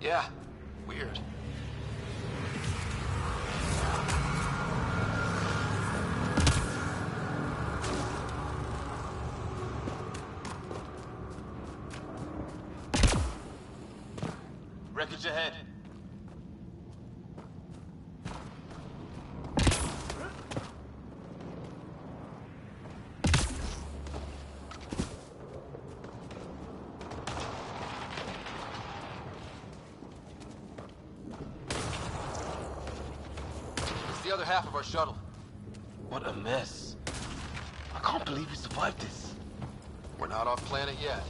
Yeah, weird. Wreckage ahead. The other half of our shuttle. What a mess. I can't believe we survived this. We're not off planet yet.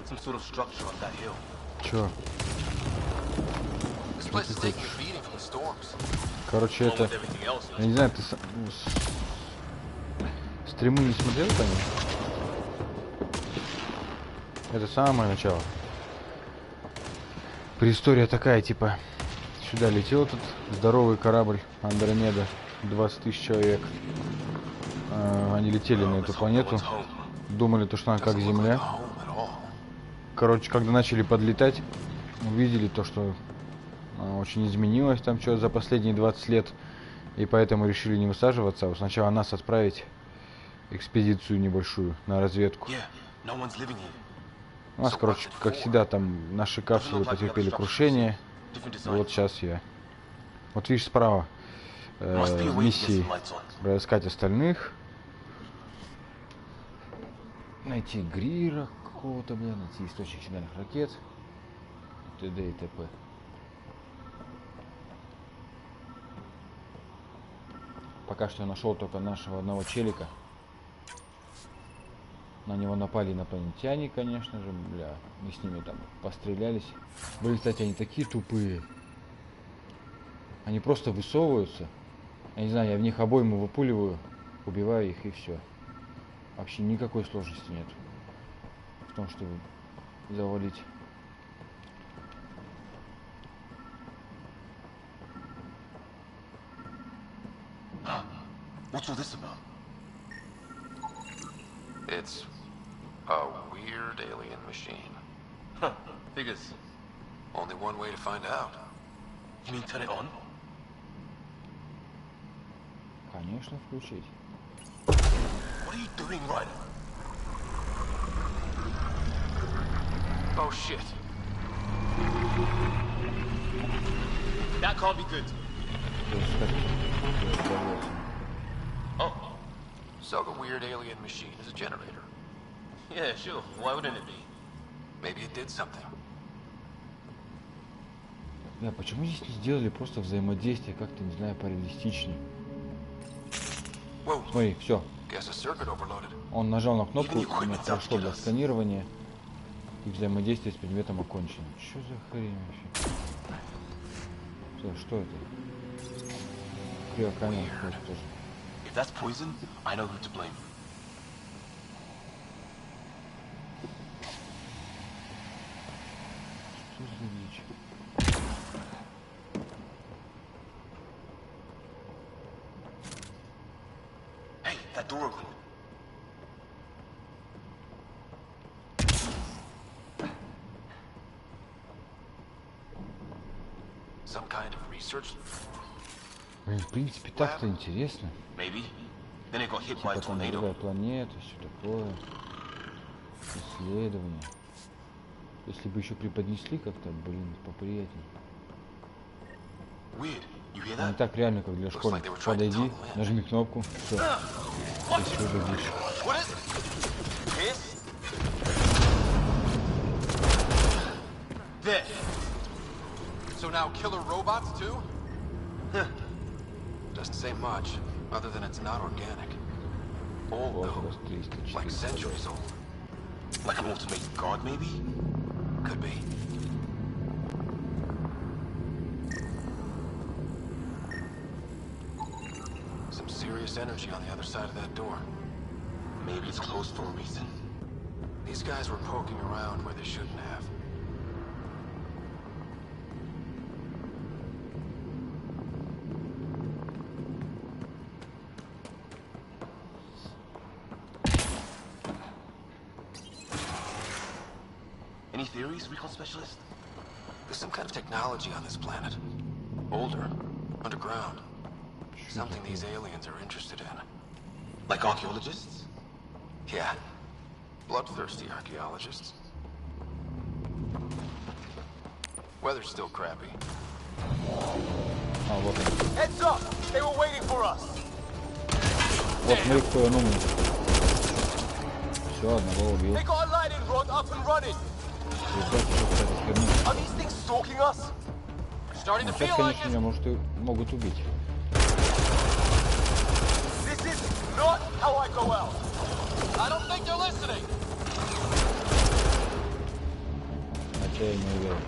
Some sort of structure on that hill. Чё? This place is taking a beating from the storms. Короче, это... Я не знаю, ты стримы не смотрел, конечно? Это самое начало. Преистория такая, типа... Сюда летел этот здоровый корабль Andromeda. 20 тысяч человек. Они летели на эту планету. Думали, то, что она как Земля. Короче, когда начали подлетать, увидели то, что очень изменилось там что за последние 20 лет. И поэтому решили не высаживаться, а сначала нас отправить экспедицию небольшую на разведку. У нас, короче, как всегда, там наши капсулы потерпели крушение. И вот сейчас я... Вот видишь, справа миссии разыскать остальных. Найти Грира какого-то, блин, найти источник сигнальных ракет. т.д. и т.п. Пока что я нашел только нашего одного челика. На него напали инопланетяне, конечно же, бля. Мы с ними там пострелялись. Блин, кстати, они такие тупые. Они просто высовываются. Я не знаю, я в них обойму выпуливаю, убиваю их и все. Вообще никакой сложности нет в том, чтобы завалить. What's all this about? It's a weird alien machine. Huh, figures. Only one way to find out. You mean turn it on? Конечно, включить. What are you doing, Ryder? Oh shit. That can't be good. Oh. So the weird alien machine is a generator. Yeah, sure. Why wouldn't it be? Maybe it did something. Да, почему здесь не сделали просто взаимодействие как-то, не знаю, пореалистичнее? Смотри, все. Он нажал на кнопку, и прошло для сканирования, и взаимодействие с предметом окончено. Что за хрень вообще? Что это? Криокамера какой-то тоже. If that's poison, I know who to blame. Что за дичь? Hey, that door opened. Some kind of research. Блин, в принципе, так-то интересно. Maybe, Then it got hit Типа by a там tornado. другая планета, все такое. Исследование. Если бы еще преподнесли как-то, блин, поприятнее. Weird. You hear Не that? так реально, как для школьников. Подойди, нажми кнопку, все. Здесь уже будешь. What is it? This? There. So now killer robots too? Doesn't say much, other than it's not organic. Old Возраст though, 304. like centuries old. Like an automated guard, maybe? Could be. Some serious energy on the other side of that door. Maybe it's closed for a reason. These guys were poking around where they shouldn't have. Any theories, recon specialist? There's some kind of technology on this planet. Older, underground. Something these aliens are interested in. Like archaeologists? Yeah. Bloodthirsty archaeologists. Weather's still crappy. А, вот он. Heads up! They were waiting for us! Вот мы их умный. Все, одного убил. They got a lightning rod up and running! Are these things stalking us? Starting to Сейчас, feel like конечно, it. меня могут убить. This is not how I go out! I don't think they're listening. Хотя я не уверен.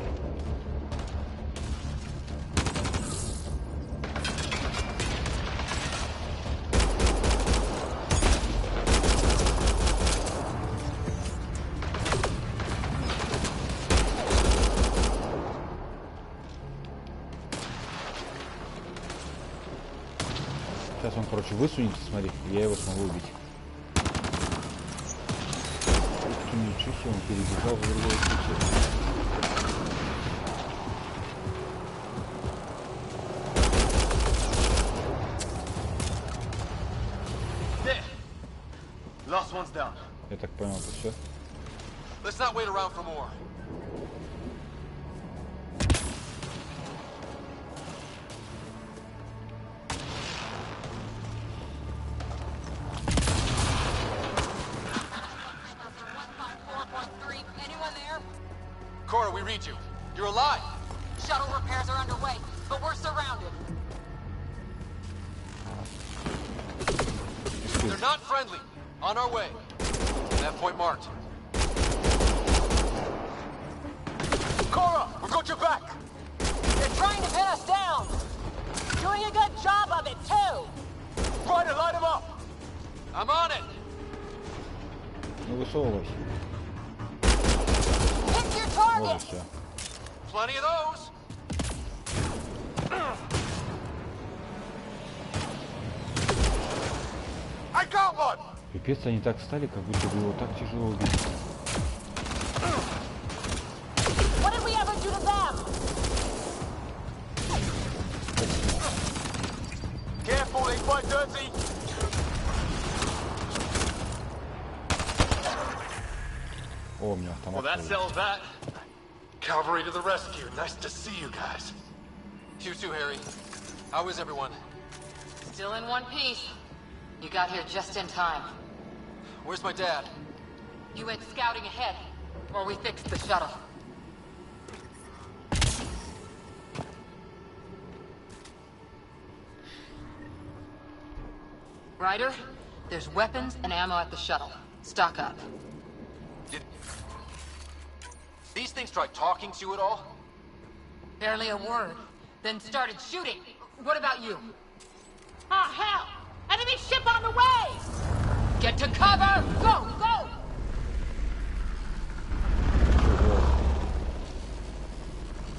Сейчас он, короче, высунется, смотри, я его смогу убить. Ух ты, ничего себе, он перебежал в другое случай. Last one's down. Я так понял, это все. Let's not wait around for more. Cora, we read you. You're alive. Shuttle repairs are underway, but we're surrounded. They're not friendly. On our way. That point marked. Cora, we've got your back! They're trying to pin us down. Doing a good job of it, too. Ryder, light him up! I'm on it. Ну высовывайся. Hit your Вот и target. все. Plenty of those. I got one! Пипец, они так встали, как будто бы его так тяжело убить. What did we ever do to them? Careful, they fight dirty! О, у меня автомат. Well, that появился. settles that. Cavalry to the rescue. Nice to see you guys. You too, Harry. How is everyone? Still in one piece. You got here just in time. Where's my dad? You went scouting ahead, while we fixed the shuttle. Ryder, there's weapons and ammo at the shuttle. Stock up. Did these things try talking to you at all? Barely a word. Then started shooting. What about you? Ah, hell! Enemy ship on the way! Get to cover! Go, go!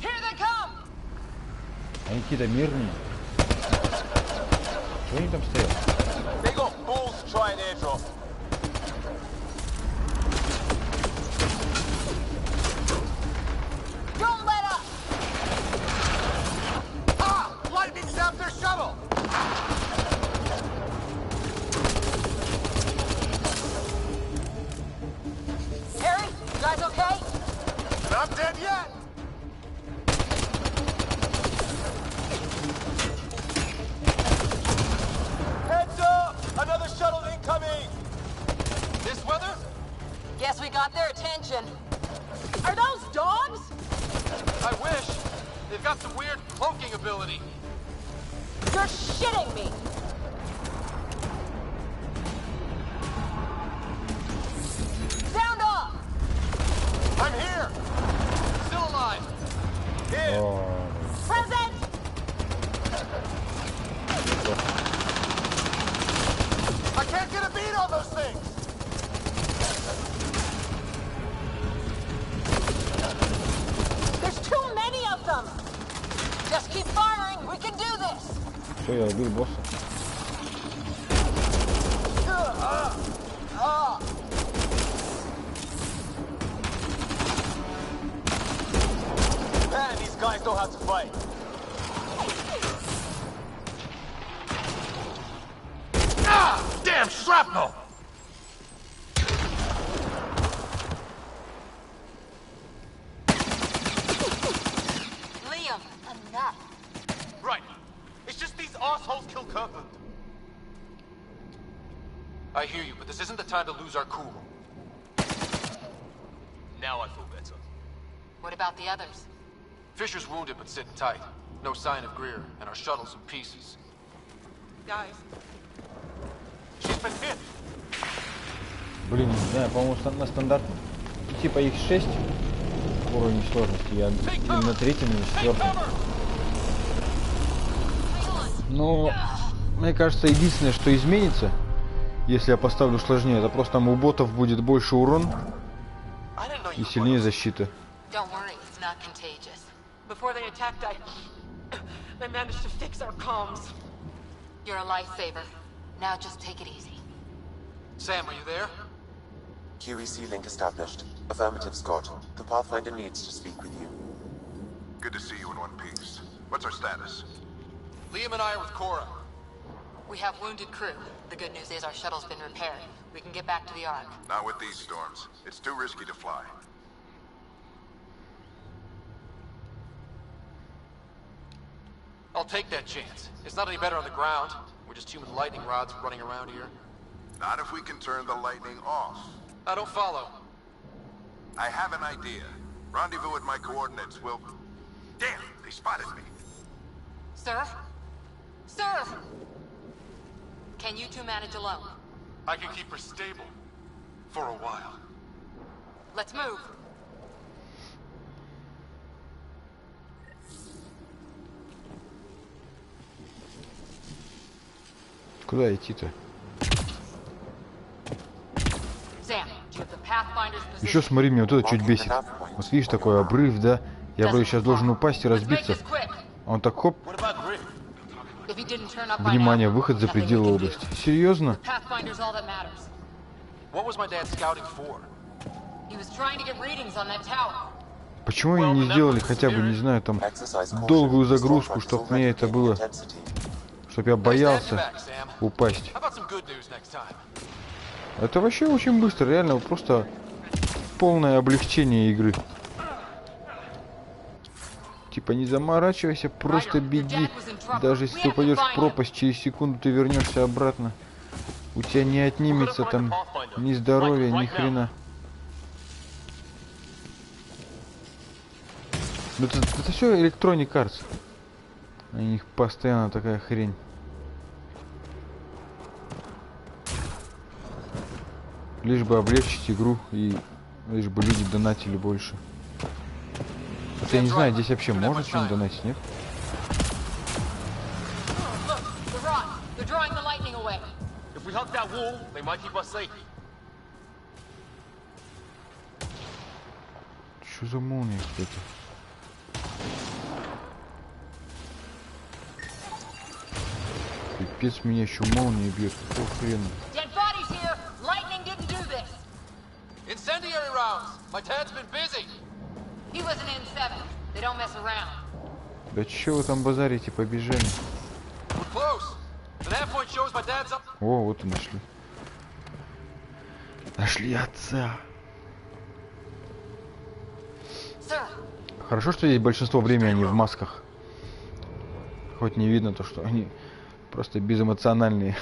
Here they come! Они какие-то мирные. Чего они там стоят? They got balls to try an airdrop. Don't let up! Ah! Lightning zapped their shuttle! got some weird cloaking ability. You're shitting me! Sound off! I'm here! Still alive! Here! Present! I can't get a beat on those things! There's too many of them! Just keep firing, we can do this! Все, я убил босса. Man, these guys know how to fight. Ah! Damn shrapnel! Liam, enough. Right. It's just these assholes kill Kirkland. I hear you, but this isn't the time to lose our cool. Now I feel better. What about the others? Fisher's wounded but sitting tight. No sign of Greer, and our shuttle's in pieces. Guys. She's been hit. Блин, не знаю, по-моему, на стандартном. Типа их 6 уровней сложности. Я или на третьем, или на четвертом. Но мне кажется, единственное, что изменится, если я поставлю сложнее, это просто там у ботов будет больше урон и сильнее защита. Don't worry, it's not contagious. Before they attacked, I managed to fix our comms. You're a lifesaver. Now just take it easy. Sam, are you there? QEC link established. Affirmative, Scott. The Pathfinder needs to speak with you. Good to see you in one piece. What's our status? Liam and I are with Cora. We have wounded crew. The good news is our shuttle's been repaired. We can get back to the Ark. Not with these storms. It's too risky to fly. I'll take that chance. It's not any better on the ground. We're just human lightning rods running around here. Not if we can turn the lightning off. I don't follow. I have an idea. Rendezvous with my coordinates will... Damn, they spotted me. Sir? Sir! Can you two manage alone? I can keep her stable. For a while. Let's move. Куда идти-то? Sam, do you have the Pathfinder's position? Еще смотри, меня вот это чуть бесит. Вот видишь, такой обрыв, да? Я вроде сейчас должен упасть и разбиться. А он так хоп. What about Grit? If he didn't turn up by Внимание, now, выход за nothing we пределы can do. области. Серьезно? The Pathfinder's all that matters. What was my dad scouting for? He was trying to get readings on that tower. Почему они не сделали хотя бы, не знаю, там, долгую загрузку, чтобы мне это было, чтобы я боялся упасть? How about some good news next time? Это вообще очень быстро, реально, просто полное облегчение игры. Типа не заморачивайся, просто беги. Даже если ты упадешь в пропасть, через секунду ты вернешься обратно. У тебя не отнимется там ни здоровья, ни хрена. Это все Electronic Arts. У них постоянно такая хрень. Лишь бы облегчить игру и лишь бы люди донатили больше. Хотя я не знаю, здесь вообще можно что-нибудь донатить, нет? The rod. They're drawing the lightning away. If we hug that wall, they might keep us safe. Что за молния, кстати? Пипец, меня еще молния бьет. Какого хрена? Dead bodies here. Lightning didn't do this. Incendiary rounds! My dad's been busy! He was an N7. They don't mess around. Да че вы там базарите, побежали? We're close! The nav point shows my dad's up... О, вот и нашли. Нашли отца. Sir, Хорошо, что здесь большинство времени они в масках. Хоть не видно то, что они просто безэмоциональные.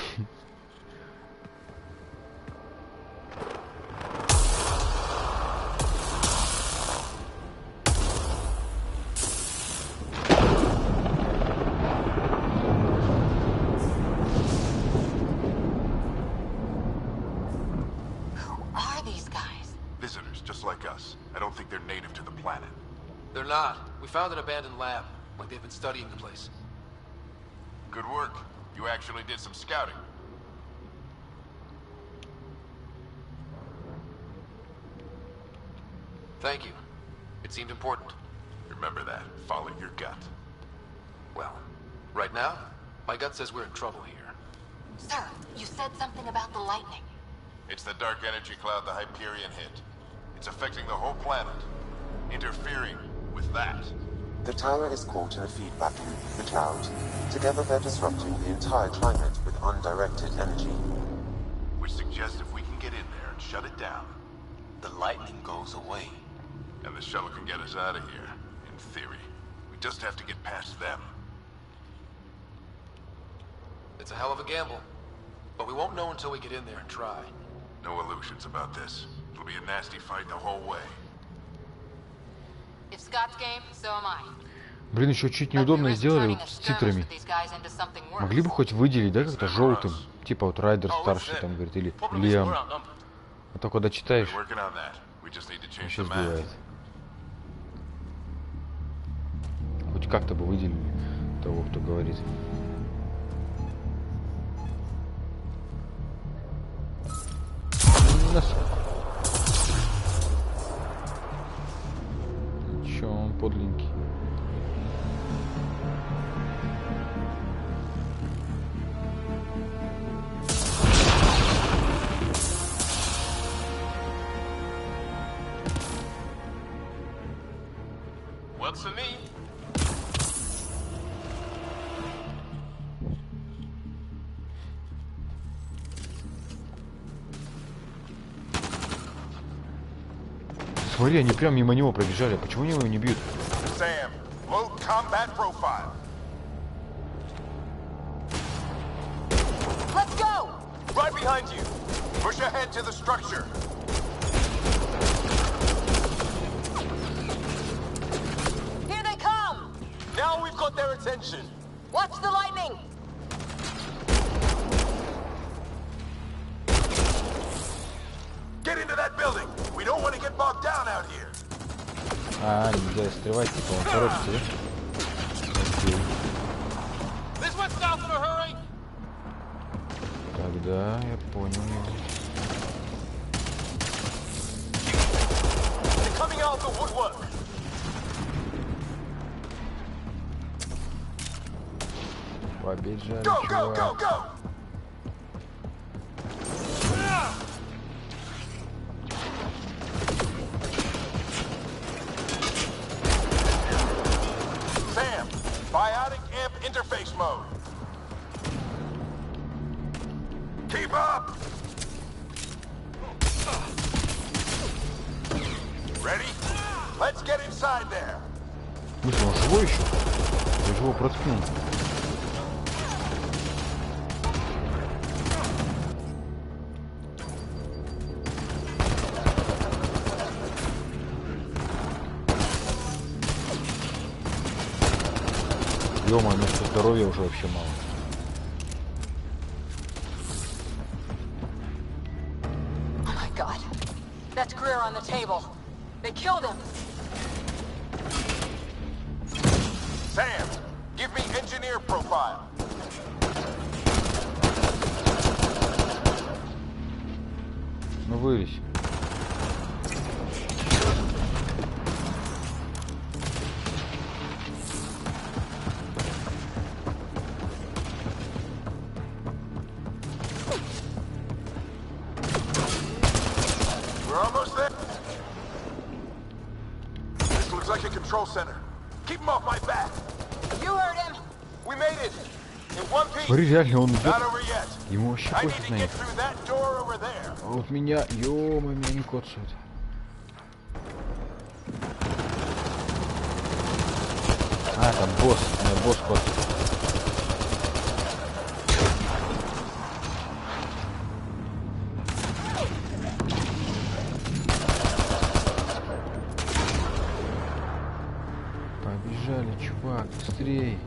found an abandoned lab, like they've been studying the place. Good work. You actually did some scouting. Thank you. It seemed important. Remember that. Follow your gut. Well, right now, my gut says we're in trouble here. Sir, you said something about the lightning. It's the dark energy cloud the Hyperion hit. It's affecting the whole planet. Interfering with that. The tower is caught in a feedback loop, the cloud. Together they're disrupting the entire climate with undirected energy. Which suggests if we can get in there and shut it down, The lightning goes away. and the shuttle can get us out of here, in theory. We just have to get past them. It's a hell of a gamble, but we won't know until we get in there and try. No illusions about this. It'll be a nasty fight the whole way. If Scott's game, so am I. Блин, еще чуть неудобно сделали вот с титрами. Могли бы хоть выделить, да, как-то желтым. Типа вот Райдер старший там говорит, или Лиам. А то когда читаешь, Working on that. We just need to change вообще the map. сбивает. Хоть как-то бы выделили того, кто говорит. Ничего, он подленький. Works for me. Смотри, они прям мимо него пробежали. Почему они его не бьют? Sam, load combat profile. Let's go! Right behind you. Push ahead to the structure. Here they come! Now we've got their attention. Watch the lightning! Get into that building. We don't want to get bogged down out here. А, нельзя стрелять, типа он торопится, да? Окей. This went south in a hurry. Тогда я понял его. They're coming out of the woodwork. Побежали, Go, go, go, чувак. go. Sam, biotic amp interface mode. Keep up. Ready? Let's get inside there. В смысле, он живой еще? Я же его проткнул. Ё-моё, у меня что здоровья уже вообще мало. Oh my god. That's Greer on the table. They killed him. Sam, give me engineer profile. Ну вылезь. We're almost there. This looks like a control center. Keep him off my back. You heard him. We made it. In one piece. Смотри, реально он идет. Not over yet. Ему вообще I need пофиг to на get них. through that door over there. А вот меня, ё-моё, меня не коцают. А, там босс. Меня босс коцает. Побежали, чувак, быстрей.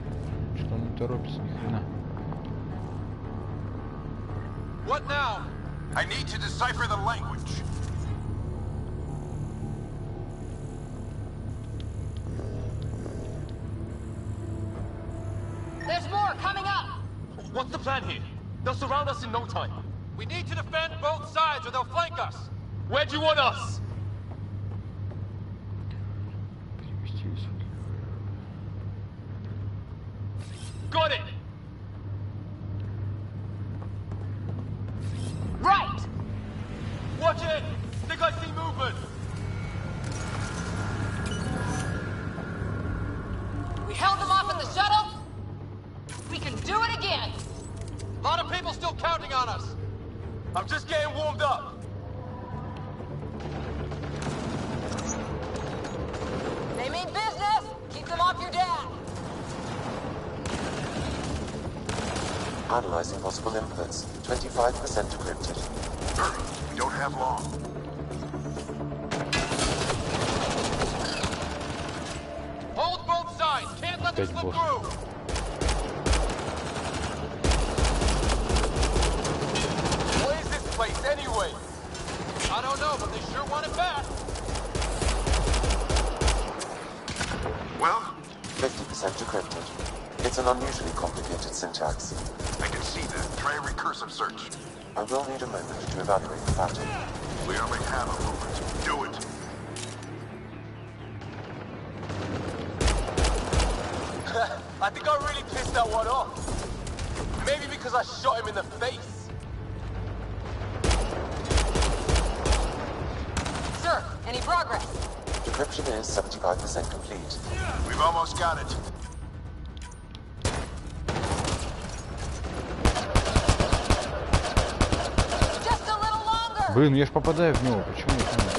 Что он не торопится ни хрена. What now? I need to decipher the language. There's more coming up! What's the plan here? They'll surround us in no time. We need to defend both sides or they'll flank us. Where do you want us? Got it! Right! Watch it! Think I see movement! We held them off in the shuttle. We can do it again. A lot of people still counting on us. I'm just getting warmed up. They mean business. Keep them off your dad. Analyzing possible inputs. 25% decrypted. Hurry, we don't have long. Hold both sides. Can't let them Big slip boss. through. What is this place anyway? I don't know, but they sure want it back. Well, 50% decrypted. It's an unusually complicated syntax. I can see that. Try a recursive search. I will need a moment to evaluate the pattern. We only have a moment. Do it. I think I really pissed that one off. Maybe because I shot him in the face. Sir, any progress? Decryption is 75% complete. We've almost got it. Just a little longer. Блин, я ж попадаю в него. Почему я не знаю?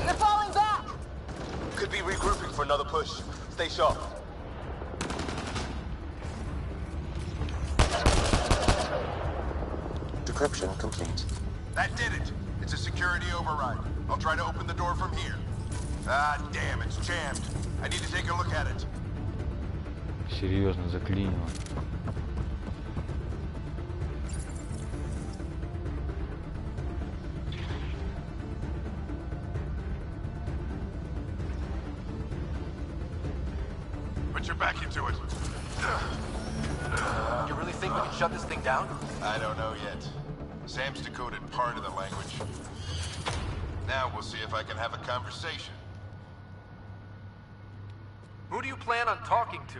They're falling back. Could be regrouping for another push. Stay sharp. Decryption complete. That did it. It's a security override. I'll try to open the door from here. Ah, damn, it's jammed. I need to take a look at it. Серьезно, заклинило. Put your back into it. You really think we can shut this thing down? I don't know yet. Sam's decoded part of the language. Now we'll see if I can have a conversation. Who do you plan on talking to?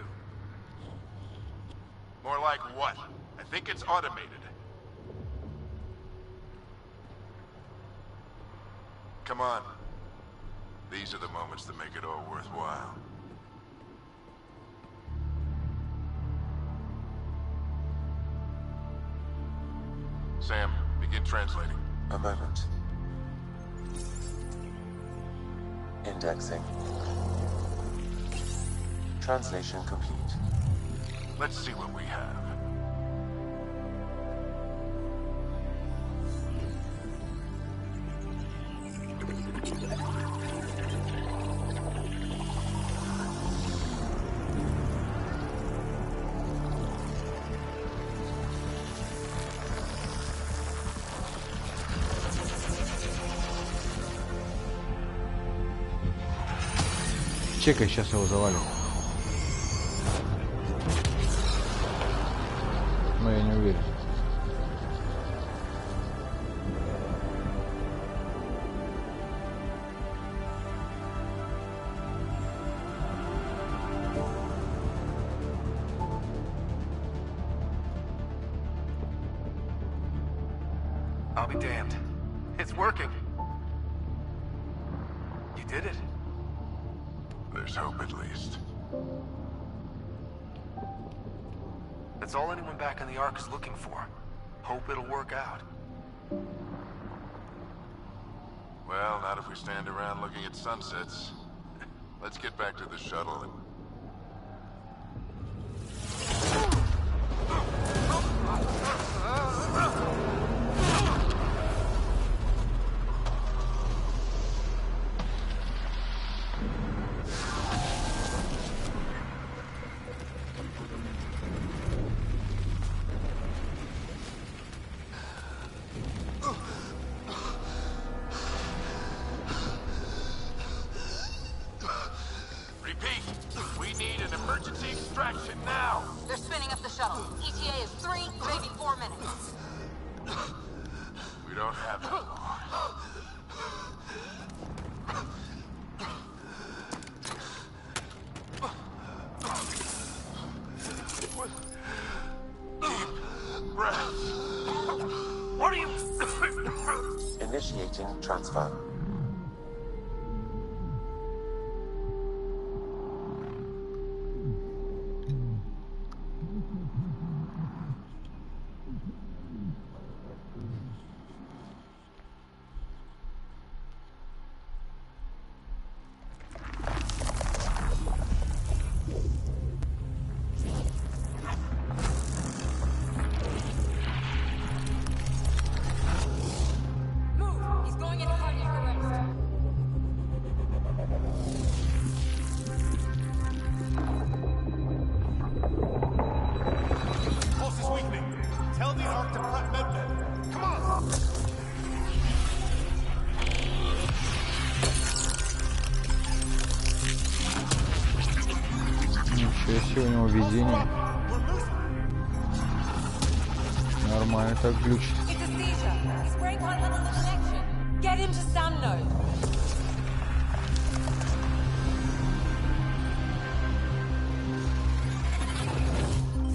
More like what? I think it's automated. Come on. These are the moments that make it all worthwhile. Sam, begin translating. A moment. Indexing. Translation complete. Let's see what we have. Чекай, сейчас его завалим. Но я не уверен. I'll be damned. It's working. You did it. There's hope at least. That's all anyone back in the Ark is looking for. Hope it'll work out. Well, not if we stand around looking at sunsets. Let's get back to the shuttle and... Repeat! extraction now! They're spinning up the shuttle. ETA is 3, maybe 4 minutes. We don't have that long. Deep breath. What are you... Initiating transfer. Ничего себе, у него видение. Нормально так глючит.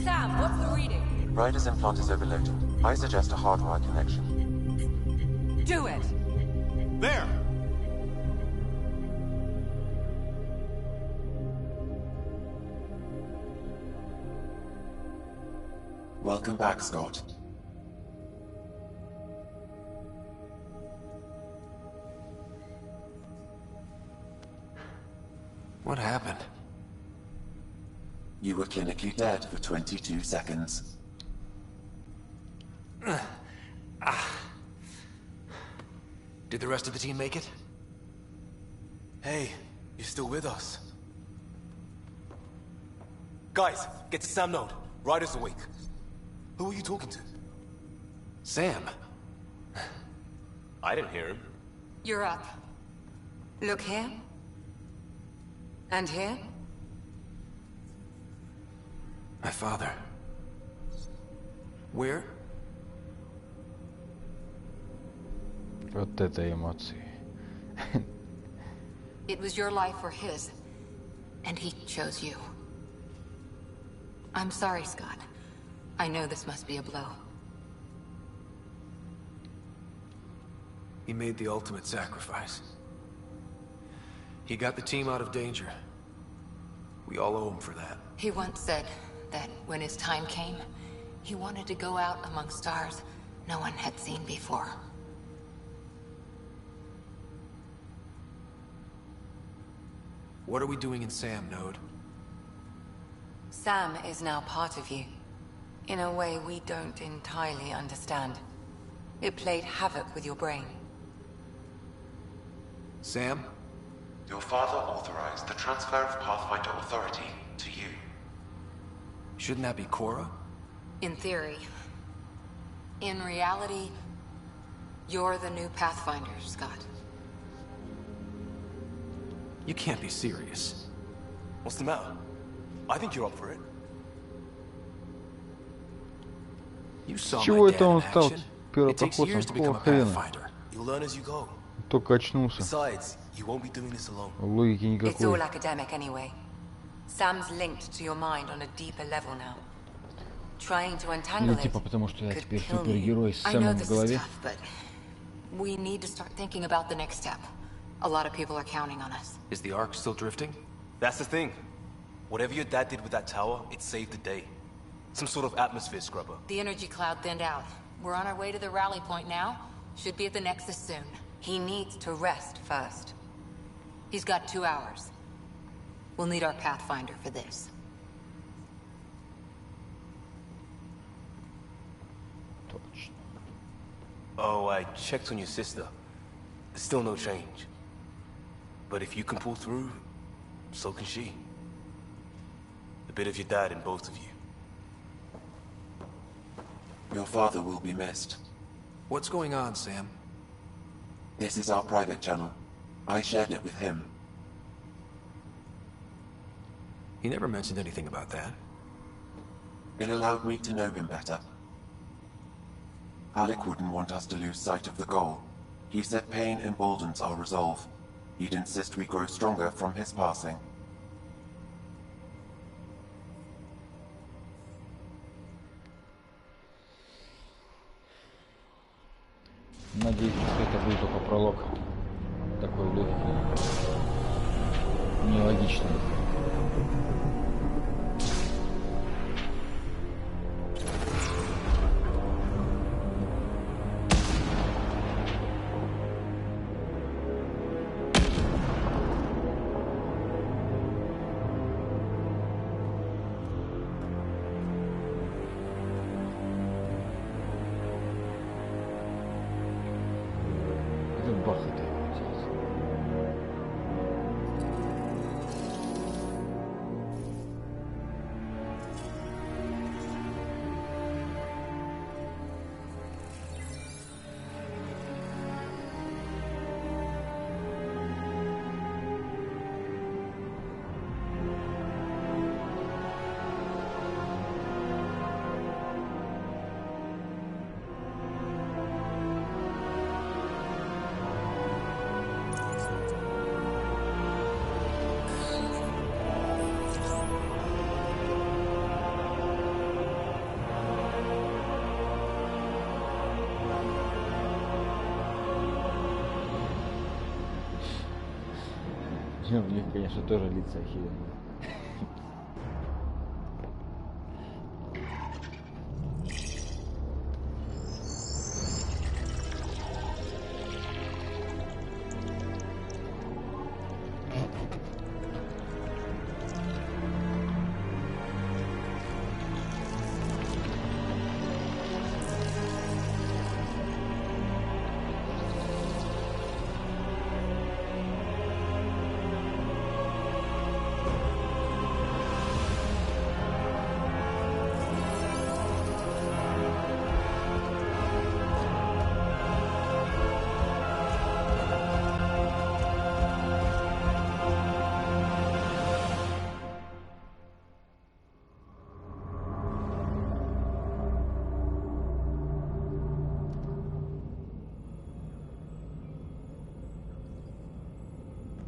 Sam, what's the reading? Ryder's implant is overloaded. I suggest a hardwire connection. Do it. There! Welcome back, Scott. What happened? You were clinically dead for 22 seconds. Did the rest of the team make it? Hey, you're still with us. Guys, get to Sam Node. Ryder's awake. Who are you talking to? Sam. I didn't hear him. You're up. Look here. And here. My father. Where? Вот это эмоции. It was your life or his. And he chose you. I'm sorry, Scott. I know this must be a blow. He made the ultimate sacrifice. He got the team out of danger. We all owe him for that. He once said that when his time came, he wanted to go out among stars no one had seen before. What are we doing in Sam, Node? Sam is now part of you, in a way we don't entirely understand. It played havoc with your brain. Sam? Your father authorized the transfer of Pathfinder authority to you. Shouldn't that be Cora? In theory. In reality, you're the new Pathfinder, Scott. You can't be serious. What's the matter? I think you're up for it. You saw Чего my это dad он in стал action. It takes первопроходцем? years to become Какого a хрена? Pathfinder. You'll learn as you go. Только очнулся. Besides, you won't be doing this alone. Логики It's all никакой. academic anyway. Sam's linked to your mind on a deeper level now. Trying to untangle Или it типа потому что я could теперь kill you. супергерой с I know Сэмом в this is голове. tough, but we need to start thinking about the next step. A lot of people are counting on us. Is the Ark still drifting? That's the thing. Whatever your dad did with that tower, it saved the day. Some sort of atmosphere scrubber. The energy cloud thinned out. We're on our way to the rally point now. Should be at the Nexus soon. He needs to rest first. He's got 2 hours. We'll need our Pathfinder for this. Точно. Oh, I checked on your sister. Still no change. But if you can pull through, so can she. A bit of your dad in both of you. Your father will be missed. What's going on, Sam? This is our private channel. I shared it with him. He never mentioned anything about that. It allowed me to know him better. Alec wouldn't want us to lose sight of the goal. He said pain emboldens our resolve. He'd insist we grow stronger from his passing. Надеюсь, что это будет только пролог. Такой легкий, нелогичный. У них, конечно, тоже лица охеренные.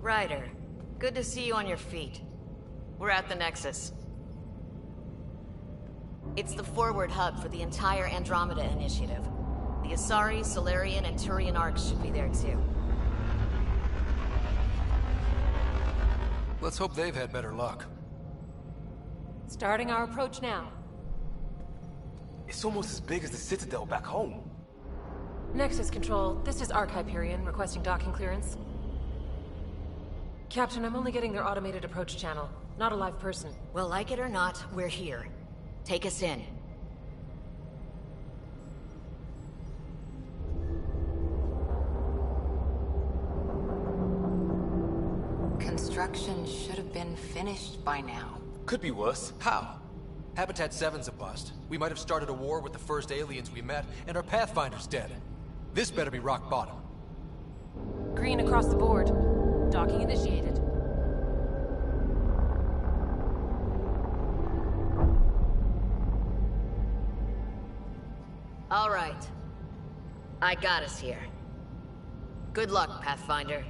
Ryder, good to see you on your feet. We're at the Nexus. It's the forward hub for the entire Andromeda initiative. The Asari, Solarian, and Turian arcs should be there too. Let's hope they've had better luck. Starting our approach now. It's almost as big as the Citadel back home. Nexus Control, this is Arc Hyperion requesting docking clearance. Captain, I'm only getting their automated approach channel, not a live person. Well, like it or not, we're here. Take us in. Construction should have been finished by now. Could be worse. How? Habitat 7's a bust. We might have started a war with the first aliens we met, and our Pathfinder's dead. This better be rock bottom. Green across the board. Docking initiated. All right. I got us here. Good luck, Pathfinder.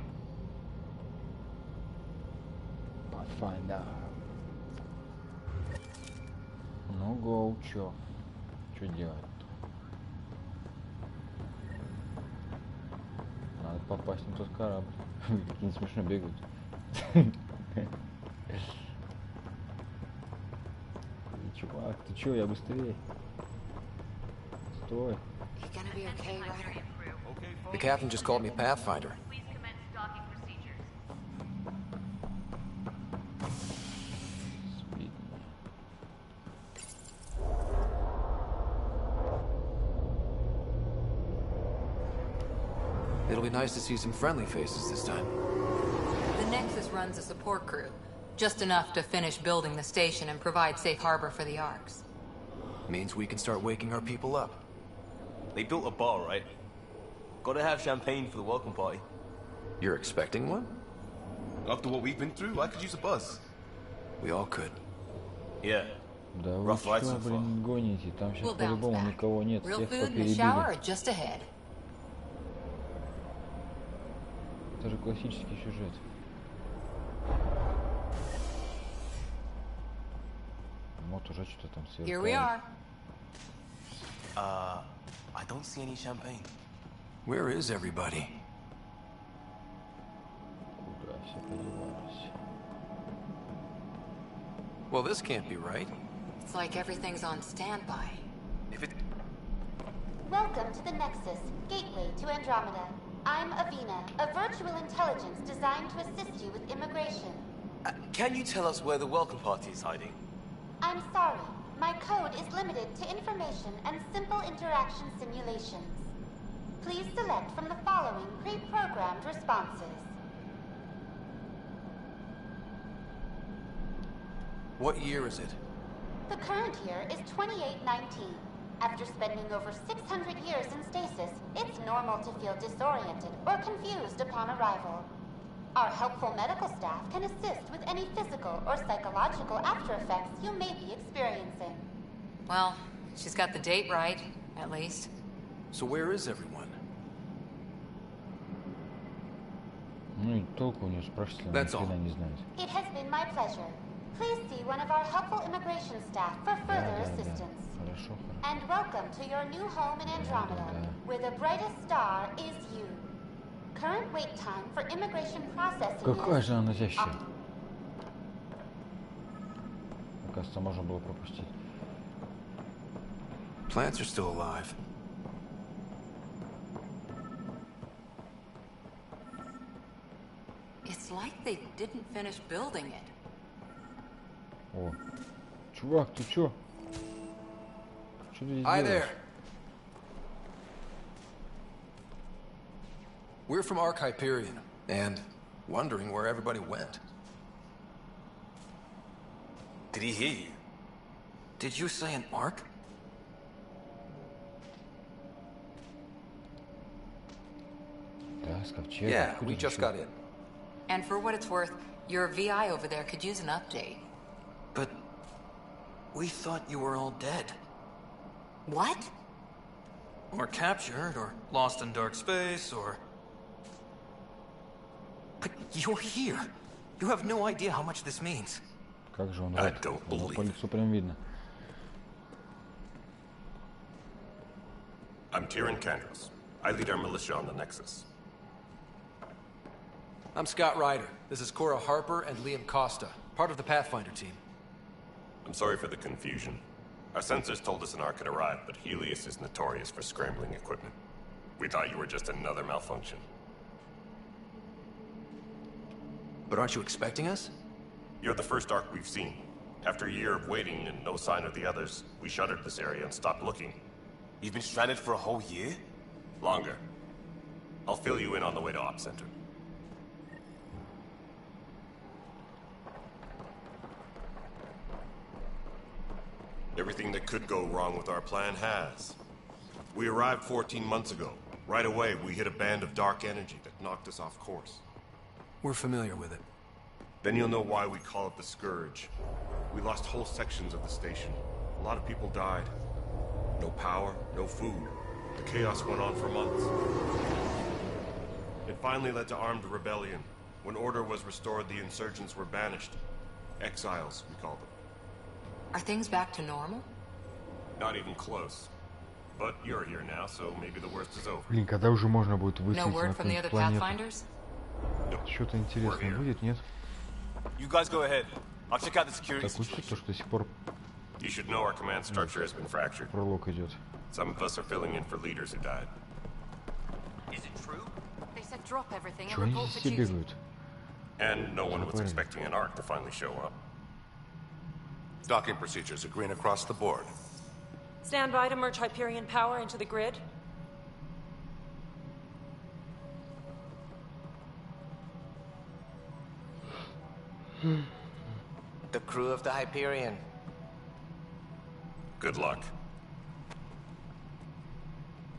Pathfinder. Ну, гоу, чё? Чё делать? Надо попасть на тот корабль. Какие смешно бегают. Чувак, ты чё, я быстрее. Стой. The captain just called me Pathfinder. It'll be nice to see some friendly faces this time. The Nexus runs a support crew. Just enough to finish building the station and provide safe harbor for the arcs. Means we can start waking our people up. They built a bar, right? Gotta have champagne for the welcome party. You're expecting one? After what we've been through, I could use a buzz. We all could. Yeah. Да вы что, блин, гоните? Там сейчас по-любому никого нет, всех поперебили. Это же классический сюжет. Вот уже что там сверкает. I don't see any champagne. Where is everybody? Куда все подевались? Well, this can't be right. It's like everything's on standby. If it... Welcome to the Nexus, gateway to Andromeda. I'm Avina, a virtual intelligence designed to assist you with immigration. Can you tell us where the welcome party is hiding? I'm sorry. My code is limited to information and simple interaction simulations. Please select from the following pre-programmed responses. What year is it? The current year is 2819. After spending over 600 years in stasis, it's normal to feel disoriented or confused upon arrival. Our helpful medical staff can assist with any physical or psychological after effects you may be experiencing. Well, she's got the date right, at least. So where is everyone? Ну и толку у нее спрашивать, она ни хрена не знает. It has been my pleasure. Please see one of our helpful immigration staff for further assistance. Хорошо, хорошо. And welcome to your new home in Andromeda, where the brightest star is you. Current wait time for immigration processing. Какая же она зящая. Оказывается, можно было пропустить. Plants are still alive. It's like they didn't finish building it. О, чувак, ты чё? Что ты здесь Hi делаешь? there. We're from Hyperion, and wondering where everybody went. Did he hear you? Did you say an Ark? Да, с ковчега. Yeah, we just got in. And for what it's worth, your VI over there could use an update. But we thought you were all dead. What? Or captured, or lost in dark space, or... But you're here. You have no idea how much this means. Как же он рад. По лицу прям видно. I'm Tyrion Kandros. I lead our militia on the Nexus. I'm Scott Ryder. This is Cora Harper and Liam Costa, part of the Pathfinder team. I'm sorry for the confusion. Our sensors told us an Ark had arrived, but Helios is notorious for scrambling equipment. We thought you were just another malfunction. But aren't you expecting us? You're the first Ark we've seen. After a year of waiting and no sign of the others, we shuttered this area and stopped looking. You've been stranded for a whole year? Longer. I'll fill you in on the way to Op Center. Everything that could go wrong with our plan has. We arrived 14 months ago. Right away, we hit a band of dark energy that knocked us off course. We're familiar with it. Then you'll know why we call it the Scourge. We lost whole sections of the station. A lot of people died. No power, no food. The chaos went on for months. It finally led to armed rebellion. When order was restored, the insurgents were banished. Exiles, we call them. Are things back to normal? Not even close. But you're here now, so maybe the worst is over. Блин, когда уже можно будет No высадить word на from the other какую-нибудь планету? Pathfinders? Что-то интересное будет, нет? You guys go ahead. I'll check out the security Так учит то, что до сих пор You should know our command structure has been fractured. пролог идет. Some of us are filling in for leaders who died. Is it true? They said drop everything and Чего они report здесь for все duty. бегают? And no one was expecting an Ark to finally show up. Docking procedures are green across the board. Stand by to merge Hyperion power into the grid. The crew of the Hyperion. Good luck.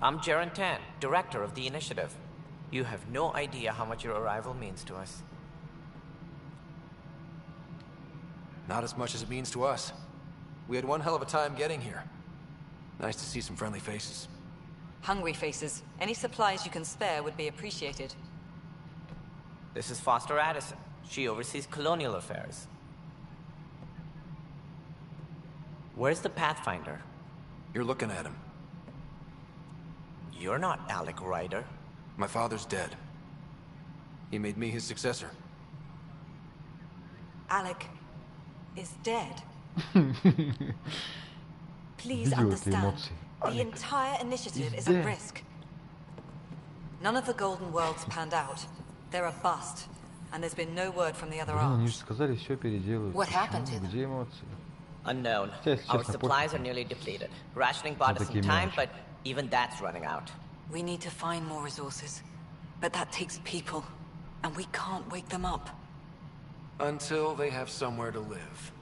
I'm Jaren Tan, director of the initiative. You have no idea how much your arrival means to us. Not as much as it means to us. We had one hell of a time getting here. Nice to see some friendly faces. Hungry faces. Any supplies you can spare would be appreciated. This is Foster Addison. She oversees colonial affairs. Where's the Pathfinder? You're looking at him. You're not Alec Ryder. My father's dead. He made me his successor. Alec is dead. Please understand. The entire initiative is at risk. None of the Golden Worlds panned out. They're a bust. And there's been no word from the other Они же arms. сказали, все переделают. What happened to them? Где эмоции? Unknown. Our supplies are nearly depleted. Rationing bought us some time, but even that's running out. We need to find more resources. But that takes people. And we can't wake them up. Until they have somewhere to live.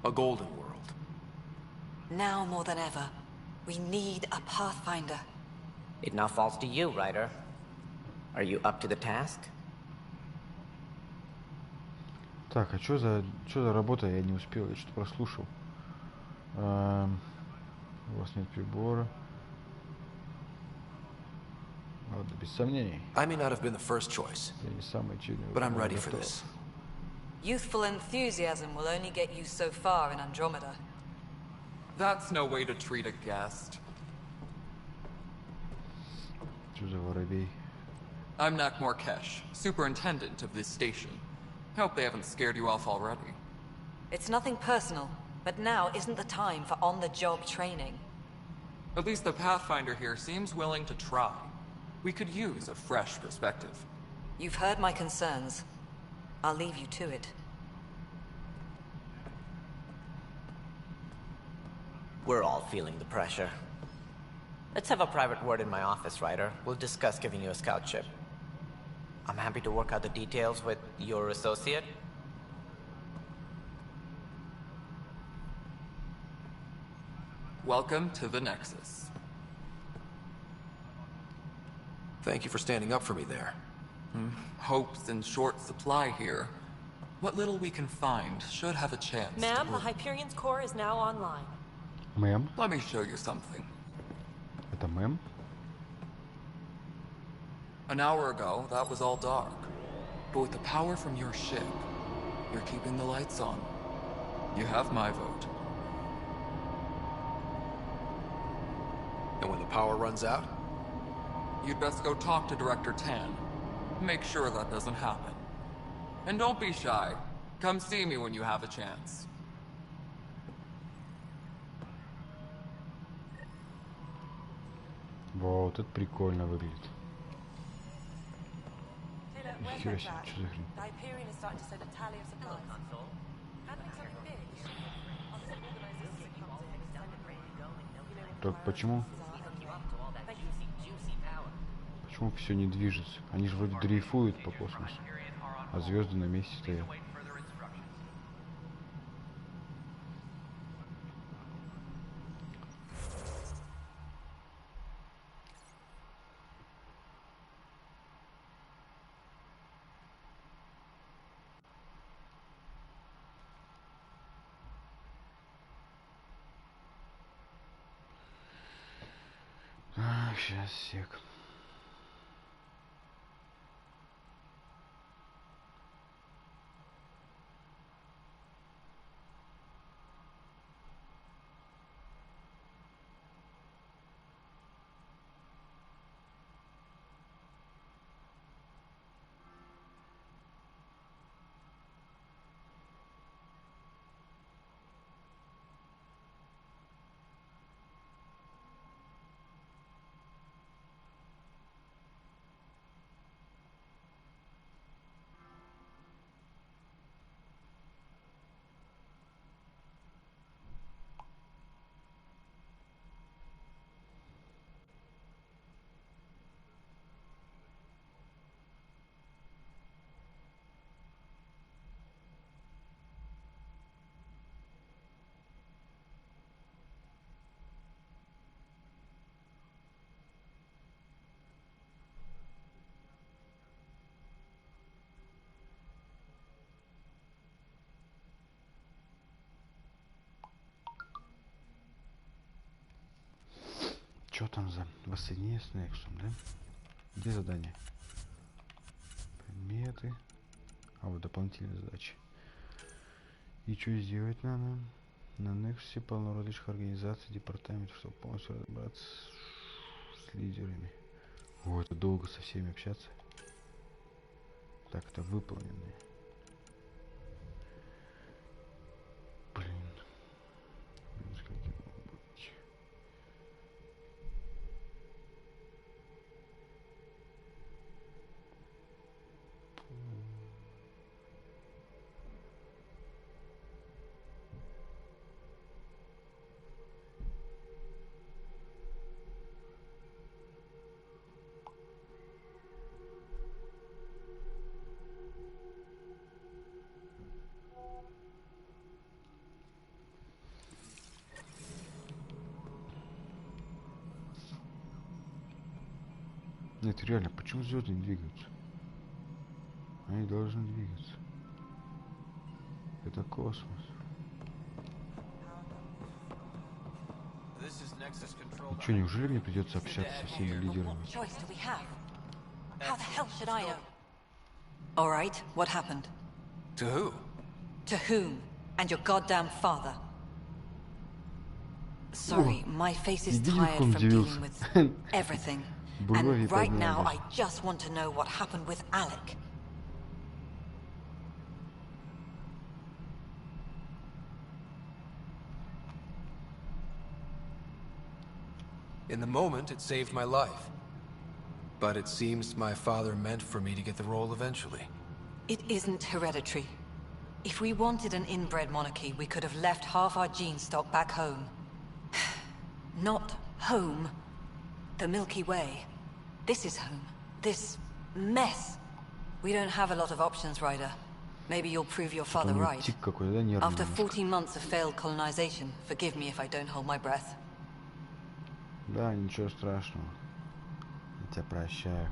A golden world. Now more than ever, we need a Pathfinder. It now falls to you, Ryder. Are you up to the task? Так, а что за работа? Я не успел, я что-то прослушал. У вас нет прибора. Ладно, без сомнений. I may not have been the first choice, Я не самый чудный, but I'm ready for this. Youthful enthusiasm will only get you so far in Andromeda. That's no way to treat a guest. Что за воробей? I'm Nak Morkesh, superintendent of this station. Hope they haven't scared you off already. It's nothing personal, but now isn't the time for on-the-job training. At least the Pathfinder here seems willing to try. We could use a fresh perspective. You've heard my concerns. I'll leave you to it. We're all feeling the pressure. Let's have a private word in my office, Ryder. We'll discuss giving you a scout ship. I'm happy to work out the details with your associate. Welcome to the Nexus. Thank you for standing up for me there. Hope's in short supply here. What little we can find should have a chance. Ma'am, the Hyperion's core is now online. Мэм? Let me show you something. Это мэм? An hour ago, that was all dark. But with the power from your ship, you're keeping the lights on. You have my vote. And when the power runs out? You'd best go talk to Director Tan. Make sure that doesn't happen. And don't be shy. Come see me when you have a chance. Вот, это прикольно выглядит. Нихера себе, что за хрень? The Hyperion is starting to send a tally of supplies. Handling something big. Так почему? Почему все не движется? Они же вроде дрейфуют по космосу, а звезды на месте стоят. Сейчас, сек. там за воссоединение с Нексусом, да? Где задание? Предметы. А вот дополнительные задачи. И что сделать надо? На Нексусе полно различных организаций, департаментов, чтобы полностью разобраться с лидерами. Ой, это долго со всеми общаться. Так, это выполненные. Блин. Нет, реально, почему звезды не двигаются? Они должны двигаться. Это космос. Ну что, неужели мне придется общаться со всеми лидерами? How the hell should I know? All right, what happened? To who? To whom? And your goddamn father. Sorry, my face is tired from dealing with everything. And right now, I just want to know what happened with Alec. In the moment, it saved my life. But it seems my father meant for me to get the role eventually. It isn't hereditary. If we wanted an inbred monarchy, we could have left half our gene stock back home. Not home. The Milky Way. This is home. This mess. We don't have a lot of options, Ryder. Maybe you'll prove your father right. After 14 months of failed colonization, forgive me if I don't hold my breath. Да, ничего страшного. Я тебя прощаю.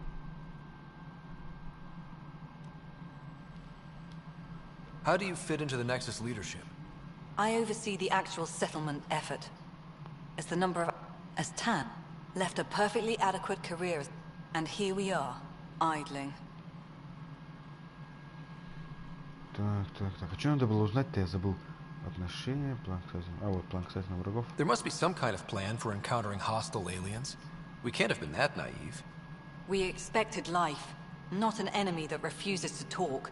How do you fit into the Nexus leadership? I oversee the actual settlement effort. As Tan left a perfectly adequate career, and here we are, idling. Так. А что надо было узнать-то? Я забыл. Отношения, план касательно... А вот план касательно врагов. There must be some kind of plan for encountering hostile aliens. We can't have been that naive. We expected life, not an enemy that refuses to talk.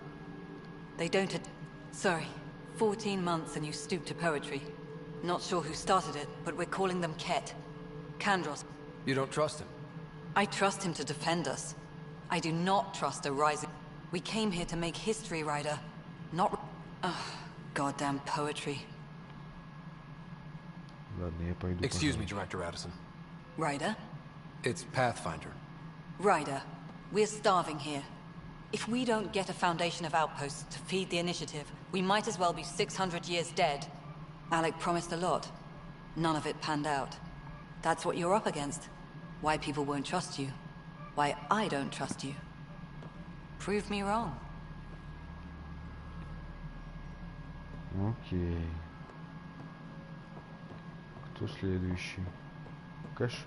They don't... Sorry. 14 months and you stoop to poetry. Not sure who started it, but we're calling them Ket. Kandros. You don't trust him? I trust him to defend us. I do not trust a rising... We came here to make history, Ryder. Not... Goddamn poetry. Ладно, я пойду. Excuse me, Director Addison. Ryder? It's Pathfinder. Ryder, we're starving here. If we don't get a foundation of outposts to feed the initiative, we might as well be 600 years dead. Alec promised a lot. None of it panned out. That's what you're up against. Why people won't trust you. Why I don't trust you. Prove me wrong. Окей. Кто следующий? Кэш?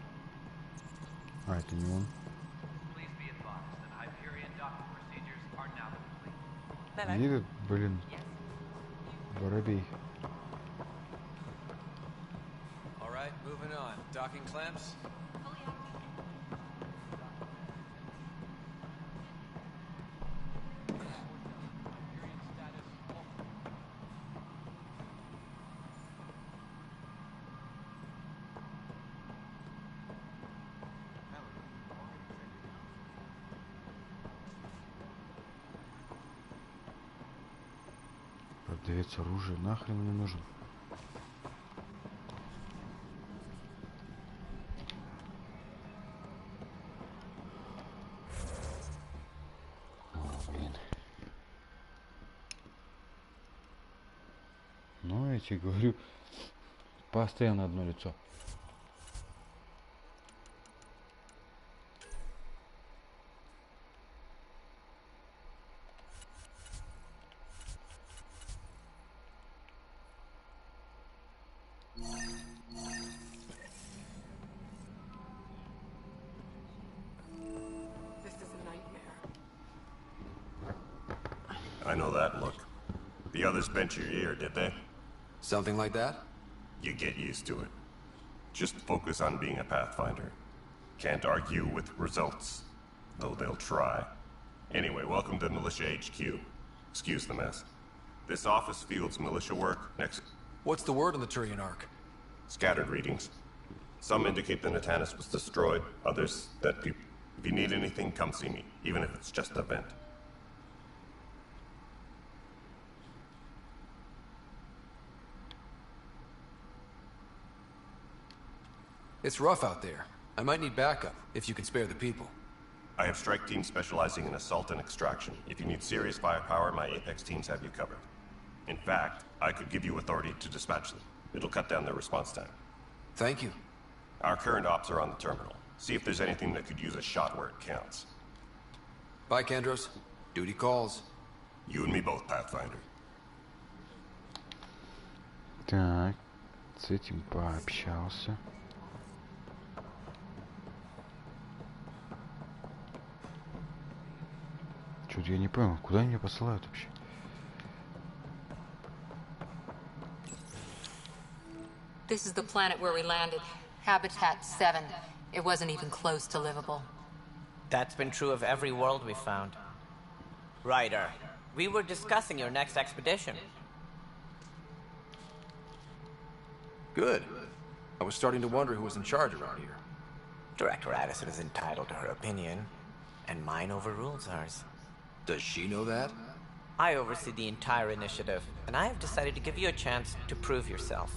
А, это не он. Этот, блин, воробей. All right, moving on. Docking clamps. Продавец оружия нахрен не нужен. О, блин. Ну, я тебе говорю, постоянно одно лицо. I know that look. The others bent your ear, did they? Something like that? You get used to it. Just focus on being a Pathfinder. Can't argue with results, though they'll try. Anyway, welcome to Militia HQ. Excuse the mess. This office fields militia work next... What's the word on the Turian Ark? Scattered readings. Some indicate the Natanus was destroyed, others that people... If you need anything, come see me, even if it's just a vent. It's rough out there. I might need backup, if you can spare the people. I have strike teams specializing in assault and extraction. If you need serious firepower, my Apex teams have you covered. In fact, I could give you authority to dispatch them. It'll cut down their response time. Thank you. Our current ops are on the terminal. See if there's anything that could use a shot where it counts. Bye, Kendros. Duty calls. You and me both, Pathfinder. Так, с этим пообщался. Чё-то я не понял, куда они меня посылают вообще? This is the planet where we landed. Habitat 7. It wasn't even close to livable. That's been true of every world we found. Ryder, we were discussing your next expedition. Good. I was starting to wonder who was in charge around here. Director Addison is entitled to her opinion, and mine overrules hers. Does she know that? I oversee the entire initiative, and I have decided to give you a chance to prove yourself.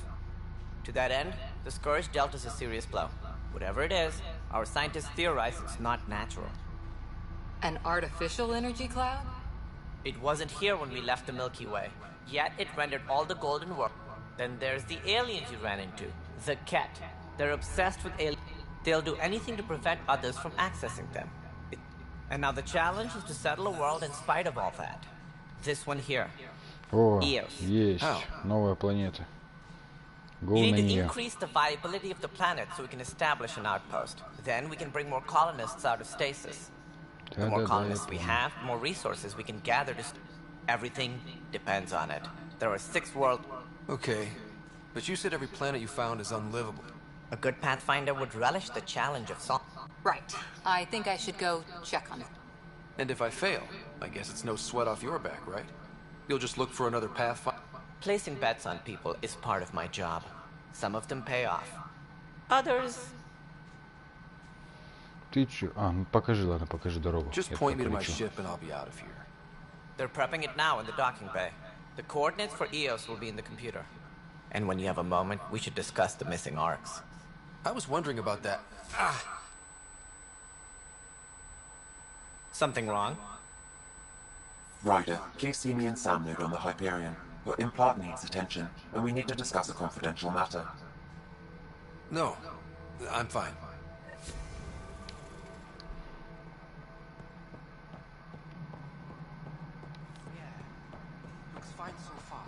To that end, the Scourge dealt us a serious blow. Whatever it is, our scientists theorize it's not natural. An artificial energy cloud? It wasn't here when we left the Milky Way, yet it rendered all the golden work. Then there's the aliens you ran into, the Ket. They're obsessed with aliens. They'll do anything to prevent others from accessing them. And now the challenge is to settle a world in spite of all that. This one here. О, Eos. есть новая планета. Go You на need to нее. increase the viability of the planet so we can establish an outpost. Then we can bring more colonists out of stasis. The more colonists we have, the more resources we can gather to... Everything depends on it. There are 6 worlds... Okay, but you said every planet you found is unlivable. A good Pathfinder would relish the challenge of salt. Right. I think I should go check on it. And if I fail, I guess it's no sweat off your back, right? You'll just look for another Pathfinder. Placing bets on people is part of my job. Some of them pay off. Others... Ты чё? А, ну покажи, ладно, покажи дорогу. Just point me to my ship and I'll be out of here. They're prepping it now in the docking bay. The coordinates for Eos will be in the computer. And when you have a moment, we should discuss the missing arcs. I was wondering about that. Something wrong? Ryder, please see me and Sam node on the Hyperion. Your implant needs attention, and we need to discuss a confidential matter. No, I'm fine. Looks fine so far.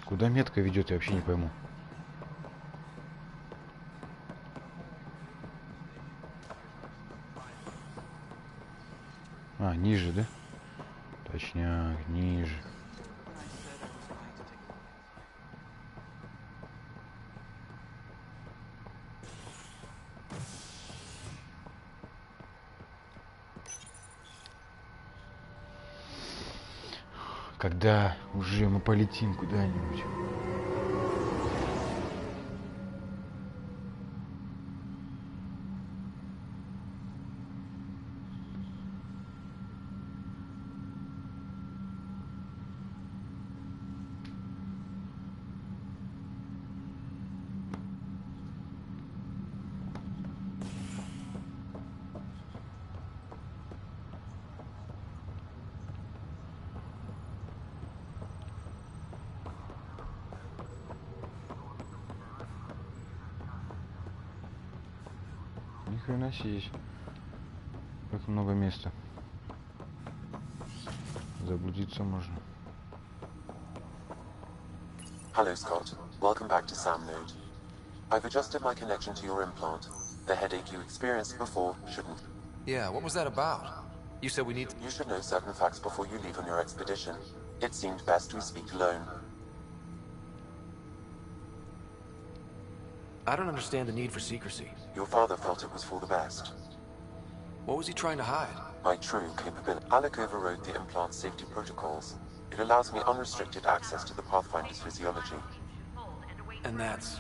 Куда метка ведет, я вообще не пойму. А, ниже, да? Точняк, ниже. Когда уже мы полетим куда-нибудь. Ни хрена себе здесь. Как много места. Заблудиться можно. Hello, Scott. Welcome back to Sam Node. I've adjusted my connection to your implant. The headache you experienced before shouldn't. Yeah, what was that about? You said we need to... You should know certain facts before you leave on your expedition. It seemed best we speak alone. I don't understand the need for secrecy. Your father felt it was for the best. What was he trying to hide? My true capability. Alec overrode the implant's safety protocols. It allows me unrestricted access to the Pathfinder's physiology. And that's...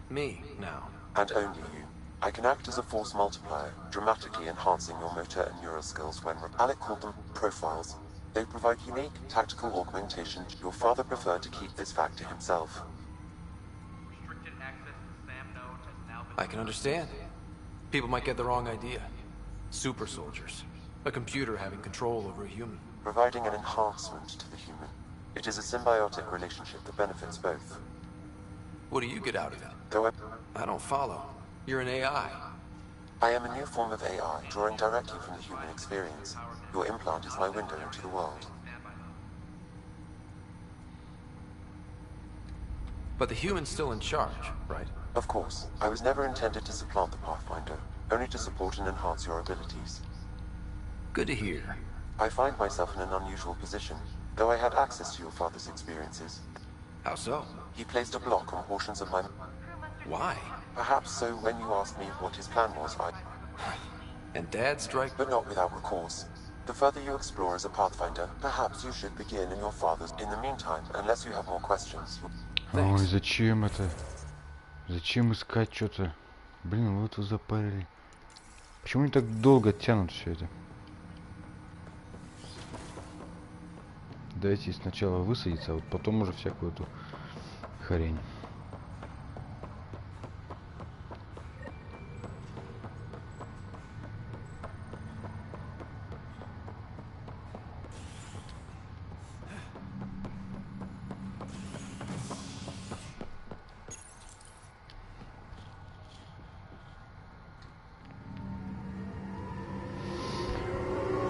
me, now. And only you. I can act as a force multiplier, dramatically enhancing your motor and neural skills when... Alec called them profiles. They provide unique, tactical augmentation. Your father preferred to keep this fact to himself. I can understand. People might get the wrong idea. Super soldiers. A computer having control over a human. Providing an enhancement to the human. It is a symbiotic relationship that benefits both. What do you get out of it? Though I don't follow. You're an AI. I am a new form of AI, drawing directly from the human experience. Your implant is my window into the world. But the human's still in charge, right? Of course. I was never intended to supplant the Pathfinder, only to support and enhance your abilities. Good to hear. I find myself in an unusual position, though I had access to your father's experiences. How so? He placed a block on portions of my... Why? Perhaps so when you asked me what his plan was, I... And Dad strike... But not without recourse. The further you explore as a Pathfinder, perhaps you should begin in your father's... In the meantime, unless you have more questions... Ой, зачем это? Зачем искать что-то? Блин, вот вы запарили. Почему они так долго тянут все это? Дайте сначала высадиться, а вот потом уже всякую эту хрень.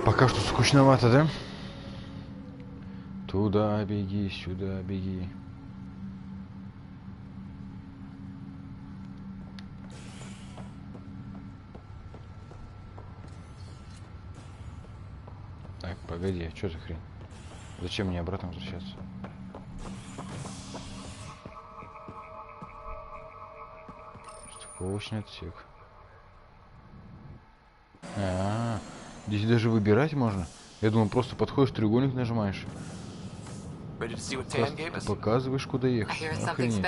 Пока что скучновато, да? Туда беги, сюда беги. Так, погоди, а что за хрень? Зачем мне обратно возвращаться? Стыковочный отсек. Здесь даже выбирать можно. Я думал, просто подходишь, треугольник нажимаешь. Показываешь, куда ехать. Охренеть.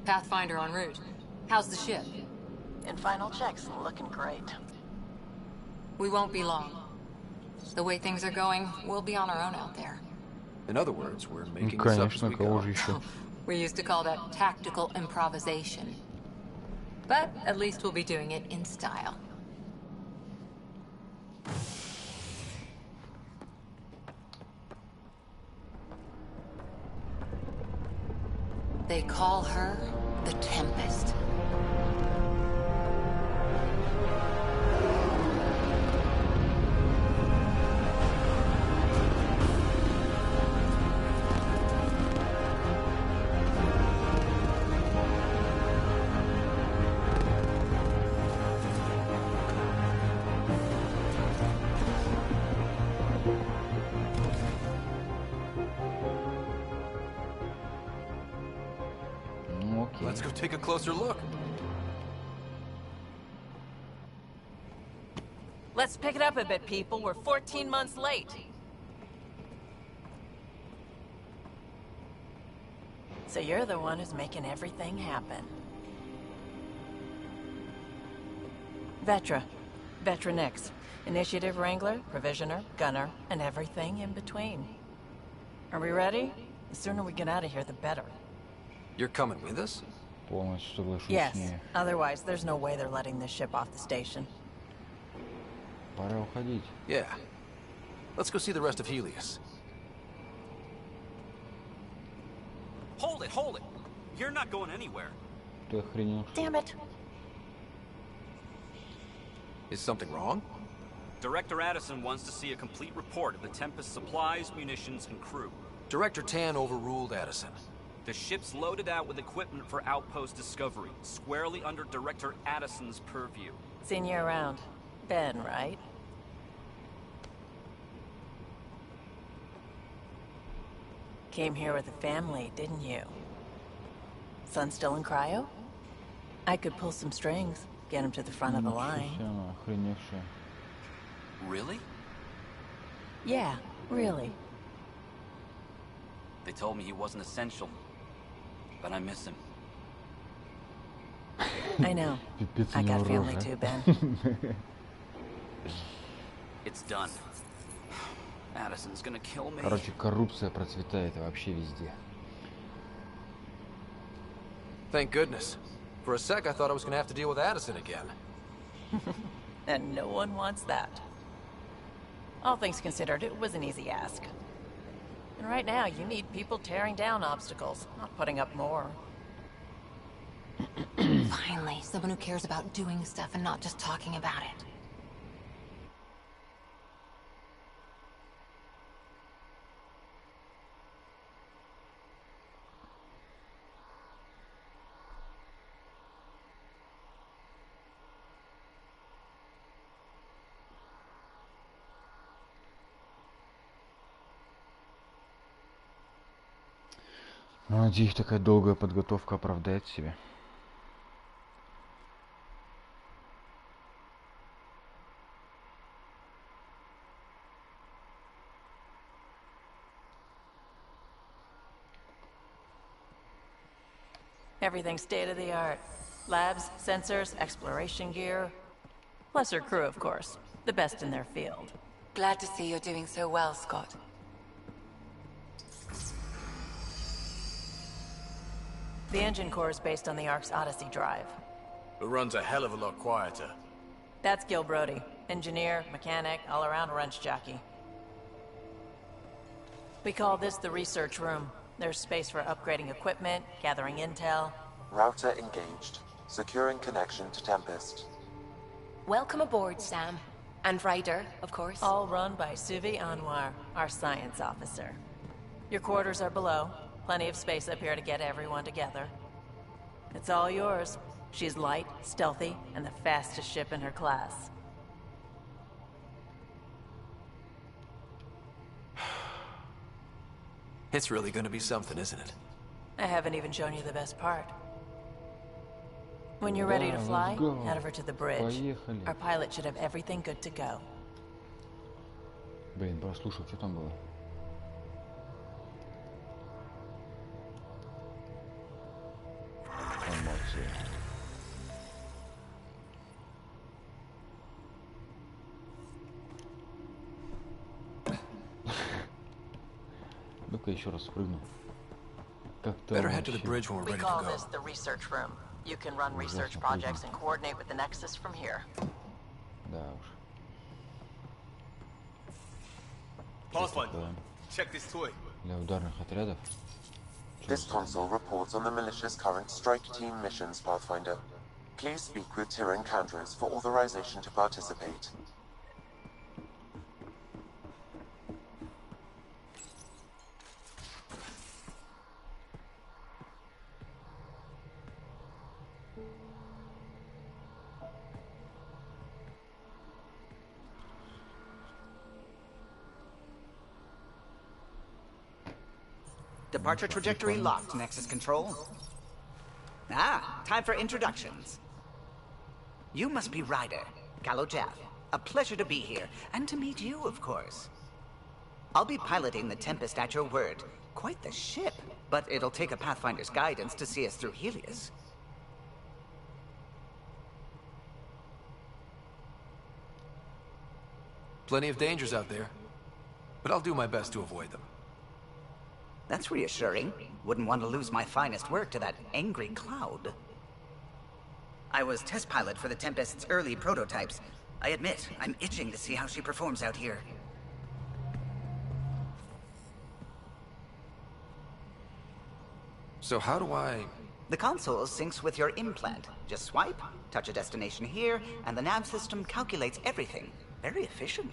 Pathfinder en route. How's the ship? In final checks, looking great. We won't be long. The way things are going, we'll be on our own out there. In other words, we're making Конечно, кого же еще? We used to call that tactical improvisation. But at least we'll be doing it in style. They call her the Tempest. Let's go take a closer look. Let's pick it up a bit, people. We're 14 months late. So you're the one who's making everything happen. Vetra. Vetra Nix. Initiative Wrangler, Provisioner, Gunner, and everything in between. Are we ready? The sooner we get out of here, the better. You're coming with us? Yes. Otherwise, there's no way they're letting this ship off the station. Пора уходить. Yeah. Let's go see the rest of Helios. Hold it, hold it! You're not going anywhere. Ты охренел? Damn it. Is something wrong? Director Addison wants to see a complete report of the Tempest's supplies, munitions, and crew. Director Tan overruled Addison. The ship's loaded out with equipment for outpost discovery, squarely under Director Addison's purview. Seen you around. Ben, right? Came here with a family, didn't you? Son still in cryo? I could pull some strings, get him to the front of the line. Really? Yeah, really. They told me he wasn't essential, but I miss him. I know. I got family too, Ben. It's done. Addison's gonna kill me. Короче, коррупция процветает вообще везде. Thank goodness. For a sec, I thought I was gonna have to deal with Addison again. And no one wants that. All things considered, it was an easy ask. And right now, you need people tearing down obstacles, not putting up more. Finally, someone who cares about doing stuff and not just talking about it. Ну, надеюсь, такая долгая подготовка оправдает себя. Everything's state-of-the-art. Labs, sensors, exploration gear. Plus her crew, of course. The best in their field. Glad to see you're doing so well, Scott. The engine core is based on the Ark's Odyssey drive. It runs a hell of a lot quieter. That's Gil Brody. Engineer, mechanic, all-around wrench jockey. We call this the research room. There's space for upgrading equipment, gathering intel. Router engaged. Securing connection to Tempest. Welcome aboard, Sam. And Ryder, of course. All run by Suvi Anwar, our science officer. Your quarters are below. Plenty of space up here to get everyone together. It's all yours. She's light, stealthy, and the fastest ship in her class. It's really gonna be something, isn't it? I haven't even shown you the best part. When you're ready to fly, head over to the bridge. Поехали. Our pilot should have everything good to go. Блин, прослушал, что там было? Эмоции. Ну-ка еще раз спрыгну. Как-то Better head to the bridge when we're We ready to call go. this the research room. You can run research projects and coordinate with the Nexus from here. Да уж. Pathfinder, check this toy. Для ударных отрядов. This console reports on the militia's current strike team missions, Pathfinder. Please speak with Tyrion Candres for authorization to participate. Departure trajectory locked, Nexus Control. Ah, time for introductions. You must be Ryder, Gallo Jaff. A pleasure to be here, and to meet you, of course. I'll be piloting the Tempest at your word. Quite the ship, but it'll take a Pathfinder's guidance to see us through Helios. Plenty of dangers out there, but I'll do my best to avoid them. That's reassuring. Wouldn't want to lose my finest work to that angry cloud. I was test pilot for the Tempest's early prototypes. I admit, I'm itching to see how she performs out here. So how do I... The console syncs with your implant. Just swipe, touch a destination here, and the nav system calculates everything. Very efficient.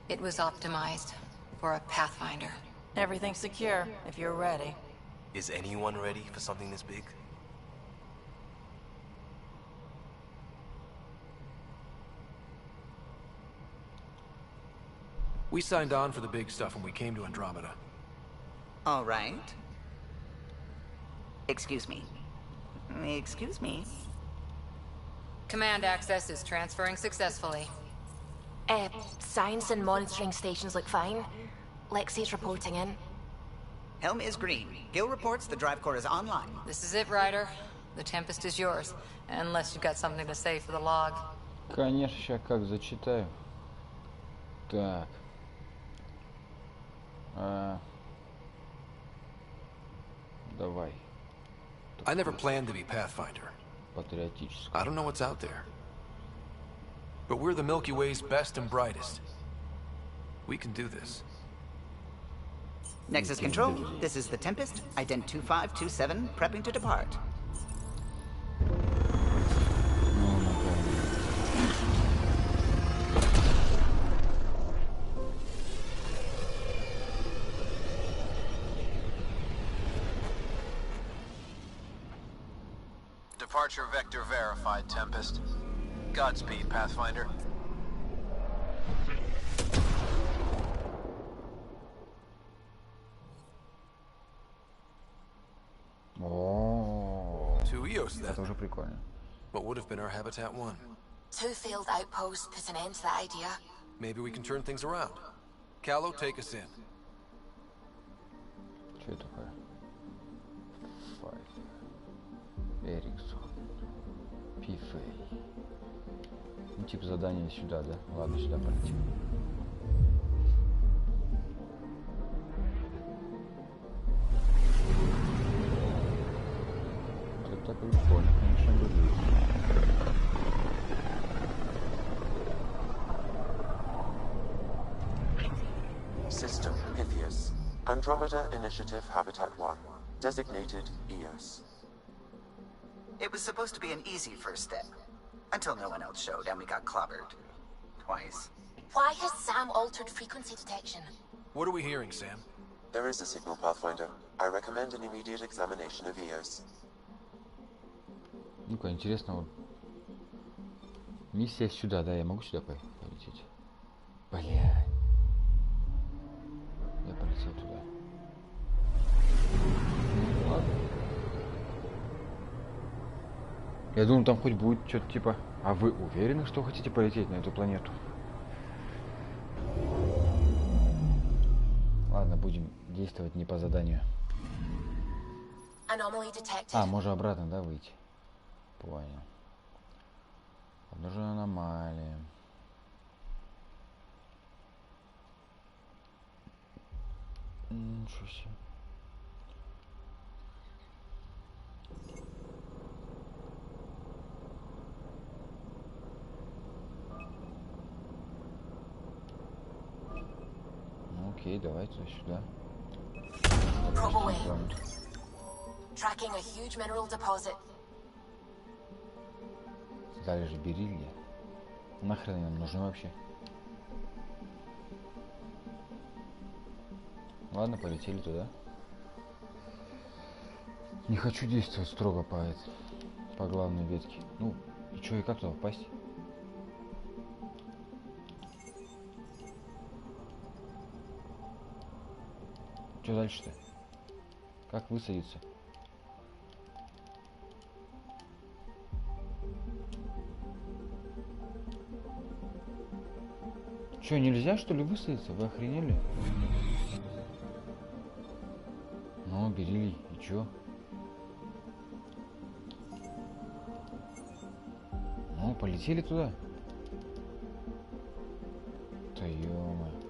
It was optimized for a Pathfinder. Everything's secure, if you're ready. Is anyone ready for something this big? We signed on for the big stuff when we came to Andromeda. All right. Excuse me. Excuse me. Command access is transferring successfully. Science and monitoring stations look fine. Lexi's reporting in. Helm is green. Gil reports the drive core is online. This is it, Ryder. The Tempest is yours. Unless you've got something to say for the log. Конечно, сейчас как зачитаю. Так. Давай. I never planned to be Pathfinder. Патриотически. I don't know what's out there. But we're the Milky Way's best and brightest. We can do this. Nexus Control, this is the Tempest. Ident 2527, prepping to depart. Departure vector verified, Tempest. Godspeed, Pathfinder. To Eos, then. Это уже прикольно. What would have been our Habitat 1? 2 failed outposts put an end to that idea. Maybe we can turn things around. Callow, take us in. Что это такое? Эриксон. Пифей. Ну, типа задание сюда, да? Ладно, сюда полетим. Это прикольно, конечно, выглядит. System Pythias. Andromeda Initiative Habitat 1. Designated Eos. It was supposed to be an easy first step. Until no one else showed and we got clobbered. Twice. Why has Sam altered frequency detection? What are we hearing, Sam? There is a signal, Pathfinder. I recommend an immediate examination of Eos. Ну-ка, интересно, вот миссия сюда, да, я могу сюда полететь? Бля. Я полетел туда. Ну, ладно. Я думал, там хоть будет что-то типа... А вы уверены, что хотите полететь на эту планету? Ладно, будем действовать не по заданию. А, можно обратно, да, выйти? Понял. Обнаружена аномалия. Ничего себе. Ну, окей, давайте сюда. Tracking a huge mineral deposit. Залежи бериллия. Нахрен они нам нужны вообще? Ладно, полетели туда. Не хочу действовать строго по главной ветке. Ну, и что, и как туда попасть? Что дальше-то? Как высадиться? Что, нельзя, что ли, высадиться? Вы охренели? Ну, берили, и чё? Ну, полетели туда. Да ё-моё.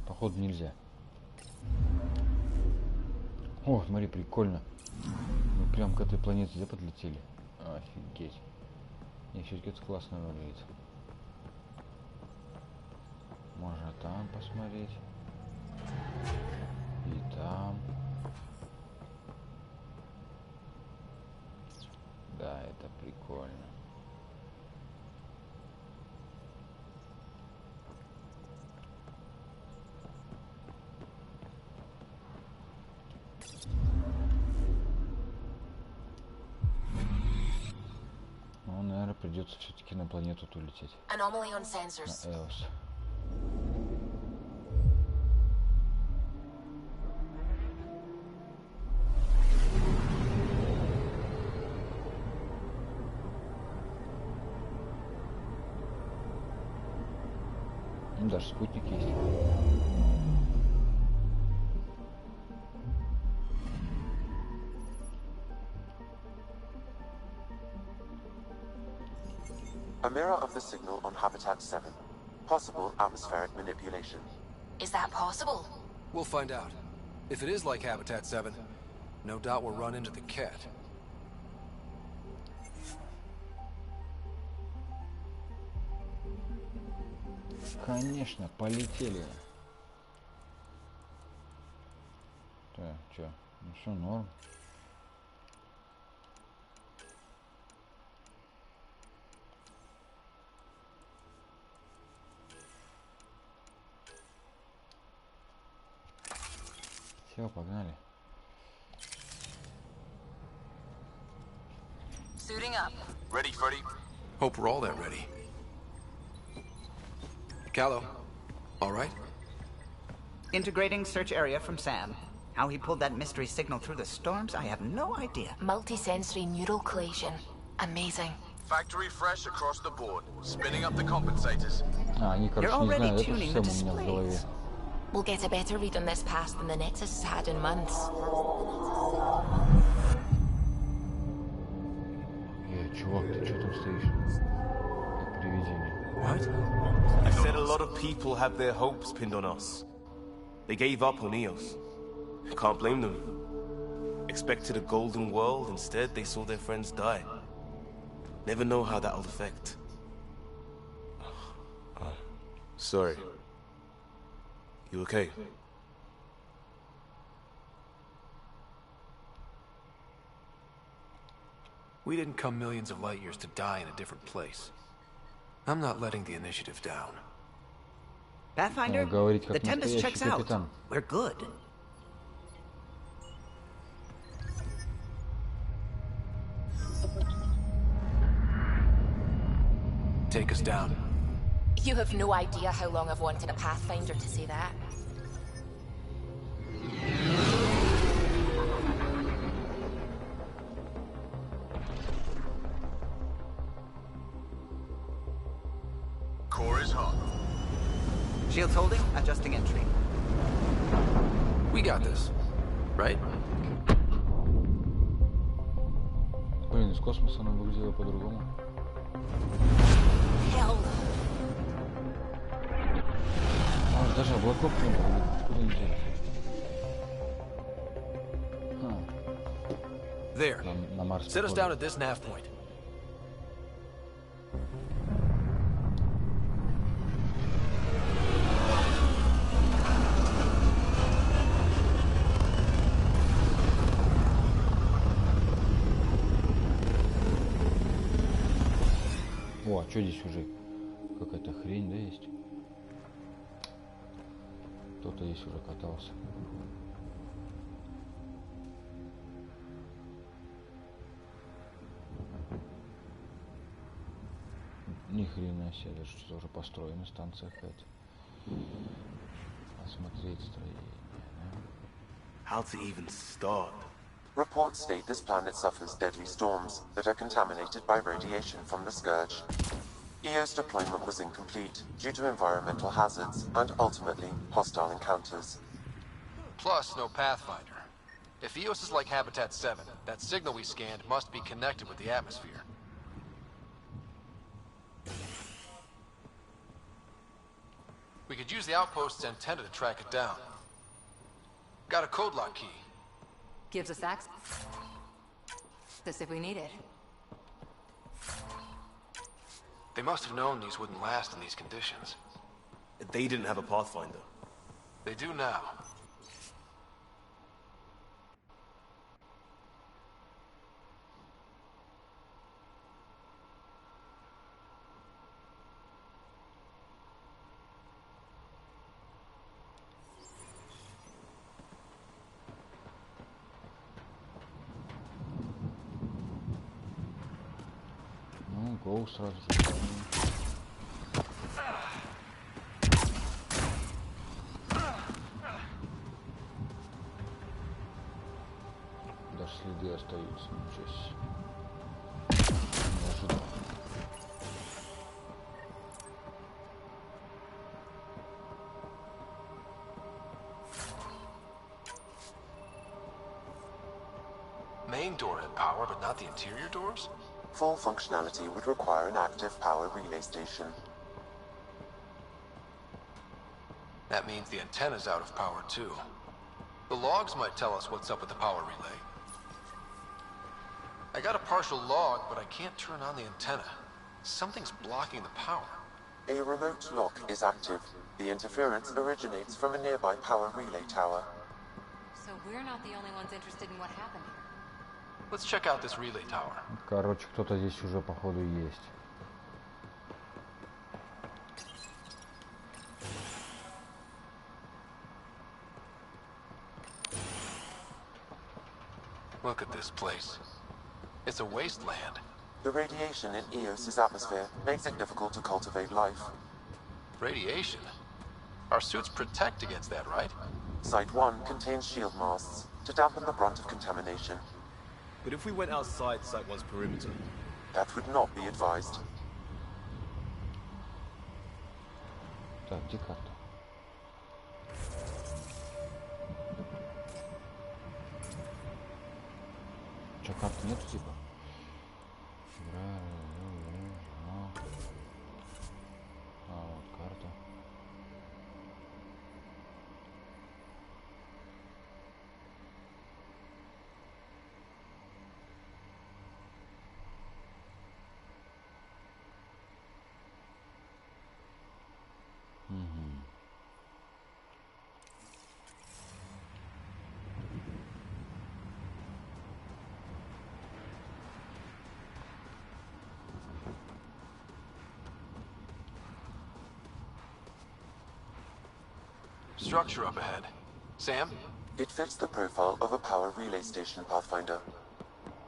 Походу нельзя. О, смотри, прикольно. Мы прям к этой планете, да, подлетели? Офигеть. Не, все-таки это классно выглядит. Можно там посмотреть. И там. Да, это прикольно. придется все-таки на планету улететь. Anomaly on sensors. На Эос. Даже спутник есть. A mirror of the signal on Habitat 7. Possible atmospheric manipulation. Is that possible? We'll find out. If it is like Habitat 7, no doubt we'll run into the cat. Конечно, полетели. Так, чё? Ну все норм. Все, погнали. Suiting up. Ready, Freddy? Hope we're all that ready. Callow, all right? Integrating search area from Sam. How he pulled that mystery signal through the storms, I have no idea. Multisensory neural collation. Amazing. Factory fresh across the board. Spinning up the compensators. Они, короче, не знаю, это всем у меня в голове. We'll get a better read on this pass than the Nexus has had in months. Чувак, ты что там стоишь? Как привидение. What? I said a lot of people have their hopes pinned on us. They gave up on Eos. I can't blame them. Expected a golden world, instead they saw their friends die. Never know how that'll affect. Sorry. You okay? We didn't come millions of light years to die in a different place. I'm not letting the initiative down. Pathfinder, the Tempest checks out. We're good. Take us down. You have no idea how long I've wanted a Pathfinder to say that. Core is hot. Shields holding, adjusting entry. We got this, right? Блин, из космоса она выглядела по-другому. Hell. Даже облаков не было. Откуда они взялись? There. На Марс. Set us down at this nav point. О, а что здесь уже? Какая-то хрень, да, есть? Кто-то здесь уже катался. Ни хрена себе, даже что-то уже построена станция какая-то. Осмотреть строение, да? How to even start? Reports state this planet suffers deadly storms that are contaminated by radiation from the Scourge. EO's deployment was incomplete due to environmental hazards and ultimately hostile encounters. Plus, no Pathfinder. If EOS is like Habitat 7, that signal we scanned must be connected with the atmosphere. We could use the outpost's antenna to track it down. Got a code lock key. Gives us access if we need it. They must have known these wouldn't last in these conditions. They didn't have a Pathfinder. They do now. Гоу сразу. Даже следы остаются, ничего себе. Неожиданно. Main door had power, but not the interior doors? Full functionality would require an active power relay station. That means the antenna's out of power too. The logs might tell us what's up with the power relay. I got a partial log, but I can't turn on the antenna. Something's blocking the power. A remote lock is active. The interference originates from a nearby power relay tower. So we're not the only ones interested in what happened here. Let's check out this relay tower. Короче, кто-то здесь уже, походу, есть. Look at this place. It's a wasteland. The radiation in Eos's atmosphere makes it difficult to cultivate life. Radiation? Our suits protect against that, right? Site 1 contains shield masts to dampen the brunt of contamination. But if we went outside Site 1's perimeter? That would not be advised. Так, где карта? Че, карты нету типа? А, вот карта. Structure up ahead. Sam? It fits the profile of a power relay station, Pathfinder.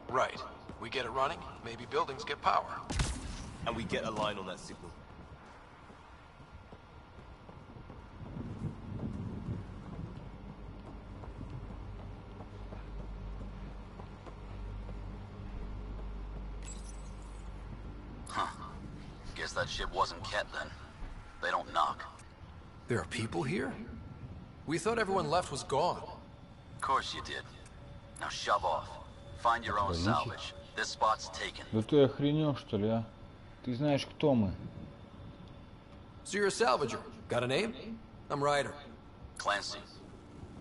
Right. We get it running, maybe buildings get power. And we get a line on that signal. Huh. Guess that ship wasn't Ket then. They don't knock. There are people here? We thought everyone left was gone. Of course you did. Now shove off. Find your own salvage. This spot's taken. Да ты охренел, что ли, а? Ты знаешь, кто мы? So you're a salvager. Got a name? I'm Ryder. Clancy.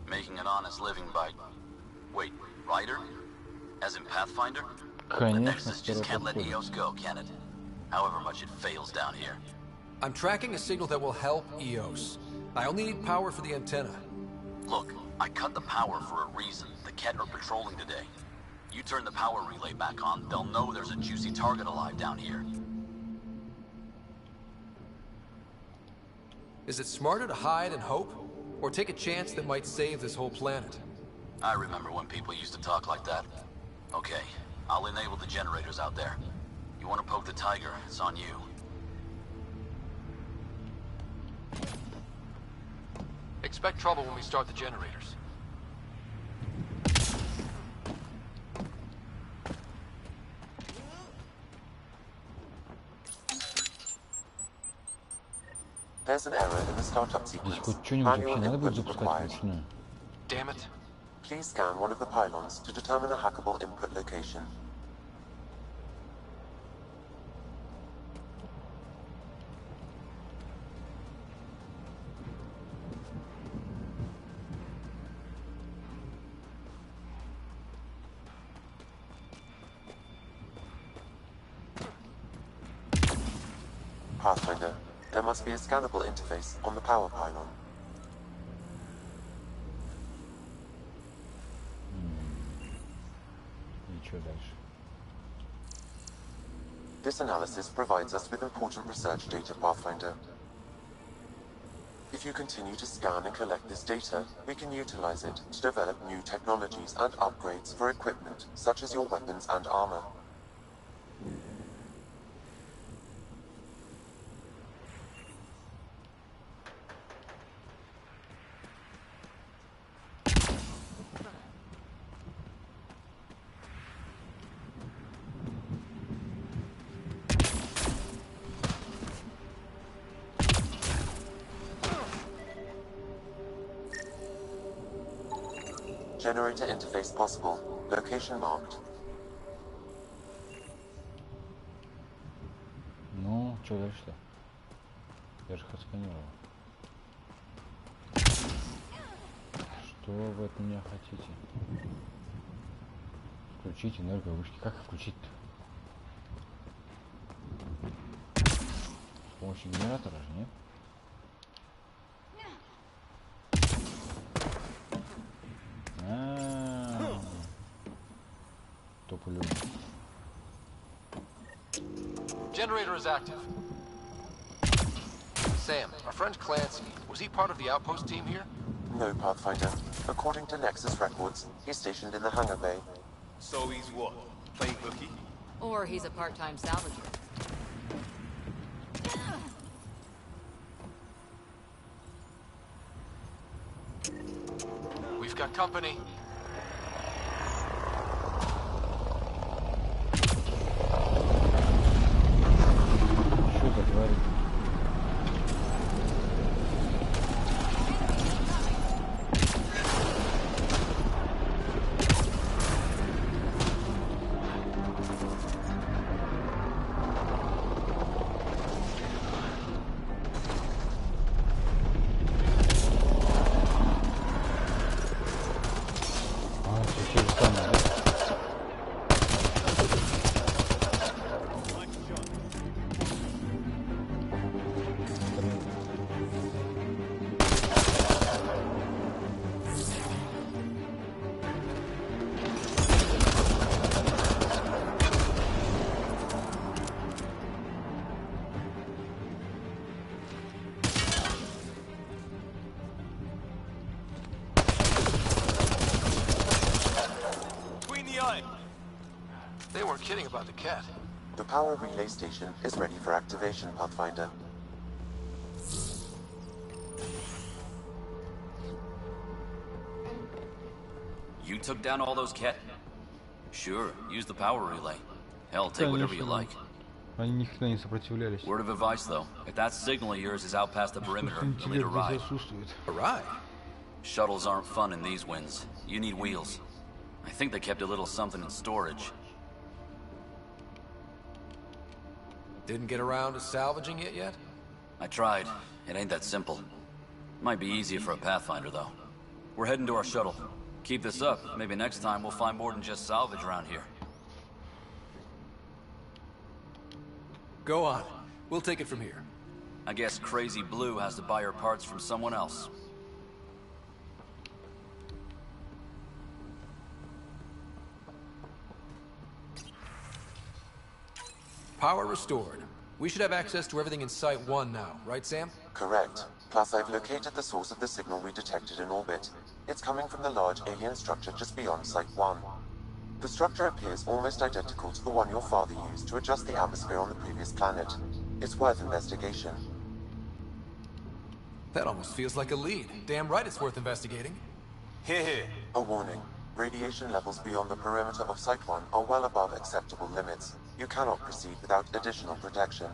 Making an honest living by... Wait, Ryder? As in Pathfinder? The Nexus just can't let Eos go, can it? However much it fails down here. I'm tracking a signal that will help Eos. I only need power for the antenna. Look, I cut the power for a reason. The Ket are patrolling today. You turn the power relay back on, they'll know there's a juicy target alive down here. Is it smarter to hide and hope? Or take a chance that might save this whole planet? I remember when people used to talk like that. Okay, I'll enable the generators out there. You want to poke the tiger, it's on you. Expect trouble when we start the generators. There's an error in the startup sequence. Здесь хоть что-нибудь вообще надо будет запускать вручную. Damn it. Please scan one of the pylons to determine a hackable input location. Pathfinder, there must be a scannable interface on the power pylon. Ничего дальше. This analysis provides us with important research data, Pathfinder. If you continue to scan and collect this data, we can utilize it to develop new technologies and upgrades for equipment, such as your weapons and armor. Generator interface possible. Location marked. Ну, что дальше-то? Я же их отсканировал. Что вы от меня хотите? Включить энерговышки. Как включить-то? С помощью генератора же, нет? Тополю. Generator is active. Sam, our friend Clancy, was he part of the outpost team here? No, Pathfinder. According to Nexus records, he's stationed in the hangar bay. So he's what? Playing hooky? Or he's a part-time salvager. We've got company. Что это творит? They weren't kidding about the cat. The power relay station is ready for activation, Pathfinder. You took down all those cat? Sure, use the power relay. Hell, take whatever you like. Они никогда не сопротивлялись. Word of advice, though. If that signal of yours is out past the perimeter, you'll need a ride. A ride? Shuttles aren't fun in these winds. You need wheels. I think they kept a little something in storage. Didn't get around to salvaging it yet? I tried. It ain't that simple. Might be easier for a Pathfinder, though. We're heading to our shuttle. Keep this up. Maybe next time we'll find more than just salvage around here. Go on. We'll take it from here. I guess Crazy Blue has to buy her parts from someone else. Power restored. We should have access to everything in Site 1 now, right, Sam? Correct. Plus, I've located the source of the signal we detected in orbit. It's coming from the large alien structure just beyond Site 1. The structure appears almost identical to the one your father used to adjust the atmosphere on the previous planet. It's worth investigation. That almost feels like a lead. Damn right it's worth investigating. Here. A warning. Radiation levels beyond the perimeter of Site 1 are well above acceptable limits. You cannot proceed without additional protection.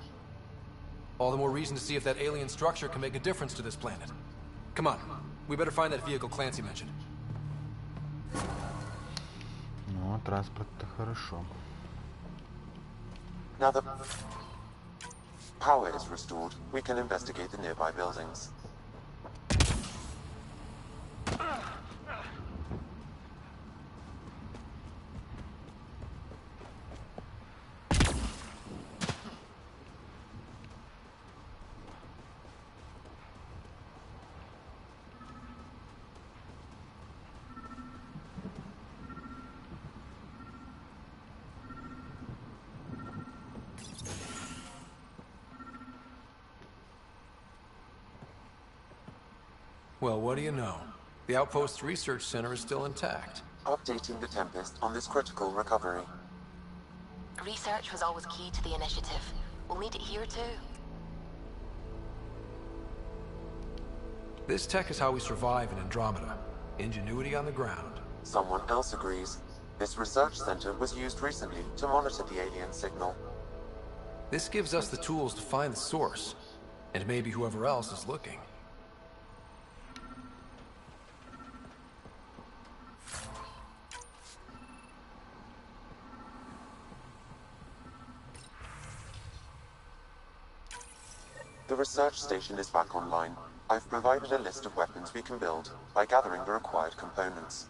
All the more reason to see if that alien structure can make a difference to this planet. Come on. We better find that vehicle Clancy mentioned. Ну, транспорт-то хорошо. Now the power is restored, we can investigate the nearby buildings. Well, what do you know? The Outpost's research center is still intact. Updating the Tempest on this critical recovery. Research was always key to the initiative. We'll need it here too. This tech is how we survive in Andromeda. Ingenuity on the ground. Someone else agrees. This research center was used recently to monitor the alien signal. This gives us the tools to find the source, and maybe whoever else is looking. The research station is back online. I've provided a list of weapons we can build by gathering the required components.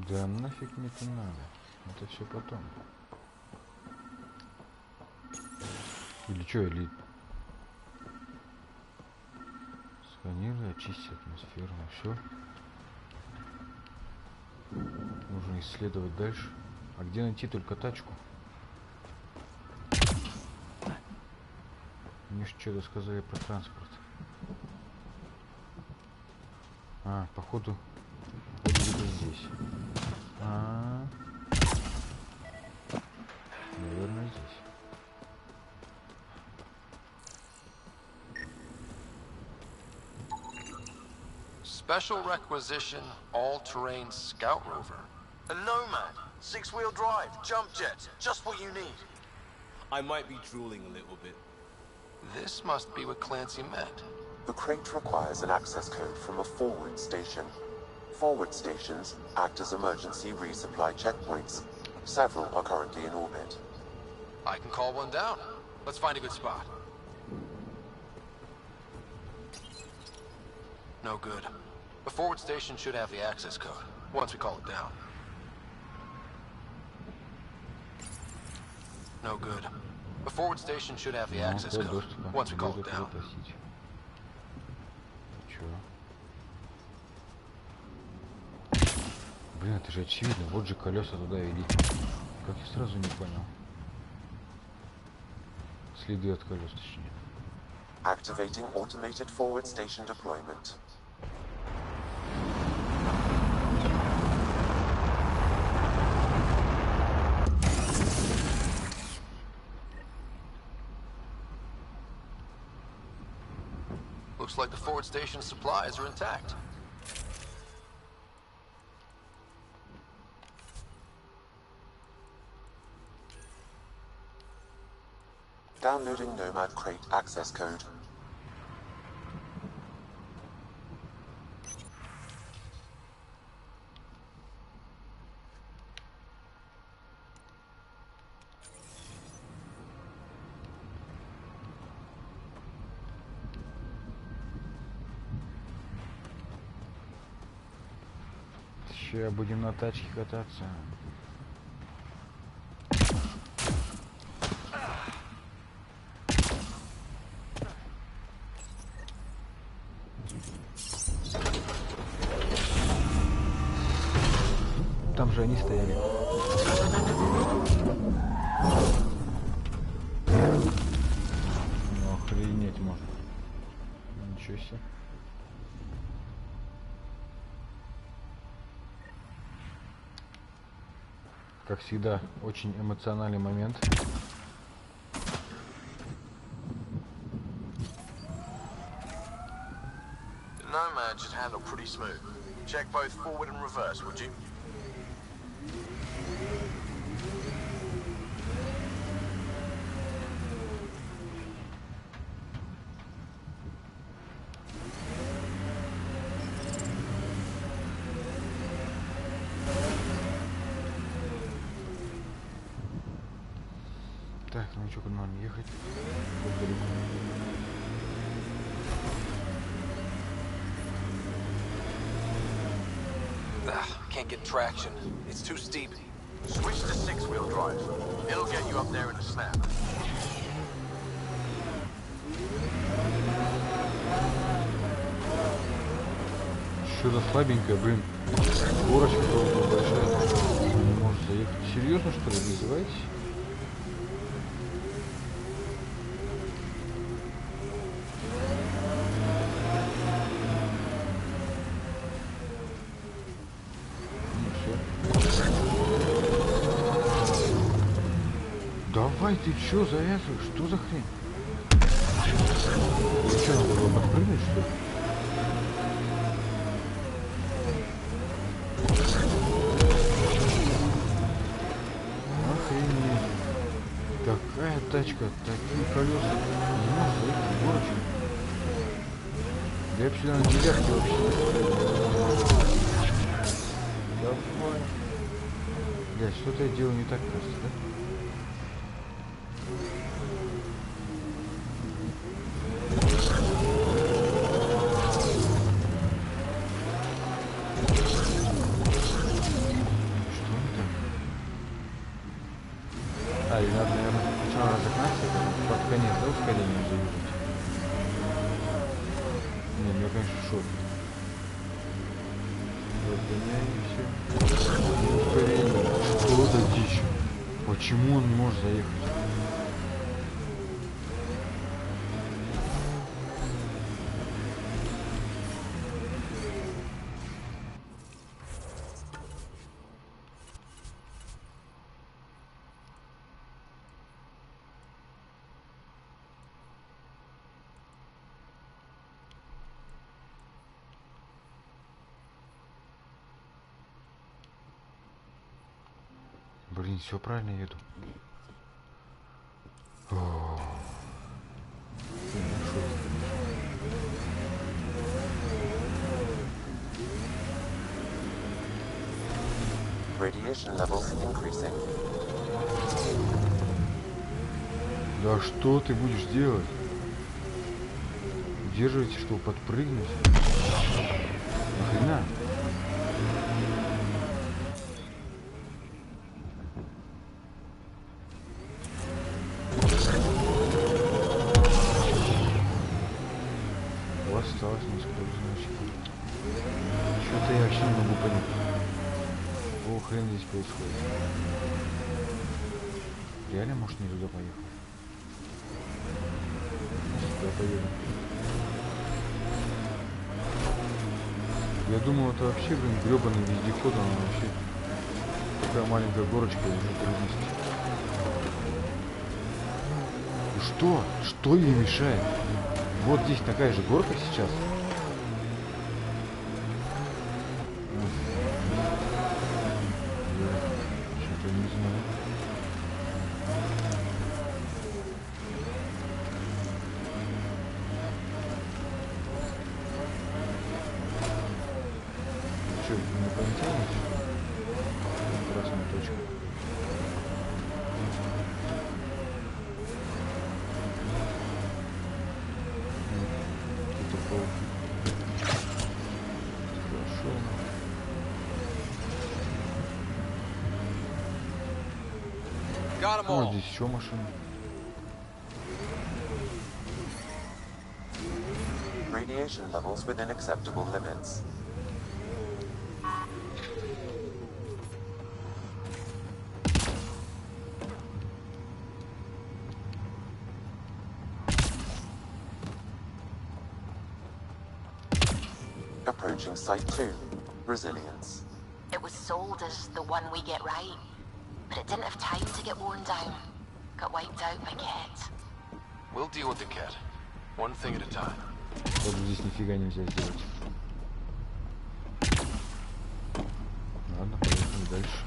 Да нафиг мне это надо. Это все потом. Или что, или... Сканируй, очисти атмосферу. Ну все. Нужно исследовать дальше. А где найти только тачку? Мне ж что-то сказали про транспорт. А, походу где-то здесь. Наверное, здесь. Special requisition, all-terrain scout rover. A Nomad, 6-wheel drive, jump jets, just what you need. I might be drooling a little bit. This must be what Clancy meant. The crate requires an access code from a forward station. Forward stations act as emergency resupply checkpoints. Several are currently in orbit. I can call one down. Let's find a good spot. No good. The forward station should have the access code, once we call it down. No good. The forward station should have the access code, once we call it down. Блин, это же очевидно. Вот же колеса туда вели. Как я сразу не понял. Следы от колес, точнее. Activating automated forward station deployment. Looks like the forward station supplies are intact. Downloading Nomad crate access code. Сейчас будем на тачке кататься. Там же они стояли. Ну охренеть можно. Ничего себе. Как всегда, очень эмоциональный момент. The Nomad should handle pretty smooth. Check both forward and reverse, would you? Так, ну что, куда нам ехать? Can't get traction. It's too steep. Switch to 6-wheel drive. It'll get you up there in a snap. Что-то слабенькое, блин. Горочка большая. Не может заехать. Серьезно, что ли, вы издеваетесь? Давай, ты чё завязываешь? Что за хрень? Что, надо было подпрыгнуть, что ли? тачка, такие колеса. Не можешь заехать в горочку. Да я бы сюда на девятке вообще. Давай. Блядь, что-то я делаю не так, кажется, да? И надо, наверное, сначала разогнаться, под конец, да, ускорение заезжать. Не, меня, конечно, шок. Разгоняем все. Ускорение. Что за дичь? Почему он не может заехать? Блин, все правильно еду. Radiation levels increasing. Да что ты будешь делать? Удерживайте, чтобы подпрыгнуть. Нахрена? Осталось несколько значит. Что-то я вообще не могу понять. Какого хрена здесь происходит? Реально, может, не туда поехал? Сюда поеду. Я думал, это вообще, блин, гребаный вездеход, он вообще такая маленькая горочка уже трудности. Ну что? Что ей мешает? Вот здесь такая же горка сейчас. Что-то не знаю. Что, инопланетяне? Красная точка. Ну, здесь еще машина. Radiation levels within acceptable limits. Approaching Site 2. Resilience. It was sold as the one we get right, but it didn't have time to get worn down. Got wiped out by Ket. We'll deal with the Ket. One thing at a time. Вот здесь нифига нельзя сделать. Ладно, поехали дальше.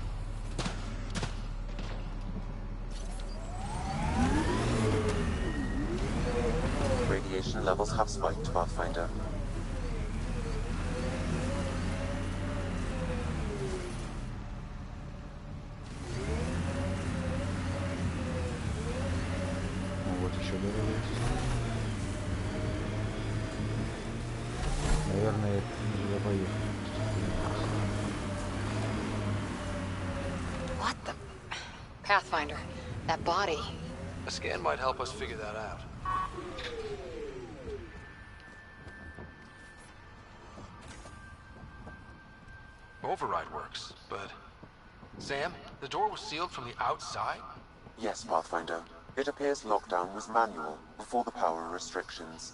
Radiation levels have spiked, Pathfinder. Вот еще дорога есть. Наверное, я туда поехал. What the? Pathfinder, that body. A scan might help us figure that out. Override works, but... Sam, the door was sealed from the outside? Yes, Pathfinder. It appears lockdown was manual, before the power restrictions.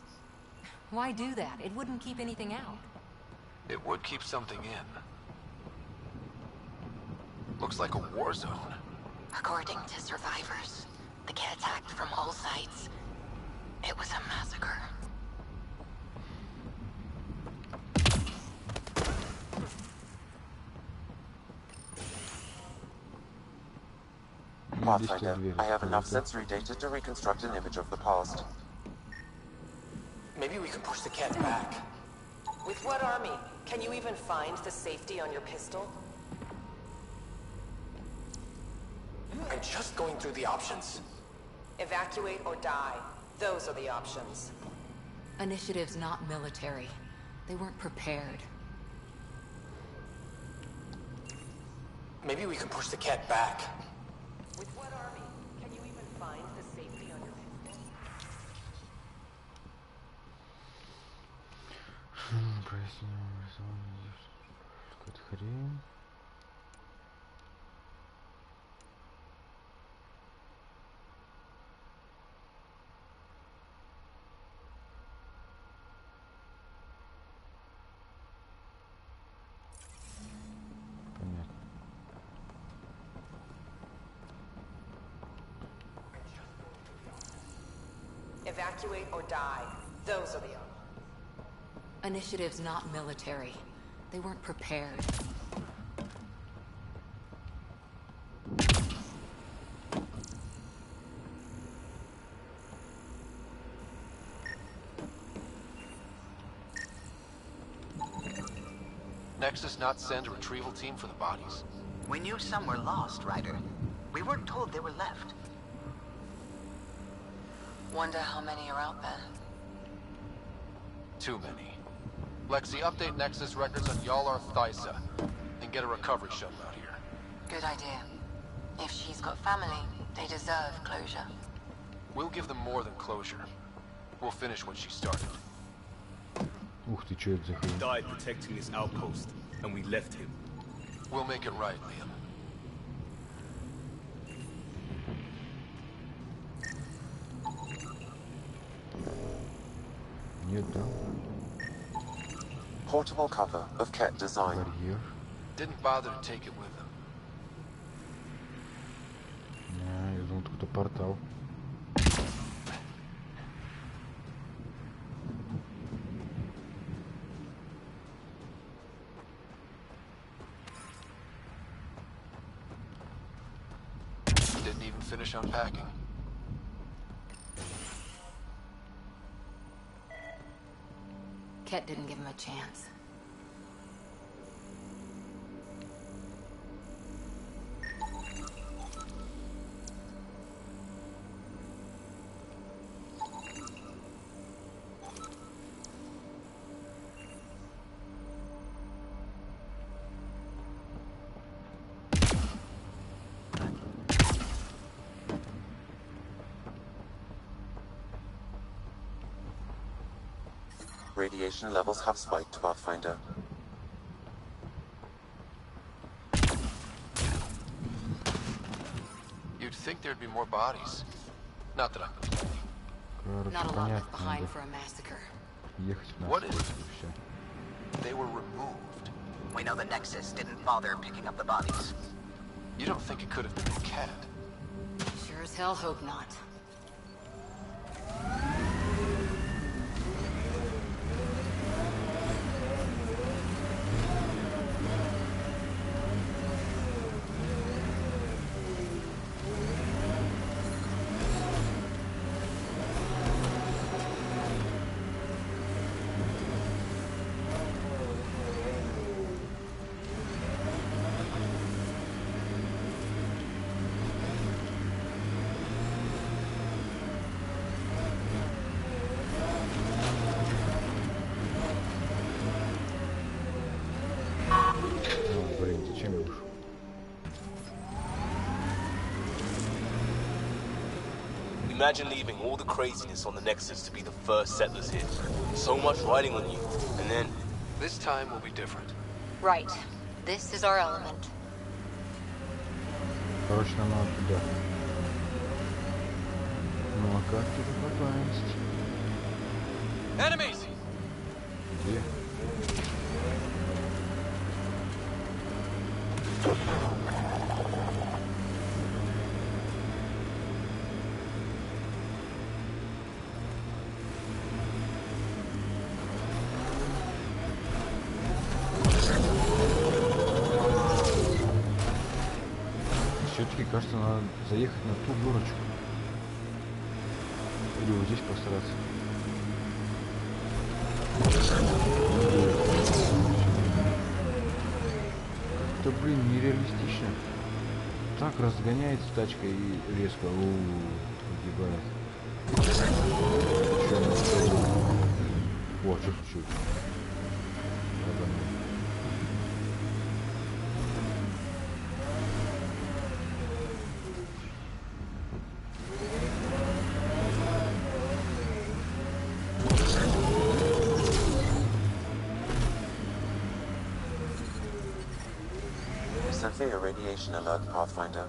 Why do that? It wouldn't keep anything out. It would keep something in. Looks like a war zone. According to survivors, the Ket attacked from all sides. It was a massacre. Pathfinder, I have enough sensory data to reconstruct an image of the past. Maybe we can push the cat back. With what army? Can you even find the safety on your pistol? I'm just going through the options. Evacuate or die. Those are the options. Initiative's not military. They weren't prepared. Maybe we can push the cat back. With what army? Can you even find the safety on your pistol? Evacuate or die. Those are the options. Initiative's not military. They weren't prepared. Nexus not send a retrieval team for the bodies? We knew some were lost, Ryder. We weren't told they were left. Wonder how many are out there. Too many. Lexi, update Nexus records on Yalar Thysa, and get a recovery shuttle out here. Good idea. If she's got family, they deserve closure. We'll give them more than closure. We'll finish what she started. He died protecting this outpost, and we left him. We'll make it right, Liam. Portable cover of Ket design. Didn't bother to take it with them. Я думал, тут портал. Didn't even finish unpacking. Ket didn't give him a chance. Radiation levels have spiked, Pathfinder. You'd think there'd be more bodies. Not that I'm complaining. Not a lot left behind for a massacre. What is it? They were removed. We know the Nexus didn't bother picking up the bodies. You don't think it could have been the cat? Sure as hell hope not. Imagine leaving all the craziness on the Nexus to be the first settlers here. So much riding on you, and then... This time will be different. Right. This is our element. Короче, нам надо туда. Ну а как туда попасть? Enemies! Где? кажется, надо заехать на ту горочку. Или вот здесь постараться. Как-то, блин, нереалистично. Так разгоняется тачка и резко погибает. О, что чуть-чуть. Severe radiation alert, Pathfinder.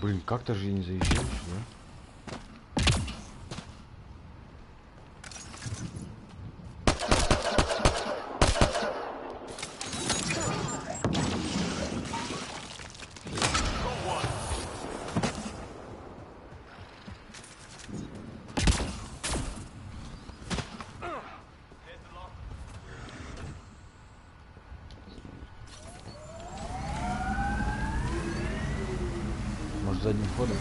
Блин, как-то же я не заезжал сюда. Задним ходом.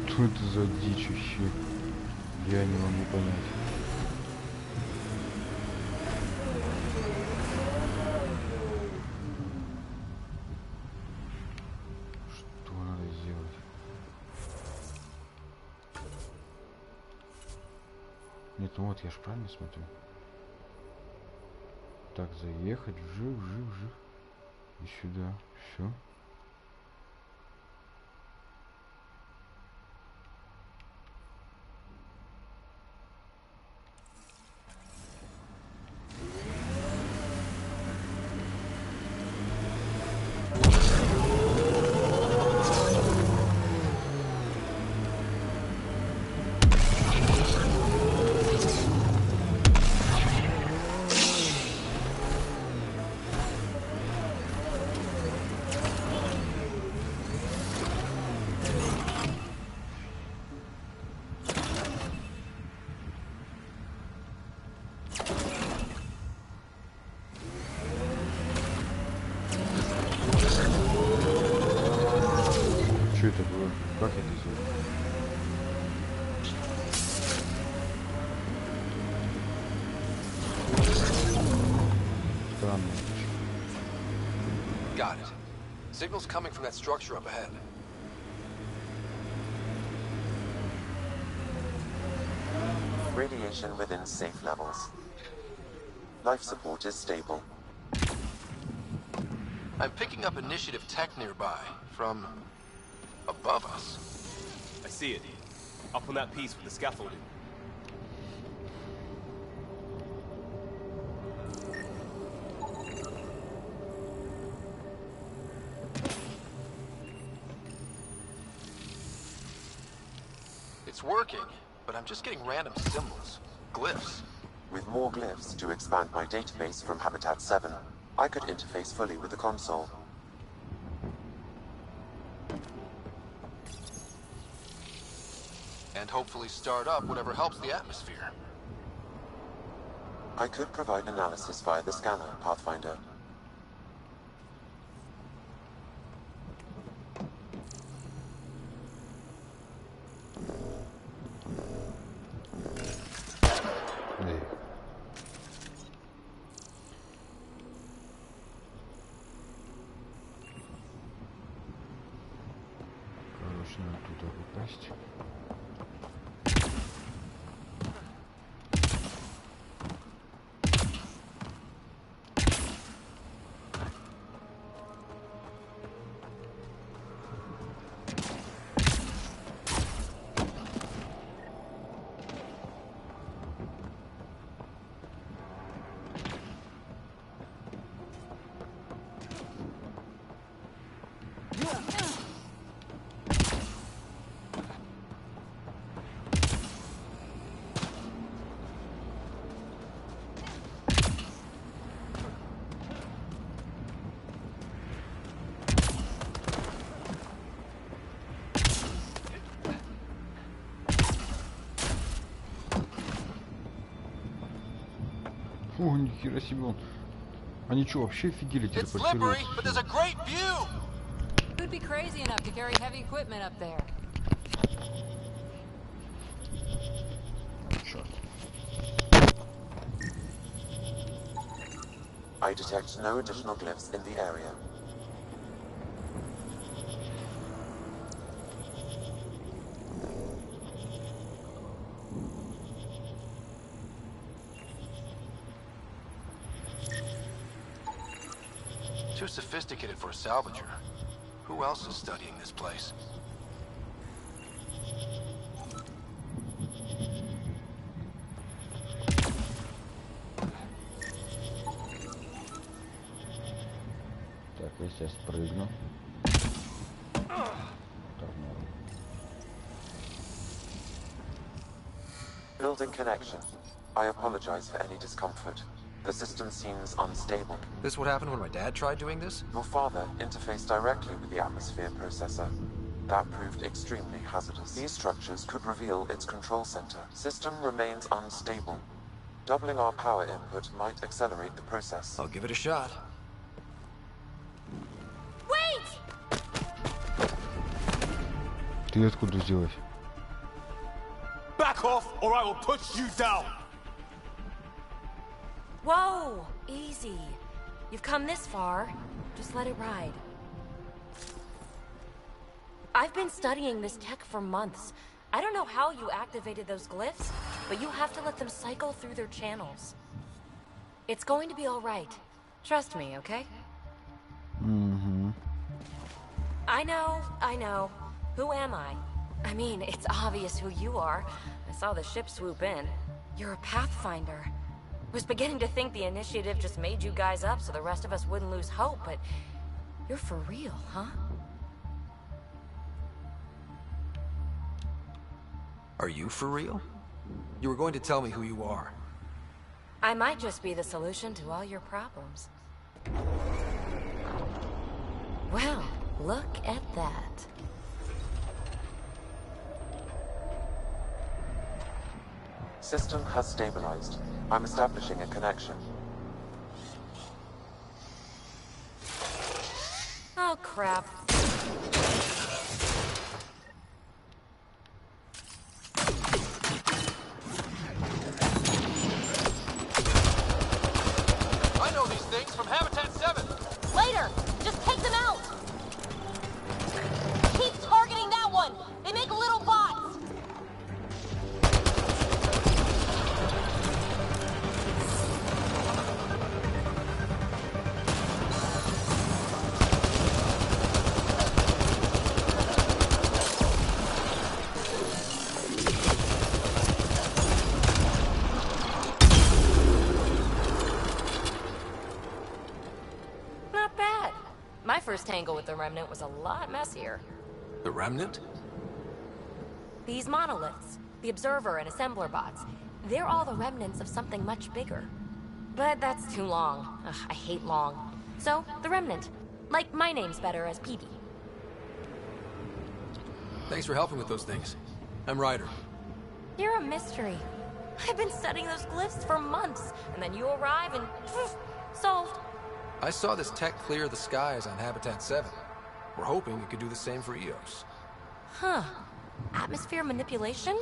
Что это за дичь вообще? Я не могу понять. Что надо сделать? Нет, ну вот я ж правильно смотрю. Так, заехать, вжих. И сюда. Все. Что это было? Как это сделать? Странно. Got it. Signal's coming from that structure up ahead. Radiation within safe levels. Life support is stable. I'm picking up initiative tech nearby, from above us. I see it. Up on that piece with the scaffolding. It's working, but I'm just getting random symbols. Glyphs. With more glyphs to expand my database from Habitat 7, I could interface fully with the console. And hopefully start up whatever helps the atmosphere. I could provide analysis via the scanner, Pathfinder. Короче, надо туда попасть. О, нихера себе он. Они что, вообще офигели телепортируются? Could be crazy enough to carry heavy equipment up there. I detect no additional glyphs in the area. Too sophisticated for a salvager. Who else is studying this place? Так, я сейчас прыгну. Building connection. I apologize for any discomfort. The system seems unstable. This what happened when my dad tried doing this? Your father interfaced directly with the atmosphere processor. That proved extremely hazardous. These structures could reveal its control center. System remains unstable. Doubling our power input might accelerate the process. I'll give it a shot. Wait! Ты откуда взялась? Back off, or I will put you down! Whoa! Easy. You've come this far. Just let it ride. I've been studying this tech for months. I don't know how you activated those glyphs, but you have to let them cycle through their channels. It's going to be all right. Trust me, okay? Mm-hmm. I know. Who am I? I mean, it's obvious who you are. I saw the ship swoop in. You're a Pathfinder. I was beginning to think the initiative just made you guys up so the rest of us wouldn't lose hope, but you're for real, huh? Are you for real? You were going to tell me who you are. I might just be the solution to all your problems. Well, look at that. System has stabilized. I'm establishing a connection. Oh, crap. I know these things from Habitat 7! Later! Just take them out! Keep targeting that one! They make little bots! First tangle with the Remnant was a lot messier. The Remnant? These monoliths, the Observer and Assembler bots, they're all the remnants of something much bigger. But that's too long. Ugh, I hate long. So, the Remnant. Like, my name's better as PB. Thanks for helping with those things. I'm Ryder. You're a mystery. I've been studying those glyphs for months, and then you arrive and... poof, solved. I saw this tech clear the skies on Habitat 7. We're hoping it could do the same for Eos. Huh. Atmosphere manipulation?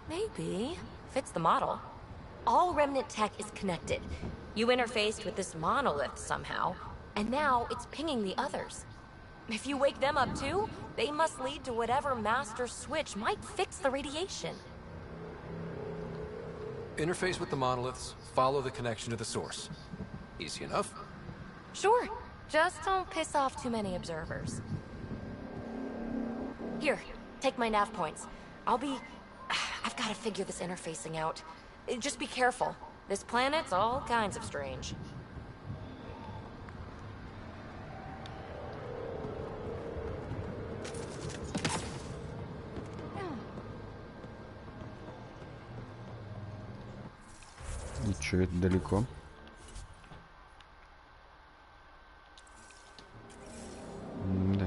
Maybe. Fits the model. All Remnant tech is connected. You interfaced with this monolith somehow, and now it's pinging the others. If you wake them up too, they must lead to whatever master switch might fix the radiation. Interface with the monoliths, follow the connection to the source. Easy enough. Sure. Just don't piss off too many observers. Here, take my nav points. I've got to figure this interfacing out. Just be careful. This planet's all kinds of strange. И чё, это далеко? Да.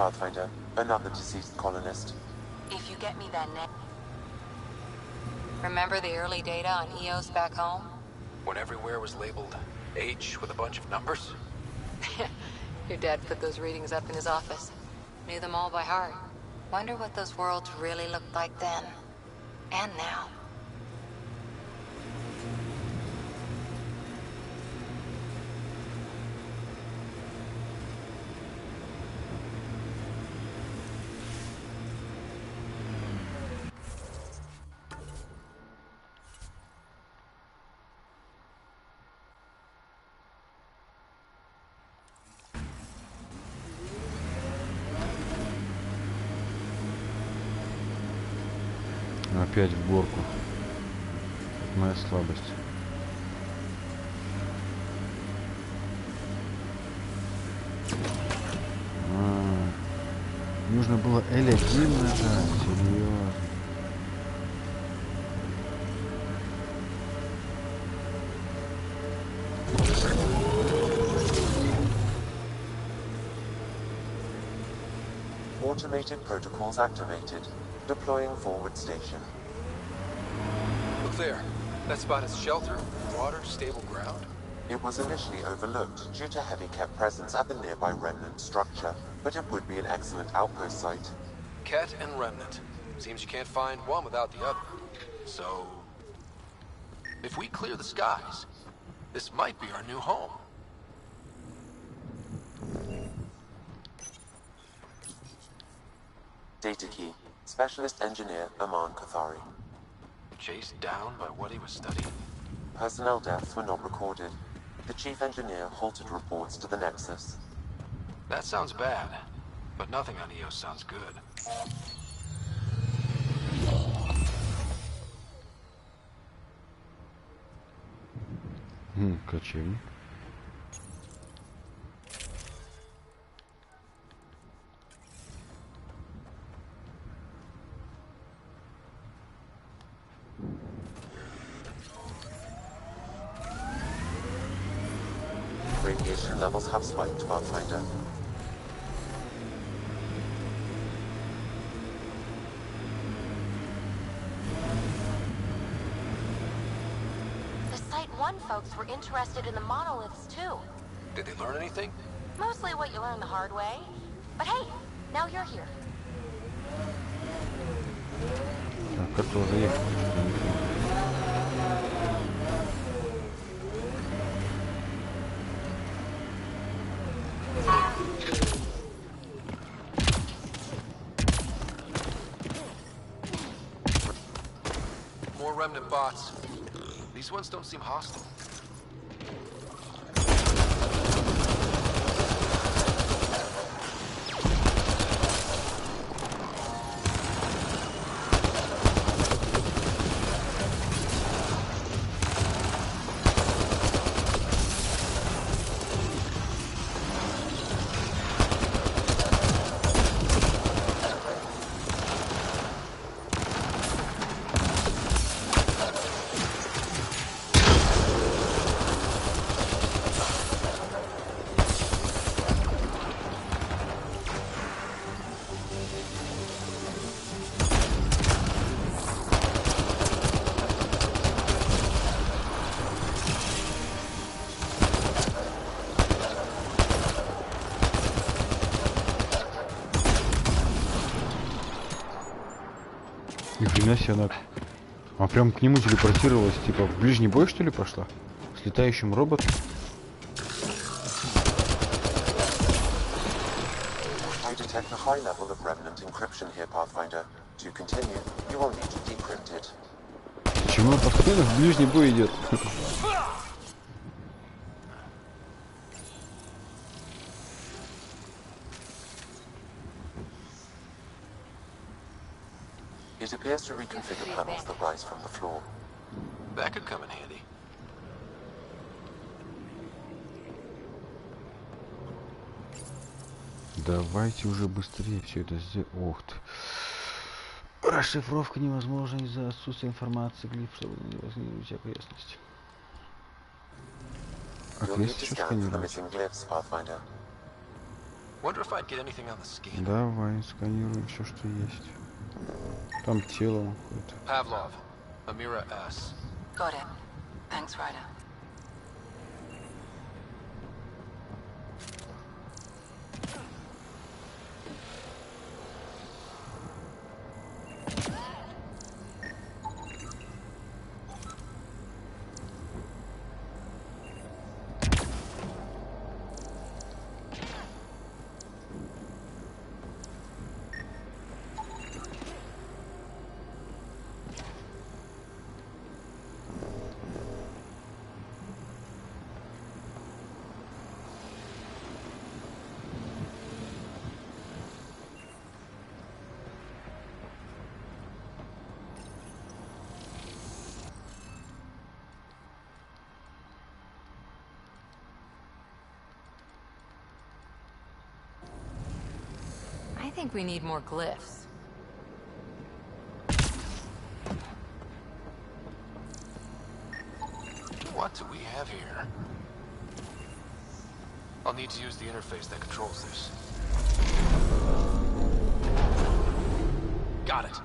Pathfinder, another deceased colonist. If you get me that net. Remember the early data on EOS back home? When everywhere was labeled H with a bunch of numbers? Your dad put those readings up in his office. Knew them all by heart. Wonder what those worlds really looked like then. And now. Опять в горку. Это моя слабость. Нужно было L1 нажать, серьезно. Automated protocols activated. Deploying forward station. Look there. That spot is shelter, water, stable ground. It was initially overlooked due to heavy Ket presence at the nearby remnant structure, but it would be an excellent outpost site. Ket and remnant. Seems you can't find one without the other. So, if we clear the skies, this might be our new home. Data key. Specialist Engineer Aman Kathari. Chased down by what he was studying? Personnel deaths were not recorded. The Chief Engineer halted reports to the Nexus. That sounds bad, but nothing on EOS sounds good. Качели. Radiation levels have spiked, Pathfinder. The Site 1 folks were interested in the monoliths, too. Did they learn anything? Mostly what you learn the hard way. But hey, now you're here. Так, это уже ехать. More remnant bots. These ones don't seem hostile. Нифига себе, она... А прям к нему телепортировалась, типа в ближний бой, что ли, пошла? С летающим роботом? I detect a high level of remnant encryption here, Pathfinder. To continue, you will need to decrypt it. Почему он постоянно в ближний бой идет? It appears to reconfigure panels that rise from the floor. That could come in handy. Давайте уже быстрее все это сделать. Ох ты. Расшифровка невозможна из-за отсутствия информации. Глиф, чтобы не возникнуть всякой ясности. А You'll need квест to еще scan for the сканировать? missing glyphs, Pathfinder. Давай, сканируем все, что есть. Там тело какое-то. Pavlov, Amira S. Got it. Thanks, Ryder. I think we need more glyphs. What do we have here? I'll need to use the interface that controls this. Got it.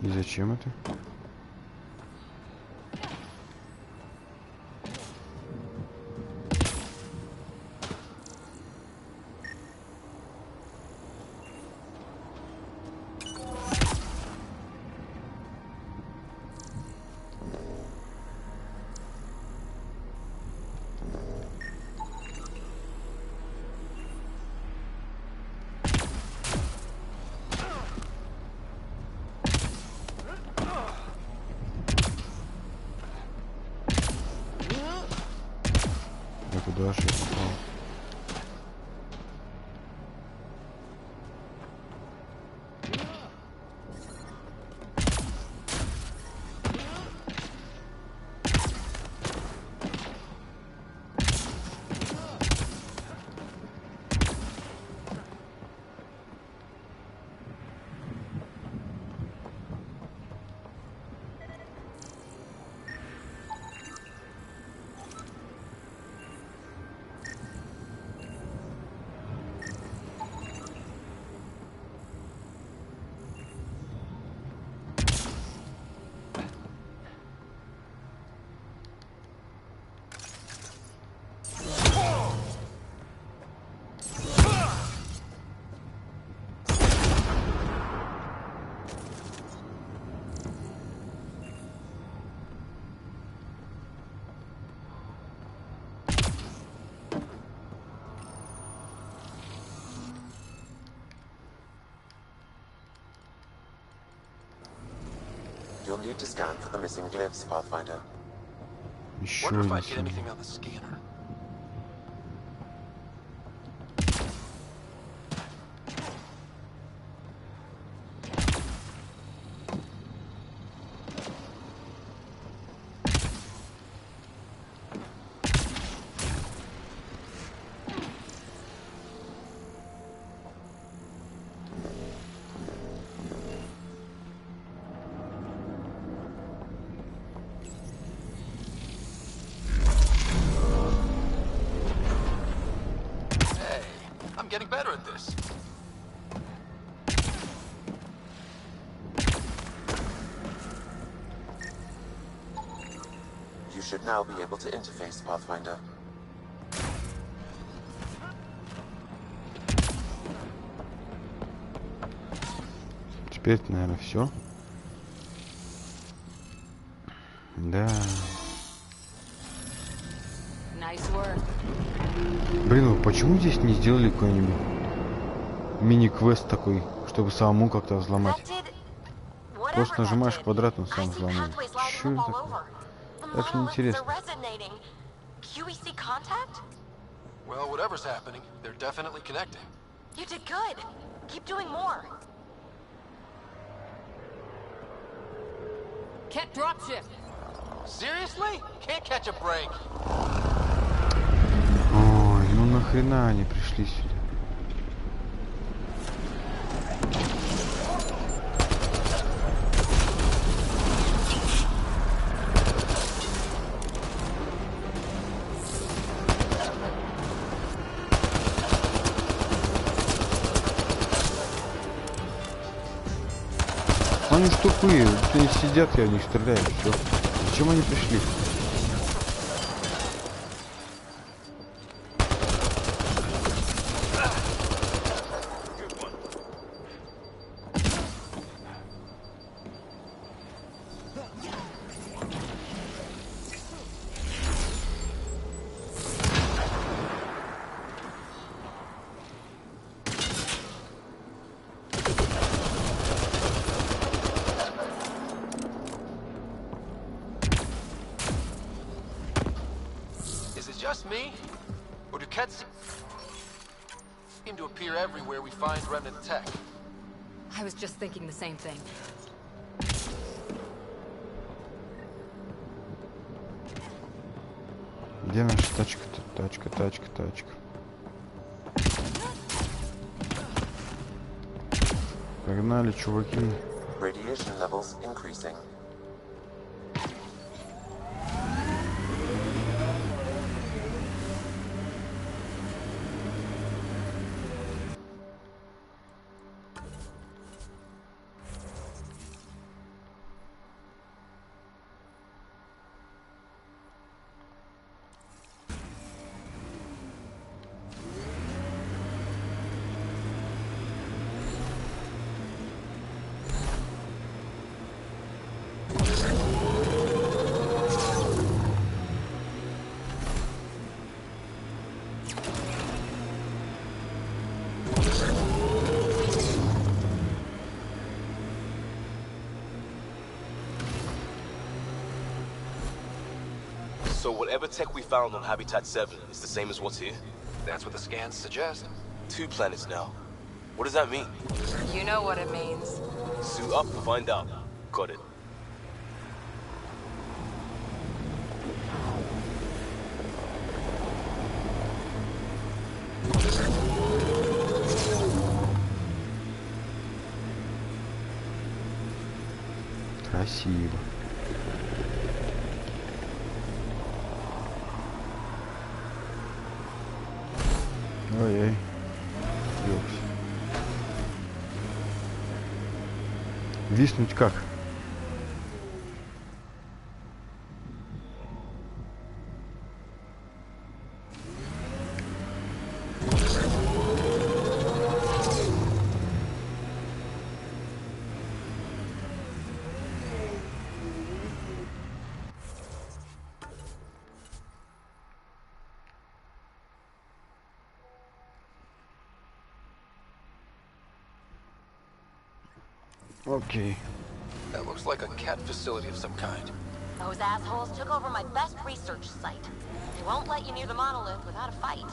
И зачем это? Куда же я попал? You'll need to scan for the missing glyphs, Pathfinder. Wonder if I get anything on the scanner. Getting better at this. You should now be able to interface, Pathfinder. Теперь, наверное, все. Да. Блин, почему здесь не сделали какой-нибудь мини-квест такой, чтобы самому как-то взломать? Просто нажимаешь квадрат, он сам взломает. Чё это такое? Так неинтересно. Well, whatever's happening, they're definitely connecting. You did good. Keep doing more. Cat dropship. Seriously? Can't catch a break. Ой, ну нахрена они пришли сюда? Они ж тупые, они сидят, я в них стреляю, все. Зачем они пришли? Just me? Or do Kets seem to appear everywhere we find remnant tech? I was just thinking the same thing. Где наша тачка-то? Тачка. Погнали, чуваки. Radiation levels increasing. So whatever tech we found on Habitat 7 is the same as what's here? That's what the scans suggest. 2 planets now. What does that mean? You know what it means. Suit up, find out. Got it. Красиво. Ой-ой. Ёпс. Виснуть как? Okay. That looks like a cat facility of some kind. Those assholes took over my best research site. They won't let you near the monolith without a fight.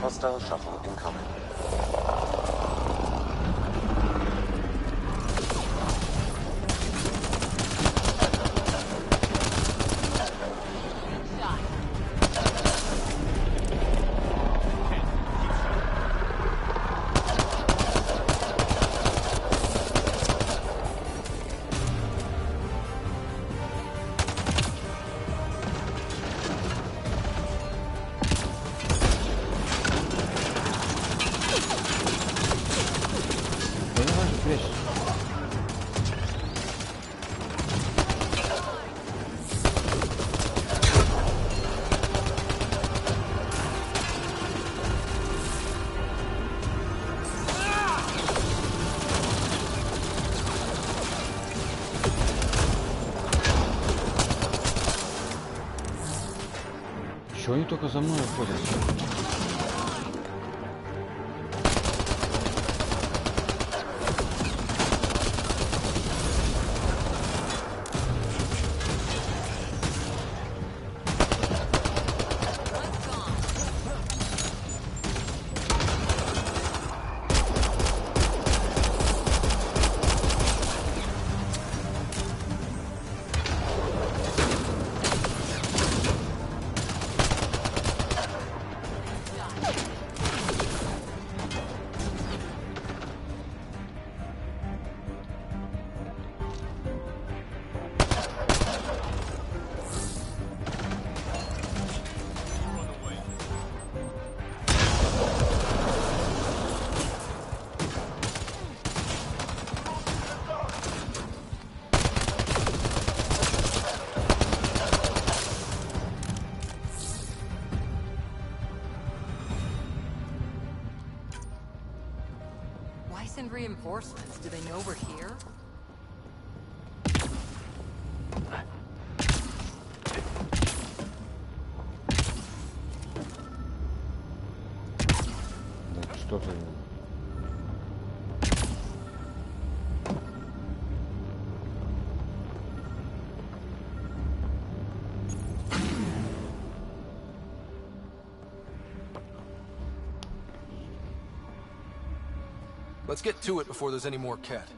Hostile shuttle incoming. Чего они только за мной охотятся? Reinforcements? Do they know we're here? Да что ты? Let's get to it before there's any more Ket.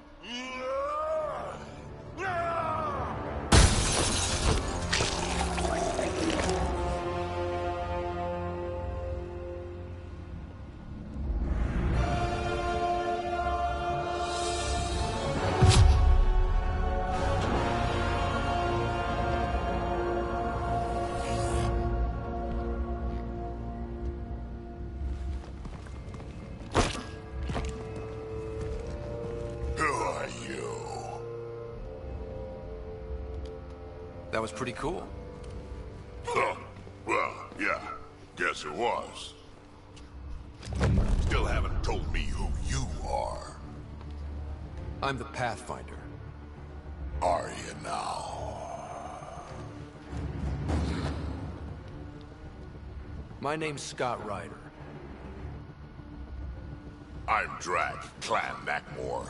That was pretty cool. Huh. Well, yeah. Guess it was. Still haven't told me who you are. I'm the Pathfinder. Are you now? My name's Scott Ryder. I'm Drac, Clan Nakmor.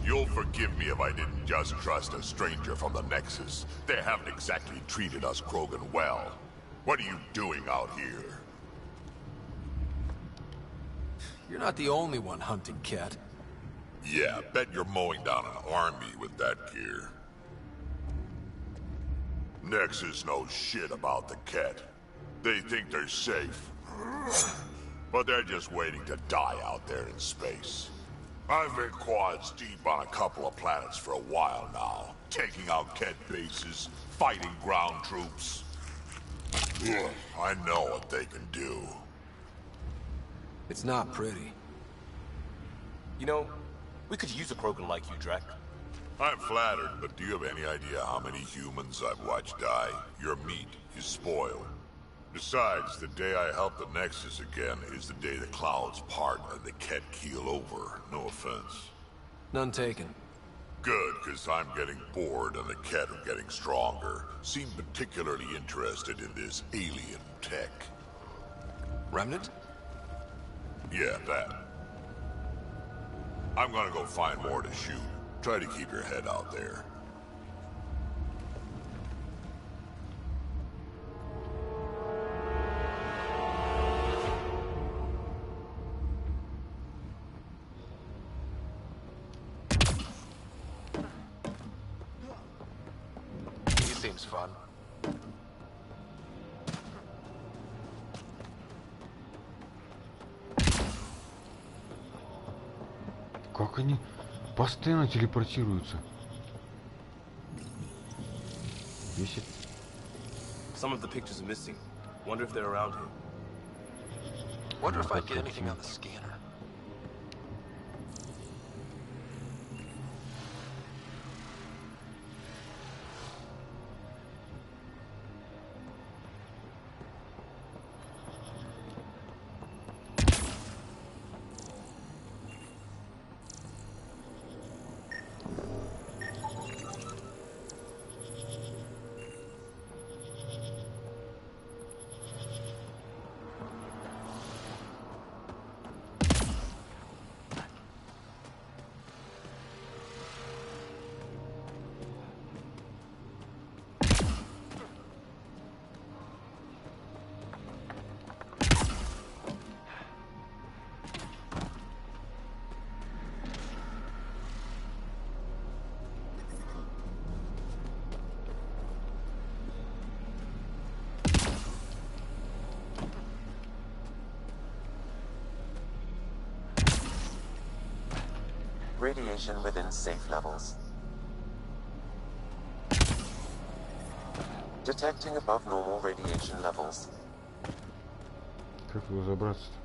You'll forgive me if I didn't just trust a stranger from the Nexus. They haven't exactly treated us Krogan well. What are you doing out here? You're not the only one hunting Ket. Yeah, bet you're mowing down an army with that gear. Nexus knows shit about the Ket. They think they're safe. But they're just waiting to die out there in space. I've been quads deep on a couple of planets for a while now, taking out Ket bases, fighting ground troops. Ugh, I know what they can do. It's not pretty. You know, we could use a Krogan like you, Drac. I'm flattered, but do you have any idea how many humans I've watched die? Your meat is spoiled. Besides, the day I help the Nexus again is the day the clouds part and the Ket keel over. No offense. None taken. Good, because I'm getting bored and the Ket are getting stronger. Seem particularly interested in this alien tech. Remnant? Yeah, that. I'm gonna go find more to shoot. Try to keep your head out there. Seems fun. Как они постоянно телепортируются? Бесит. Some of the pictures are missing. Wonder if they're around here. Wonder if I'd get anything on the scanner. Radiation within safe levels. Detecting above normal radiation levels. Как его забраться-то?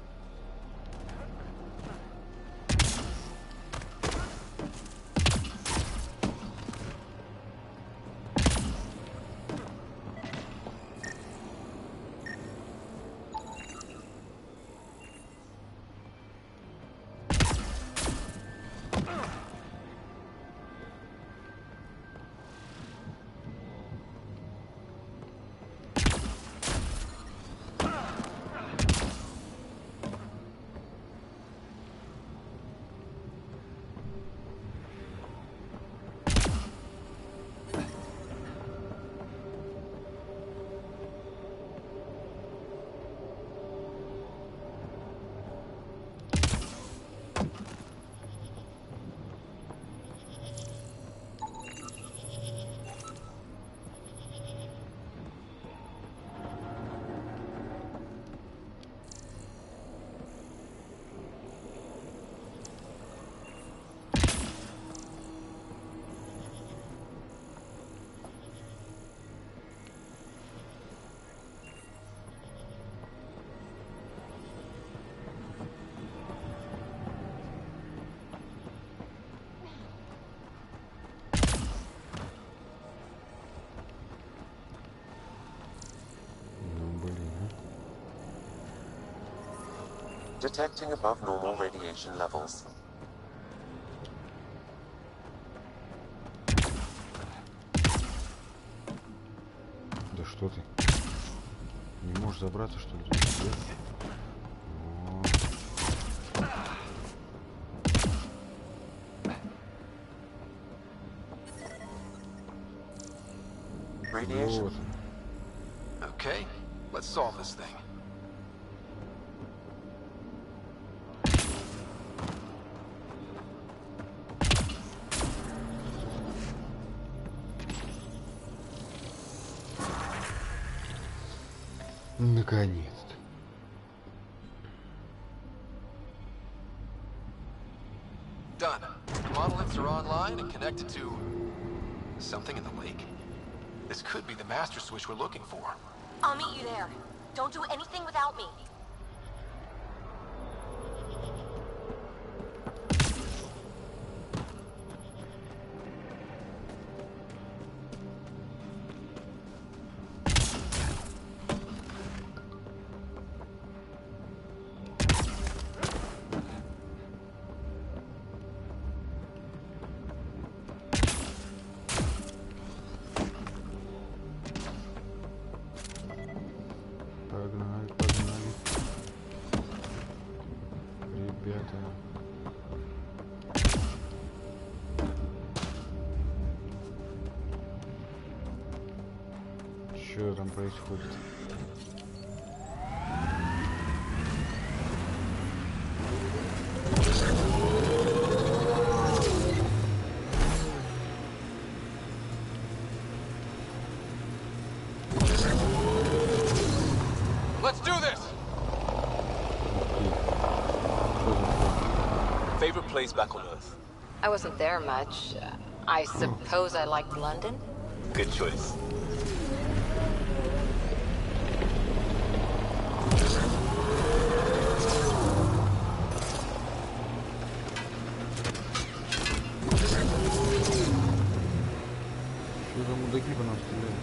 Detecting above normal radiation levels. Да что ты? Не можешь забраться, что ли? Radiation. Okay, let's solve this thing. Наконец-то. Done. The monoliths are online and connected to something in the lake. This could be the master switch we're looking for. I'll meet you there. Don't do anything without me. Погнали, погнали. Ребята. Что там происходит? Let's do this! Favorite place back on Earth? I wasn't there much. I suppose I liked London? Good choice. Что за мудаки по нам стреляют?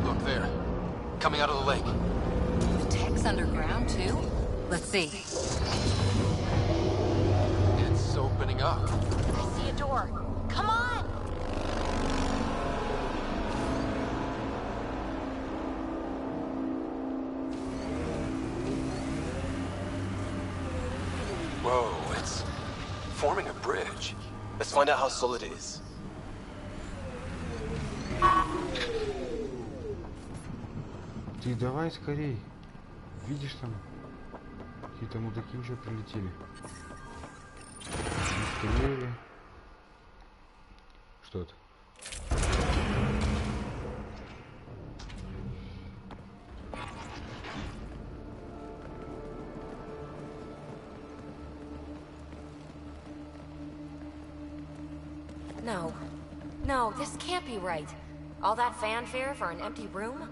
Look there. Coming out of the lake. The tech's underground, too? Let's see. It's opening up. I see a door. Come on! Whoa, it's forming a bridge. Let's find out how solid it is. Ты давай скорей. Видишь там? Какие-то мудаки уже прилетели. Стреляли. Что это? No. No, this can't be right. All that fanfare for an empty room?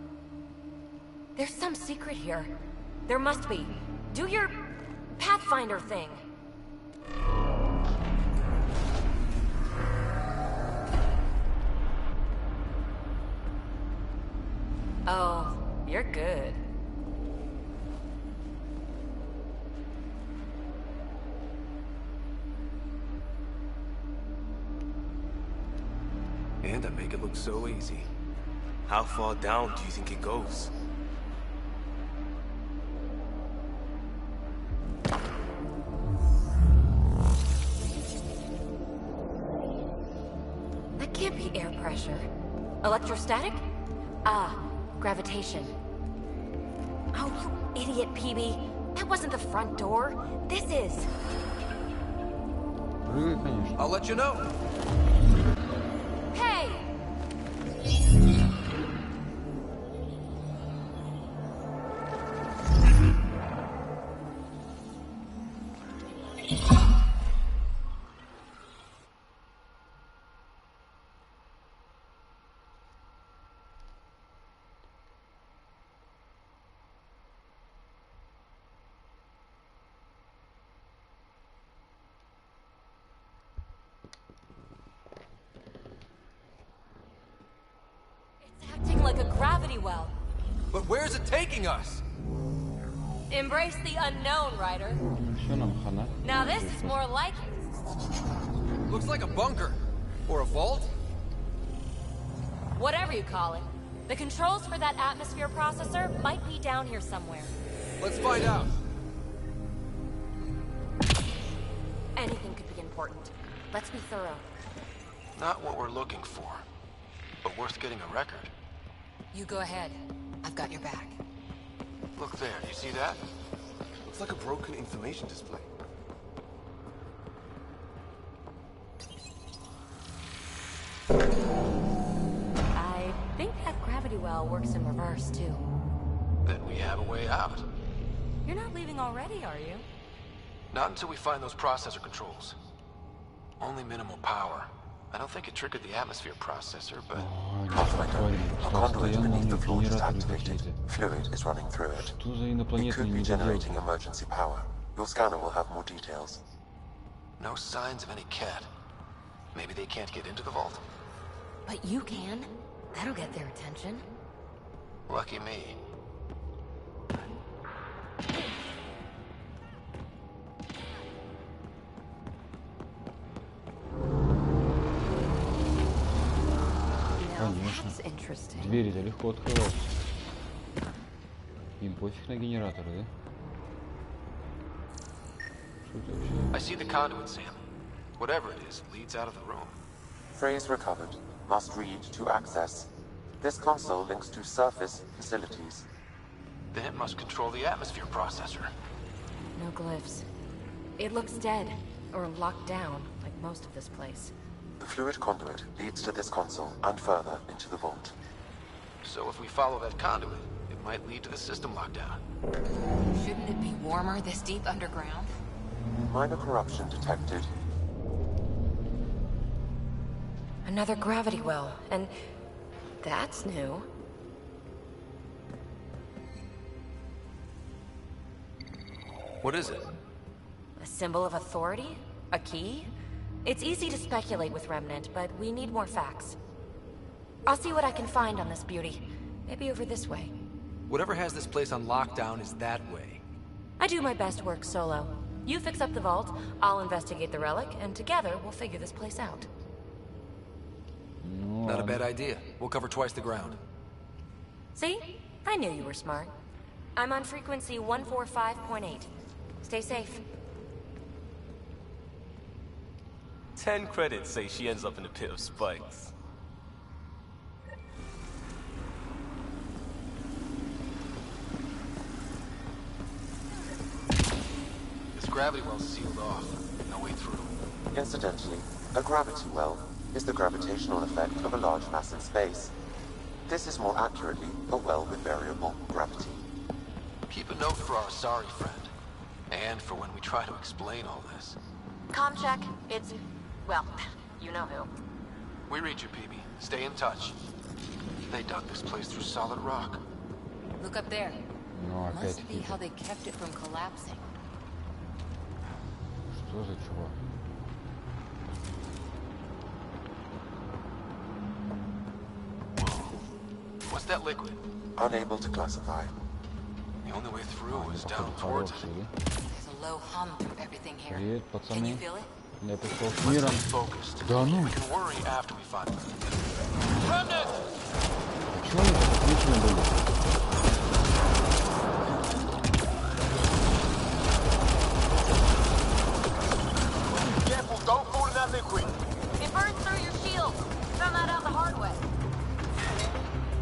There's some secret here. There must be. Do your Pathfinder thing. Oh, you're good. And I make it look so easy. How far down do you think it goes? That can't be air pressure. Electrostatic? Ah, gravitation. Oh, you idiot, PB. That wasn't the front door. This is. I'll let you know. Hey! Acting like a gravity well. But where's it taking us? Embrace the unknown, Ryder. Now this is more like it. Looks like a bunker. Or a vault? Whatever you call it. The controls for that atmosphere processor might be down here somewhere. Let's find out. Anything could be important. Let's be thorough. Not what we're looking for, but worth getting a record. You go ahead. I've got your back. Look there, you see that? Looks like a broken information display. I think that gravity well works in reverse, too. Then we have a way out. You're not leaving already, are you? Not until we find those processor controls. Only minimal power. I don't think it triggered the atmosphere processor, but... A conduit beneath the floor just activated. Fluid is running through it. It could be generating emergency power. Your scanner will have more details. No signs of any cat. Maybe they can't get into the vault? But you can. That'll get their attention. Lucky me. Конечно. Двери-то легко открываются. Им пофиг на генераторы, да? Что это вообще? I see the conduit, Sam. Whatever it is, leads out of the room. Phrase recovered. Must read to access. This console links to surface facilities. Then it must control the atmosphere processor. No glyphs. It looks dead, or locked down, like most of this place. The fluid conduit leads to this console and further into the vault. So if we follow that conduit, it might lead to the system lockdown. Shouldn't it be warmer this deep underground? Minor corruption detected. Another gravity well, and that's new. What is it? A symbol of authority? A key? It's easy to speculate with Remnant, but we need more facts. I'll see what I can find on this beauty. Maybe over this way. Whatever has this place on lockdown is that way. I do my best work solo. You fix up the vault, I'll investigate the relic, and together we'll figure this place out. Not a bad idea. We'll cover twice the ground. See? I knew you were smart. I'm on frequency 145.8. Stay safe. 10 credits say she ends up in a pit of spikes. gravity well's sealed off. No way through. Incidentally, a gravity well is the gravitational effect of a large mass in space. This is more accurately a well with variable gravity. Keep a note for our sorry friend. And for when we try to explain all this. Comm check. It's... well, you know who. We read you, PB. Stay in touch. They dug this place through solid rock. Look up there. Ну, Must be how they kept it from collapsing. Что за чувак? What's that liquid? Unable to classify. The only way through is down towards it. There's a low hum through everything here. Привет, Can пацаны. you feel it? Я пришел с миром. Да ну. We can worry after we find it. Чего они так отличные были? Careful, don't fall in that liquid. It burns through your shield. Found that out the hard way.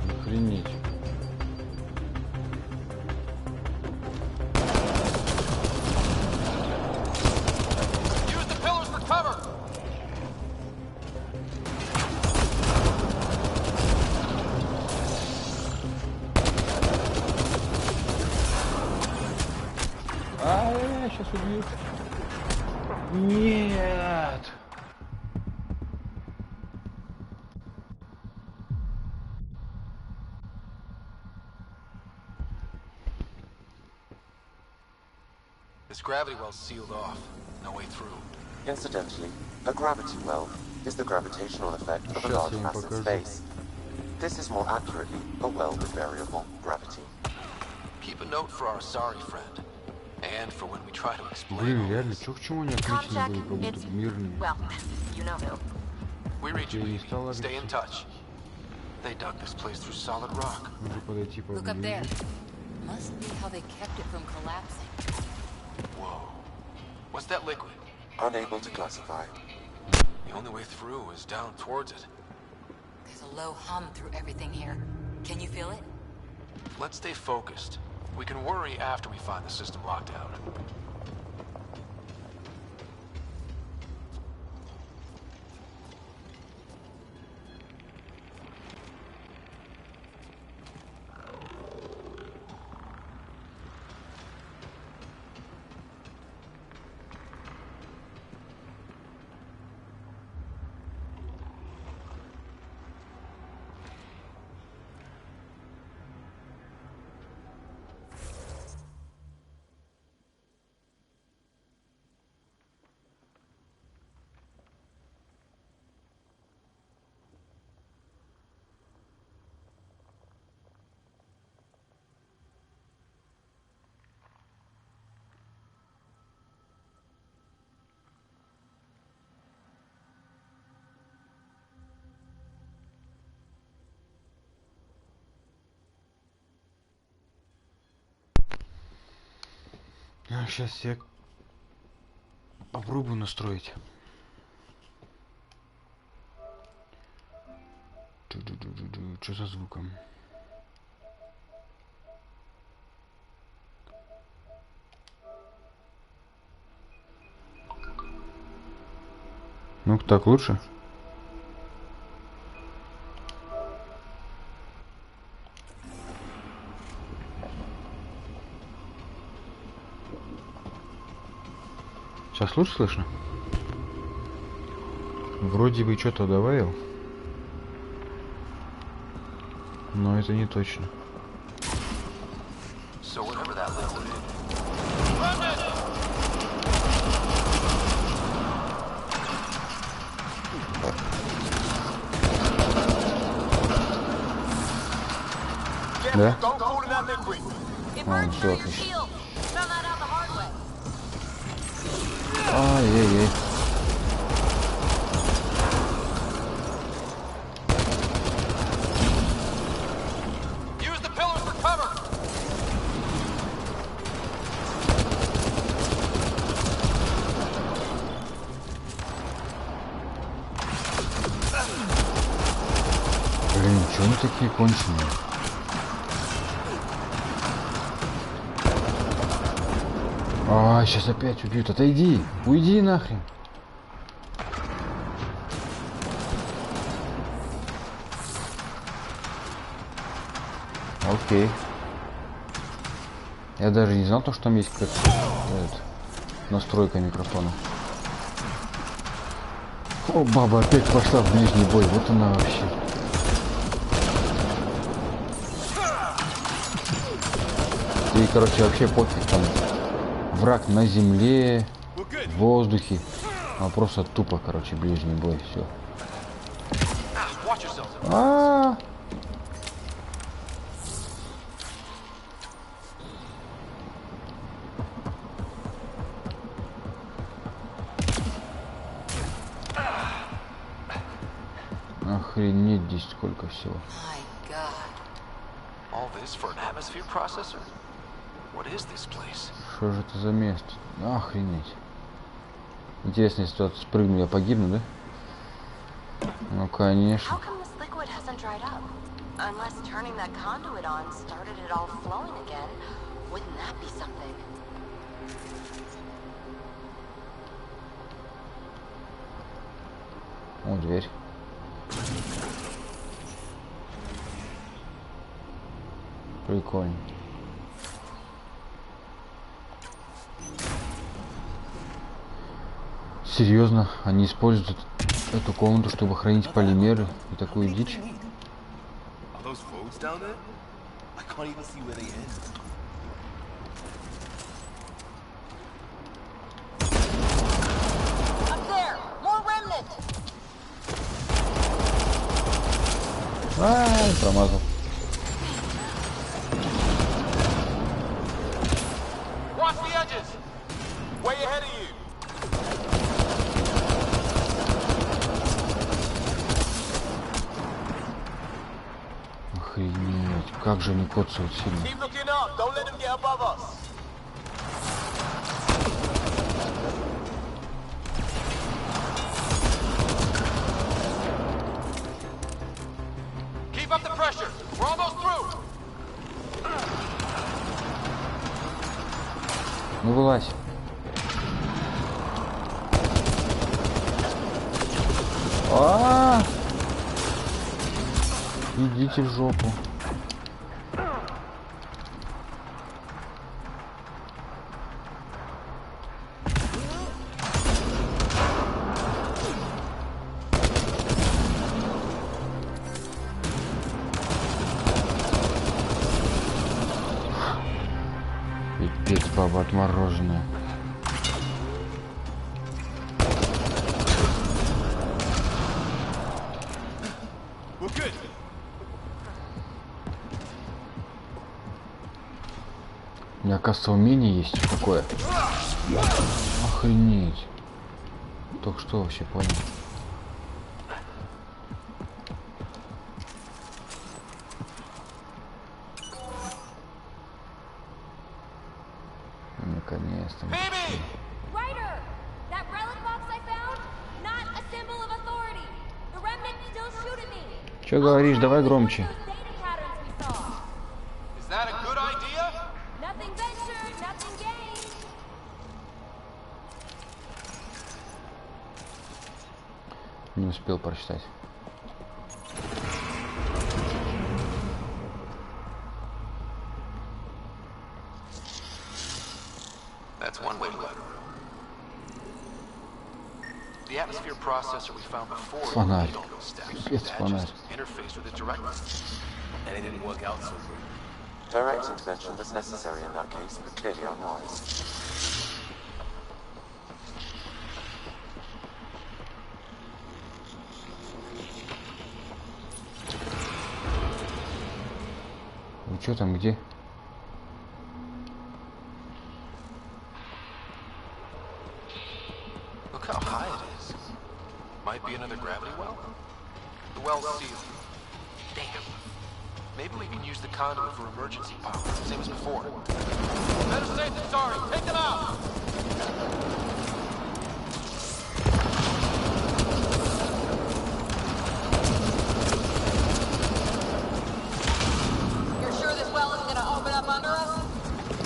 Охренеть. Use the pillars for cover. А, сейчас убьют. Нет. This gravity well's sealed off. No way through. Incidentally, a gravity well is the gravitational effect of a large mass in space. This is more accurately a well with variable gravity. Keep a note for our sorry friend. And for when we try to explain. Блин, реально, чё к чему они отличные были, как будто мирные. Well, you know who. We read you, PB. Stay in touch. They dug this place through solid rock. Нужно подойти Look up there. поближе. Must be how they kept it from collapsing. Whoa. What's that liquid? Unable to classify. The only way through is down towards it. There's a low hum through everything here. Can you feel it? Let's stay focused. We can worry after we find the system locked out. Сейчас я попробую настроить. Что за звуком? Ну-ка, так лучше? Сейчас лучше слышно? Вроде бы что-то добавил, но это не точно. Да? Все отлично. Ай-яй-яй. Блин, чё они такие конченые? А, сейчас опять убьют. Отойди. Уйди нахрен. Окей. Я даже не знал, что там есть какая-то настройка микрофона. О, баба опять пошла в ближний бой. Вот она вообще. И, короче, вообще пофиг там. Враг на земле, в воздухе. А просто тупо, короче, ближний бой. Все. Охренеть, здесь сколько всего. Что же это за место? Охренеть. Интересно, если туда спрыгну, я погибну, да? Ну, конечно. О, дверь. Прикольно. Серьезно, они используют эту комнату, чтобы хранить полимеры и такую дичь? Ай, промазал. Охренеть, как же они коцают сильно. Ну вылазь. Идите в жопу. Пипец, баба отмороженная. У меня, оказывается, умение есть какое. Охренеть. Только что вообще понял. Наконец-то. Че говоришь? Давай громче. Не успел прочитать. Фонарь. Пипец, фонарь. Direct intervention was necessary in that case, but clearly unwise. Вы что там, где? Look how high it is. Might be another gravity well. The well's sealed. Damn. Maybe we can use the conduit for emergency power, same as before. Better safe than sorry. Take them out!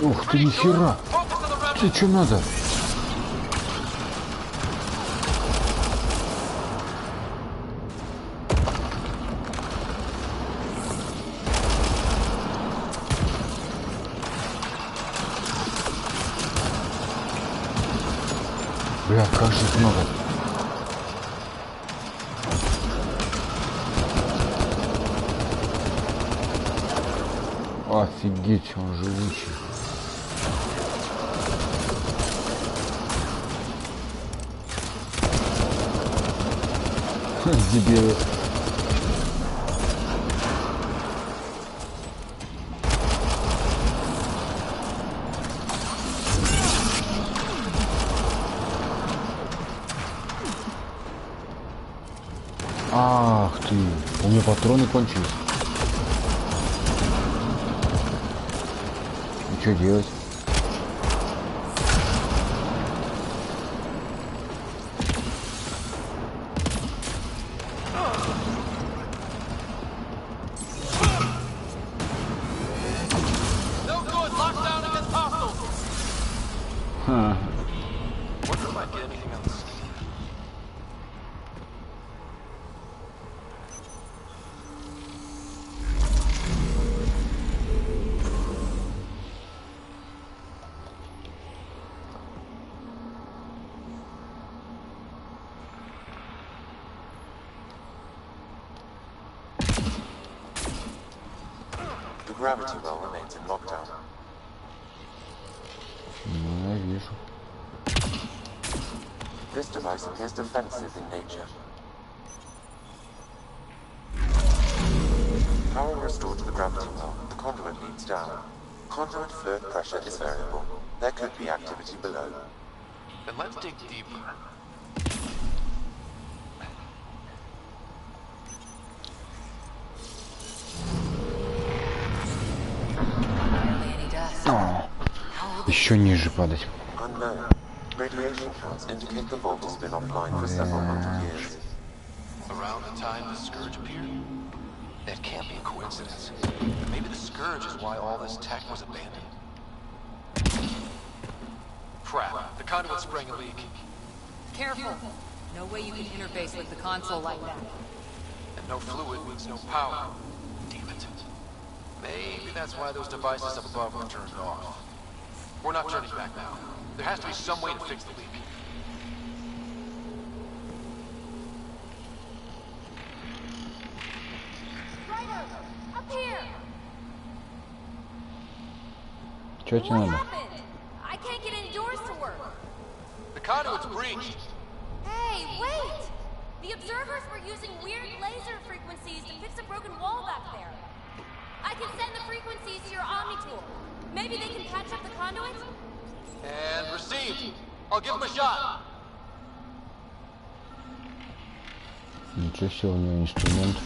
Ух ты, нихера! Тебе что надо? Бля, как же их много. Офигеть, он живучий. Дебилы. Ах ты, у меня патроны кончились. И что делать? Gravity well remains in lockdown. Ну, я вижу. This device appears defensive in nature. Power restored to the gravity well. The conduit leads down. Conduit fluid pressure is variable. There could be activity below. Then let's dig deeper. Еще ниже падать. Unknown. Radiation counts indicate the vault has been offline for several hundred years. Around the time the Scourge appeared? That can't be a coincidence. Maybe the Scourge is why all this tech was abandoned. Crap, the conduit's spraying a leak. Careful. No way you can interface with the console like that. And no fluid means no power. Damn it. Maybe that's why those devices up above were turned off. We're not turning back now. There has to be some way to fix the leak. Ryder, up here. Что тебе надо? I can't get indoors to work. The conduit's breached. Hey, wait! The observers were using weird laser frequencies to fix a broken wall back there. I can send the frequencies to your Omni tool. Maybe they can patch up the conduit? And received. I'll give him a shot. Ничего себе, у него инструмент.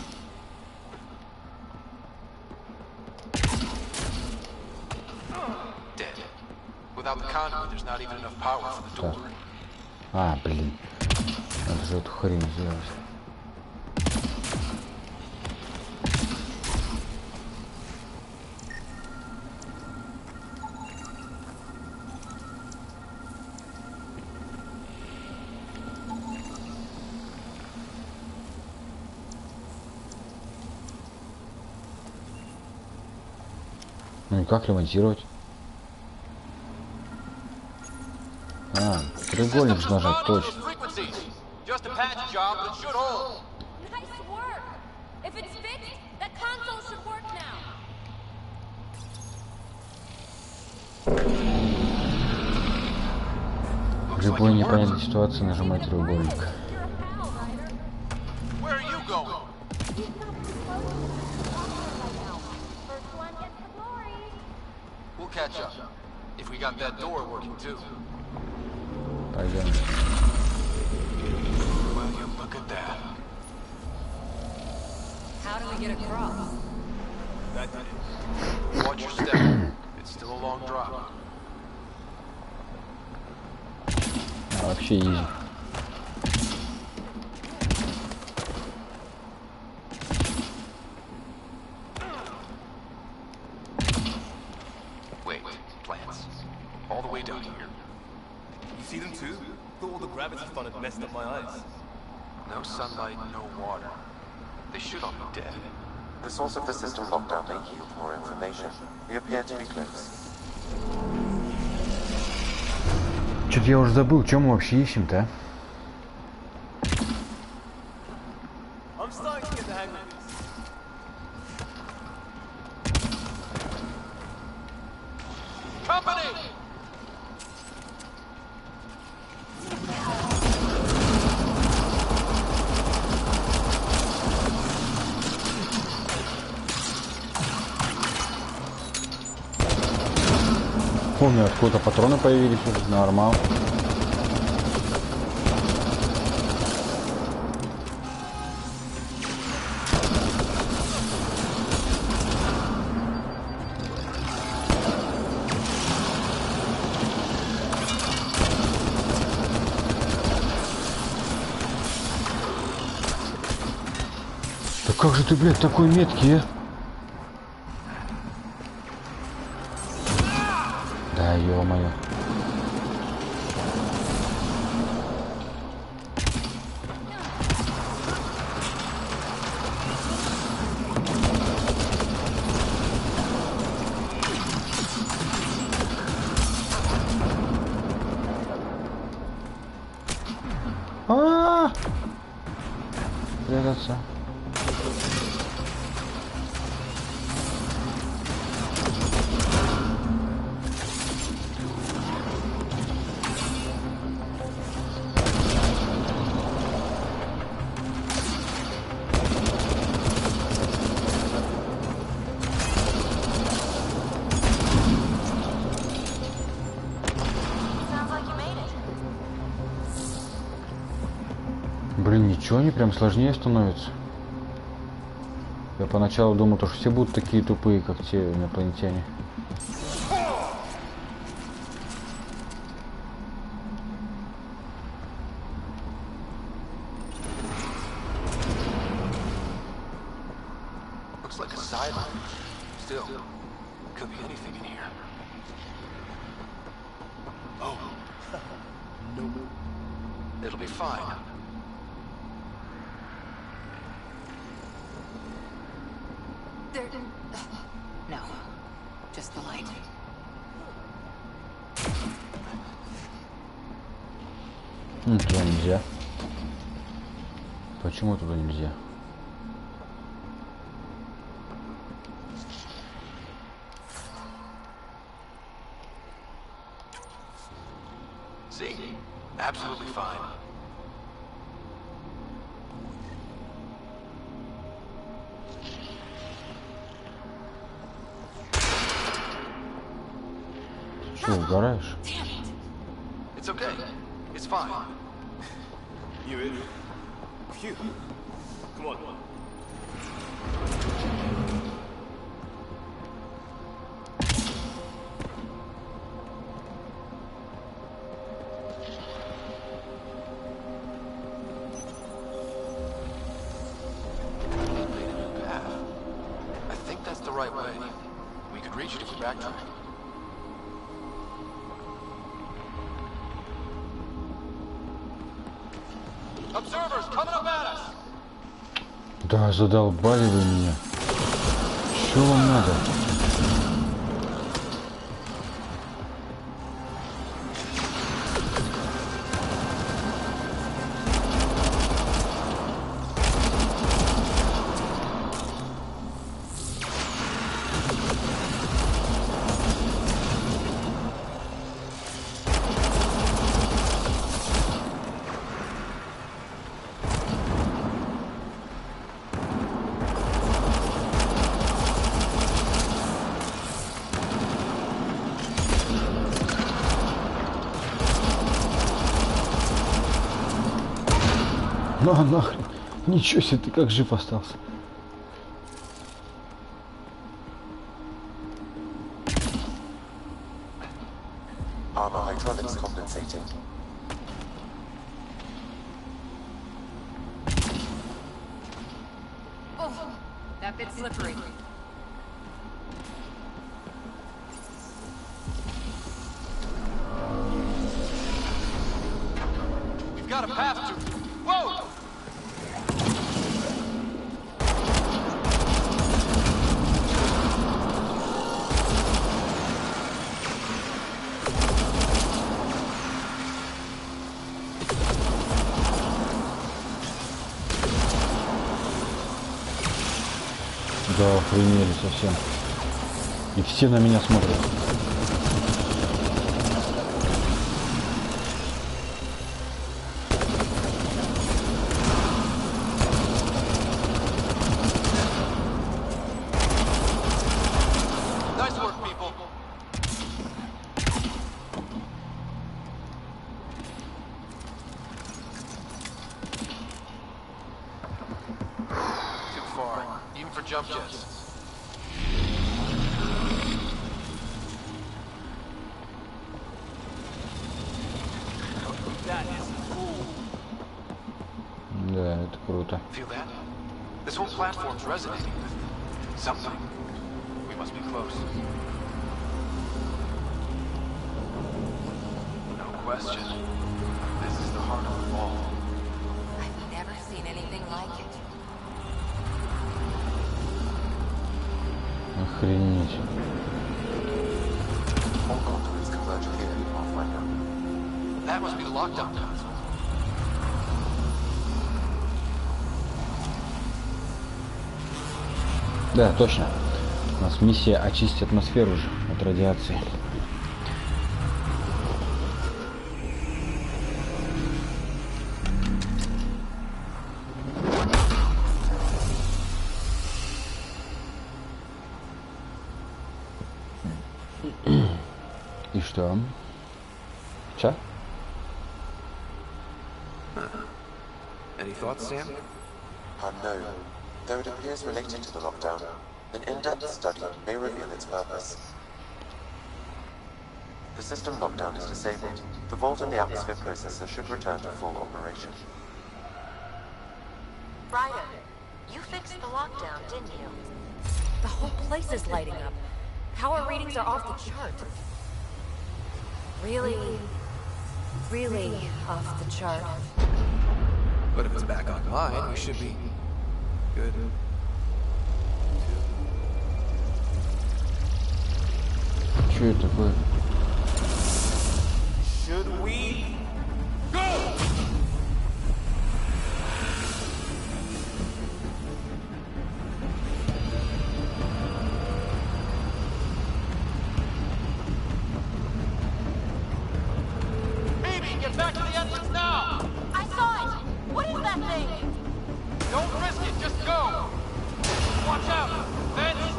Dead. Without the conduit, there's not even enough power for the door. А, блин. Надо же эту хрень сделать. Ну и как ремонтировать? А, треугольник же нажать, точно. Just a patch job, but it should hold. Nice work! If it's fixed, that console should work now. В любой непонятной ситуации нажимать треугольник. Where are you going? We'll catch up. If we got that door working too. Пойдем. Well, you look at that. How do we get across? That did it. Watch your step. It's still a long drop. А, вообще изи. all the way down here. You see them too? Thought all the gravity fun had messed up my eyes. No sunlight, no water. They should all be dead. The source of the system lockdown may yield more information. We appear to be close. Чё-то я уже забыл, что мы вообще ищем-то, а? I'm starting to get the hang of this. Company! Помню, откуда патроны появились уже, нормал. Да как же ты, блядь, такой меткий, а? Да, ё-моё. Прятаться. Блин, ничего, они прям сложнее становятся. Я поначалу думал, что все будут такие тупые, как те инопланетяне. Looks like a sideline. Still, could be anything in here. Oh. No. It'll be fine. No, just the light. Туда нельзя. Почему туда нельзя? See? Absolutely fine. Что, угораешь? It's okay. It's fine. You in? Phew. Come on. I think that's the right way. We could reach it if we backtrack. Observers coming up at us. Да, задолбали вы меня. Что вам надо? Ну а нахрен. Ничего себе, ты как жив остался. Armor hydraulics compensating. Oh, that bit's slippery. got a path to... Whoa! Да, охренели совсем. И все на меня смотрят. Да, это круто. Feel that? This whole platform's resonating with something. We must be close. No question. This is the heart of the vault. I've never seen anything like it. Охренеть. All conduits converge here, Pathfinder. That must be the lockdown console. Да, точно. У нас миссия очистить атмосферу же от радиации. И что? Чё? Any thoughts, Sam? No. Though it appears related to the lockdown, an in-depth study may reveal its purpose. The system lockdown is disabled. The vault and the atmosphere processor should return to full operation. Ryder, you fixed the lockdown, didn't you? The whole place is lighting up. Power readings are off the chart. Really off the chart. But if it's back online, we should be good. Что это такое? Should we go? Get back to the entrance now! I saw it! What is that thing? Don't risk it, just go! Watch out! Vents!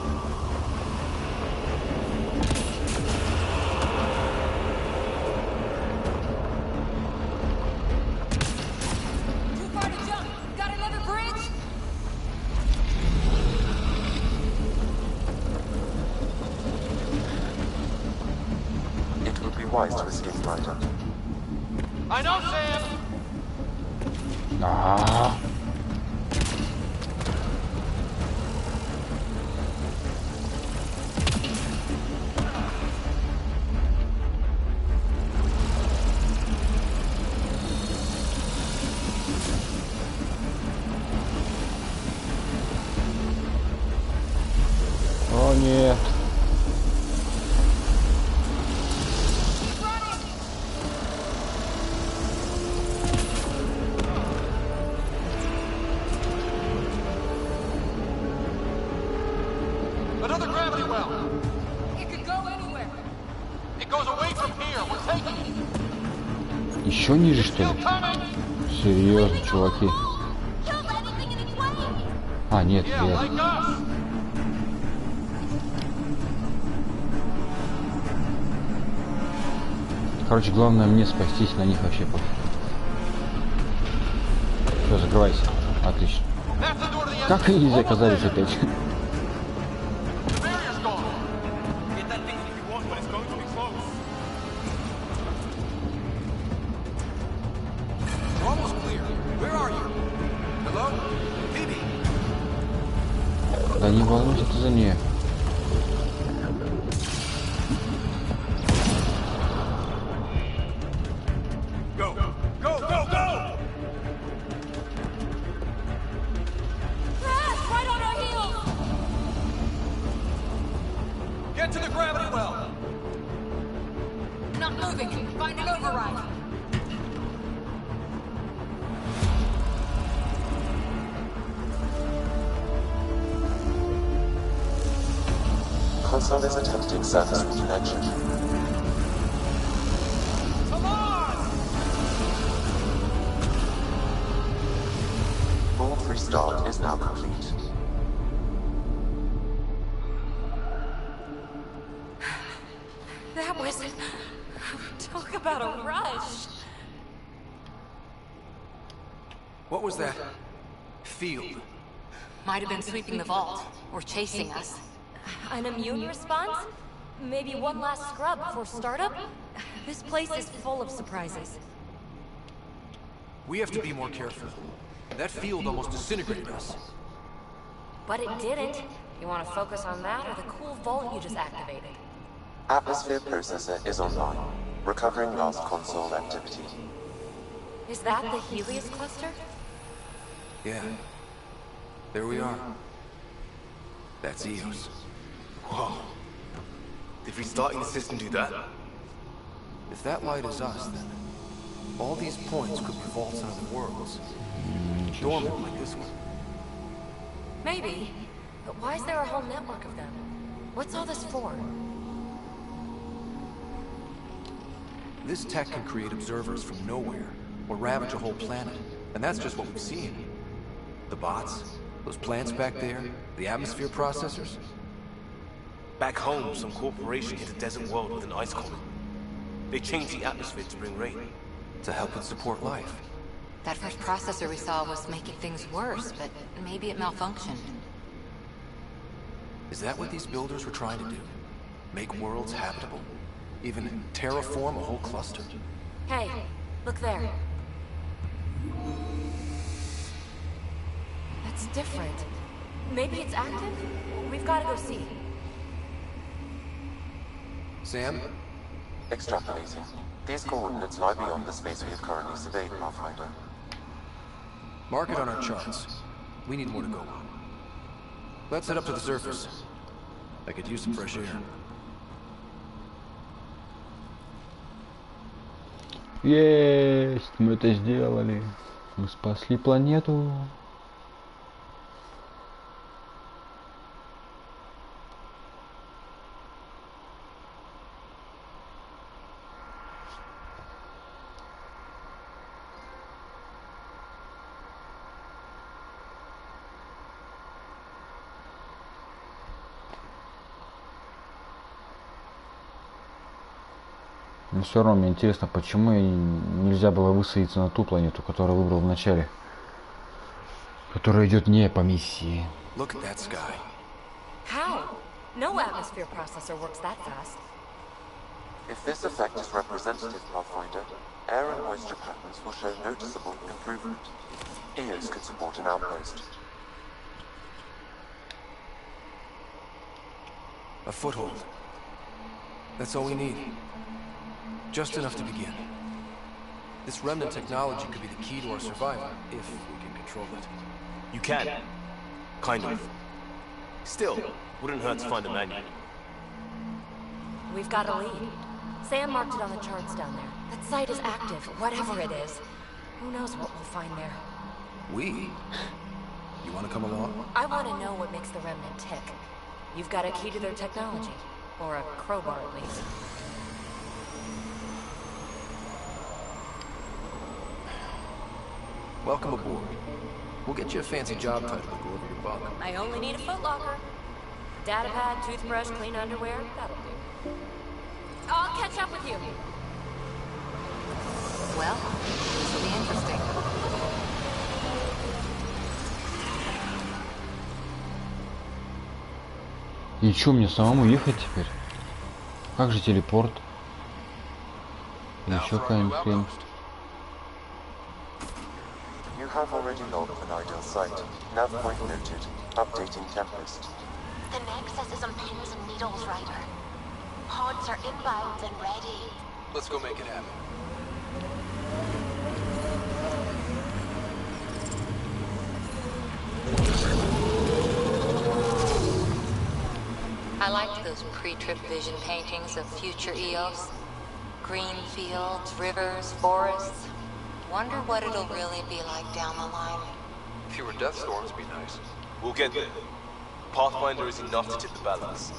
Too far to jump! Got another bridge? It would be wise to escape, Ryder. I know, Sam! Ah. О, нет. Another gravity well! It could go anywhere. It goes away from here. We're taking it. Еще ниже, что ли? Серьезно, чуваки. А, нет, Yeah, я... like us. Короче, главное мне спастись, на них вообще пофиг. Все, закрывайся. Отлично. Как они здесь оказались опять? Да не волнуйся ты за нее. Go, go, go, go! not moving. Find an override. Console is attempting service reconnection. Come on! Full restart is now complete. That was... Talk about a rush. What was that? Field. Might have been sweeping the vault, or chasing us. An immune response? Maybe one last scrub before startup? This place is full of surprises. We have to be more careful. That field almost disintegrated us. But it didn't. You want to focus on that or the cool vault you just activated? Atmosphere processor is online, recovering last console activity. Is that the Helios cluster? Yeah. There we are. That's Eos. Whoa. Did restarting the system do that? If that light is us, then all these points could be vaults in other worlds. Dormant like this one. Maybe. But why is there a whole network of them? What's all this for? This tech can create observers from nowhere, or ravage a whole planet. And that's just what we've seen. The bots, those plants back there, the atmosphere processors. Back home, some corporation hit a desert world with an ice comet. They changed the atmosphere to bring rain. To help it support life. That first processor we saw was making things worse, but maybe it malfunctioned. Is that what these builders were trying to do? Make worlds habitable? Even terraform a whole cluster? Hey, look there. That's different. Maybe it's active? We've got to go see. Sam? Extrapolating. These coordinates lie beyond the space we have currently surveyed, Pathfinder. Mark it on our charts. We need more to go. Let's head up to the surface. I could use some fresh air. Есть! Мы это сделали. Мы спасли планету. Но все равно мне интересно, почему нельзя было высадиться на ту планету, которую выбрал в начале, которая идет не по миссии. Look at that sky. How? No atmosphere processor works that fast. If this effect is representative, Pathfinder, air and moisture patterns will show noticeable improvement. Eos could support an outpost. A foothold. That's all we need. Just enough to begin. This remnant technology could be the key to our survival, if we can control it. You can. Kind of. Still, wouldn't hurt to find a manual. We've got a lead. Sam marked it on the charts down there. That site is active, whatever it is. Who knows what we'll find there. We? You want to come along? I want to know what makes the remnant tick. You've got a key to their technology. Or a crowbar, at least. Welcome aboard. We'll get you a fancy job title to go over your bunk. I only need a footlocker. Data pad, toothbrush, clean underwear, that'll do. I'll catch up with you. Well, this will be interesting. И что, мне самому ехать теперь? Как же телепорт? Еще какая-нибудь хрень. You have already logged an ideal site. Nav point noted. Updating Tempest. The Nexus is on pins and needles, Ryder. Pods are inbound and ready. Let's go make it happen. I liked those pre-trip vision paintings of future Eos. Green fields, rivers, forests. Wonder what it'll really be like down the line. Fewer death storms would be nice. We'll get there. Pathfinder is enough to tip the balance.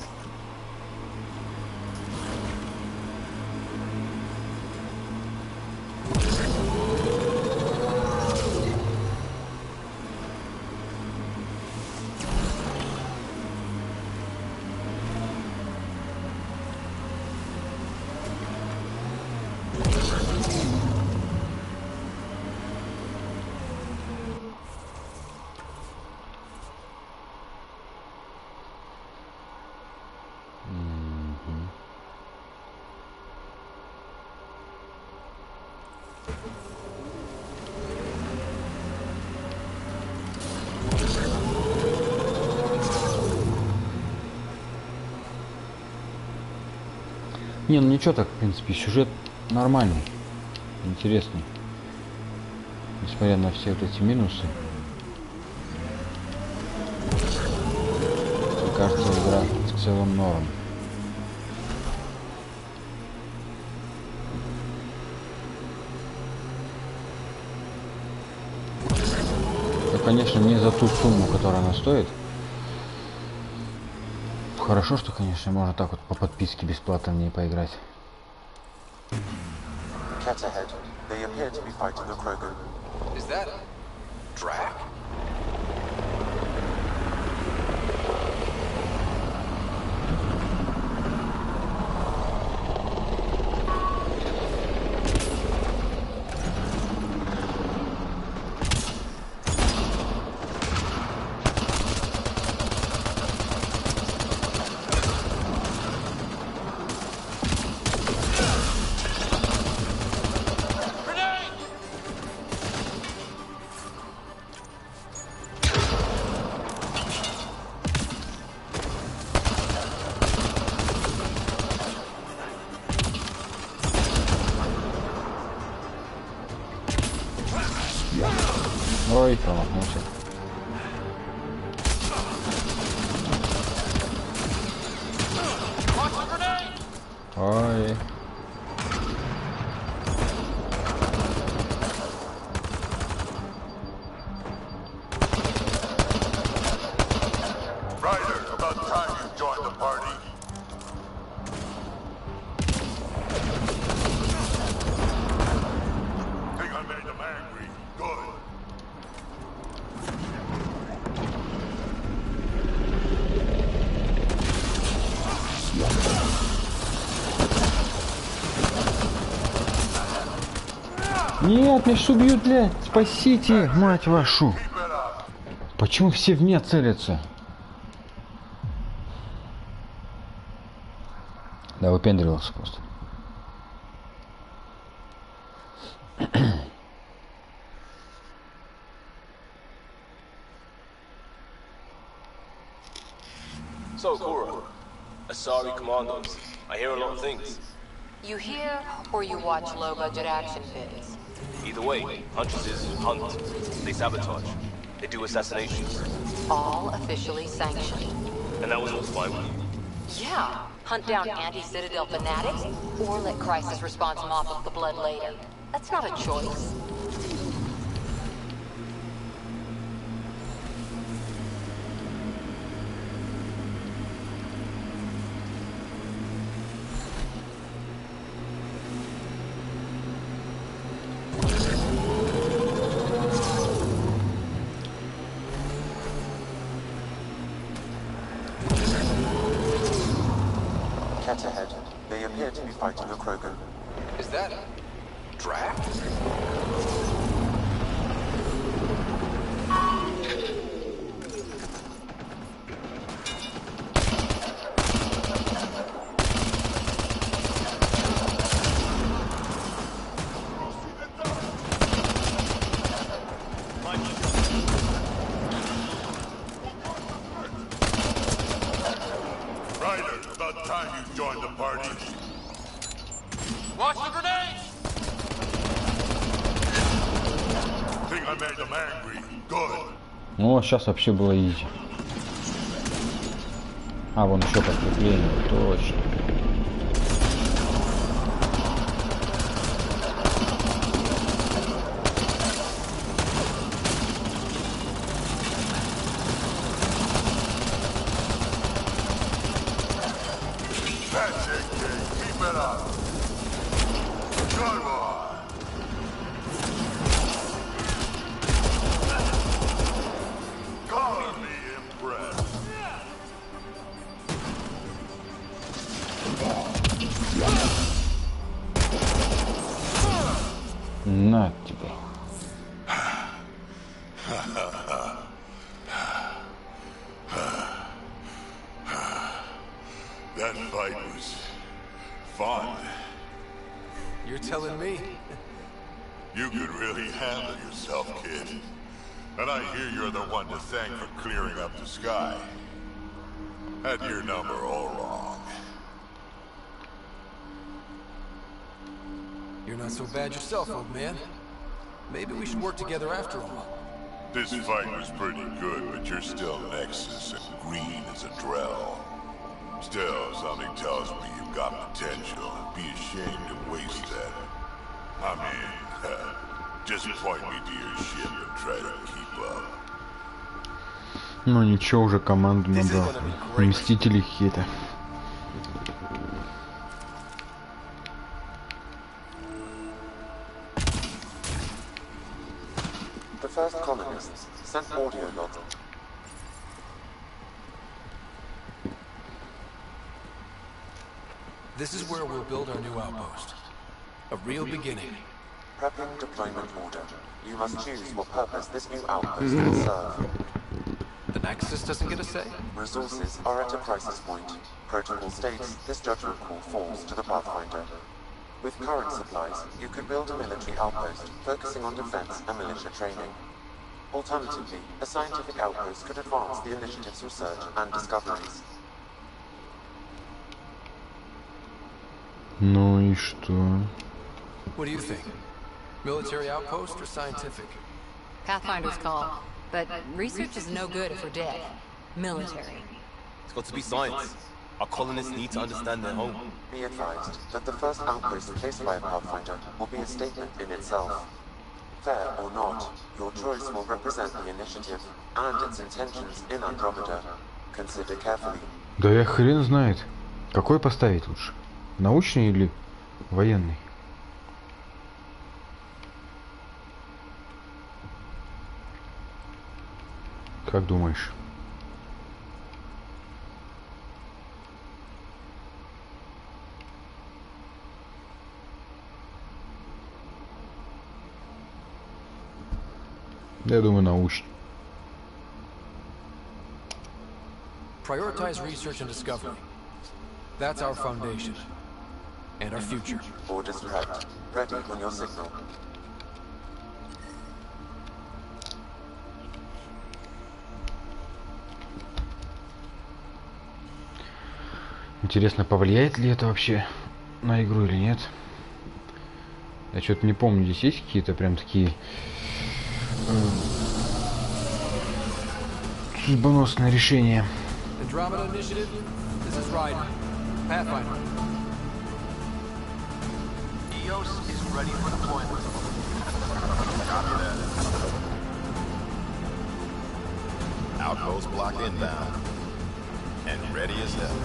Не, ну ничего так, в принципе, сюжет нормальный, интересный. Несмотря на все вот эти минусы. Мне кажется, игра в целом норм. Ну, конечно, не за ту сумму, которую она стоит. Хорошо, что, конечно, можно так вот по подписке бесплатно в ней поиграть. Is that Drac? Ой, промахнулся. Ой. Нет, меня что убьют, блядь? Спасите, мать вашу. Почему все в меня целятся? Да, выпендривался просто. So, Cora, Asari Commandos. I hear a lot of things. You hear or you watch low-budget action vids? Either way, Huntresses hunt. They sabotage. They do assassinations. All officially sanctioned. And that was all fine with you? Yeah. Hunt down anti-Citadel fanatics, or let Crisis Response mop up the blood later. That's not a choice. Ahead. They appear to be fighting a Krogan. Is that Drac? Ну, сейчас вообще было изи. А, вон еще подкрепление, точно. Come on. Call me impressed. На тебе. That fight was fun. You're telling me? You could really handle yourself, kid. And I hear you're the one to thank for clearing up the sky. Had your number all wrong. You're not so bad yourself, old man. Maybe we should work together after all. This fight was pretty good, but you're still Nexus and green as a Drell. Still, something tells me you've got potential. Be ashamed to waste that. I mean, just point me to your ship and try to keep up. Ну ничего, уже команду набрал. Мстители какие-то. The first colonists sent audio logs. This is where we'll build our new outpost. A real beginning. Prepping deployment order. You must choose what purpose this new outpost will serve. The Nexus doesn't get a say? Resources are at a crisis point. Protocol states this judgment call falls to the Pathfinder. With current supplies, you could build a military outpost, focusing on defense and militia training. Alternatively, a scientific outpost could advance the initiative's research and discoveries. Ну и что? What do you think? Military outpost or scientific? Pathfinder's call, but research is no good if we're dead. Military. It's got to be science. Our colonists need to understand their home. Be advised that the first outpost placed by a Pathfinder will be a statement in itself. Fair or not, your choice will represent the initiative and its intentions in Andromeda. Consider carefully. Да я хрен знает. Какой поставить лучше? Научный или военный? Как думаешь? Я думаю, научный. Prioritize research and discovery. That's our foundation. And our future. Orders prepped. Ready on your signal. Интересно, повлияет ли это вообще на игру или нет? Я что-то не помню, здесь есть какие-то прям такие судьбоносные решения. Andromeda initiative. This is Ryder. Pathfinder. EOS is ready for deployment. Copy that. Outpost block inbound. And ready as hell.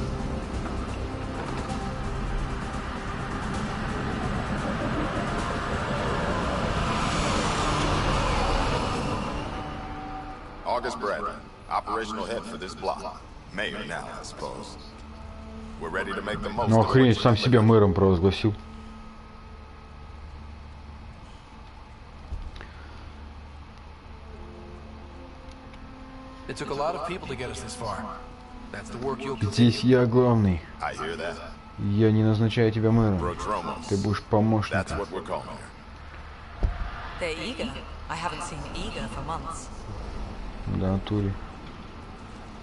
August Bradley, operational head for this block. Mayor now, I suppose. We're ready to make the most. Ну охренеть, сам себя мэром провозгласил. It took a lot of people to get us this far. That's the work you'll Здесь я главный. I hear that. Я не назначаю тебя мэром. Ты будешь помощником. That's what we're calling her. They're eager. I haven't seen eager for months. Да, натуре.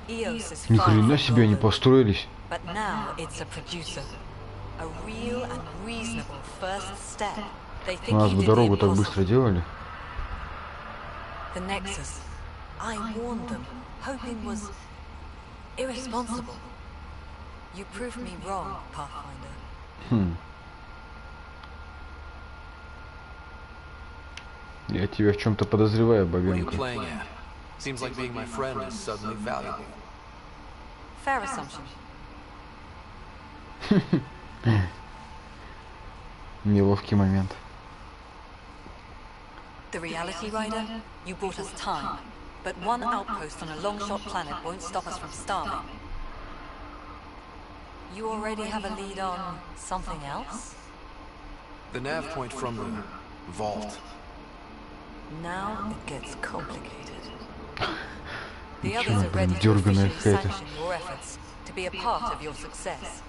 EOS is Ни far хрена from себе они golden, построились. but now it's a producer. A real and reasonable first step. They У think нас he бы did the дорогу так impossible. быстро делали. The Nexus. I warned them, hoping was irresponsible. You proved me wrong, Pathfinder. Я тебя в чем-то подозреваю, What are you бабенка. playing at? Seems like being my friend is suddenly valuable. Fair assumption. Неловкий момент. The reality rider, you bought us time, but one outpost on a long-shot planet won't stop us from starving. You already have a lead on something else? The nav point from the vault. Now it gets complicated. The others are ready to officially sanction your efforts, to be a part of your success.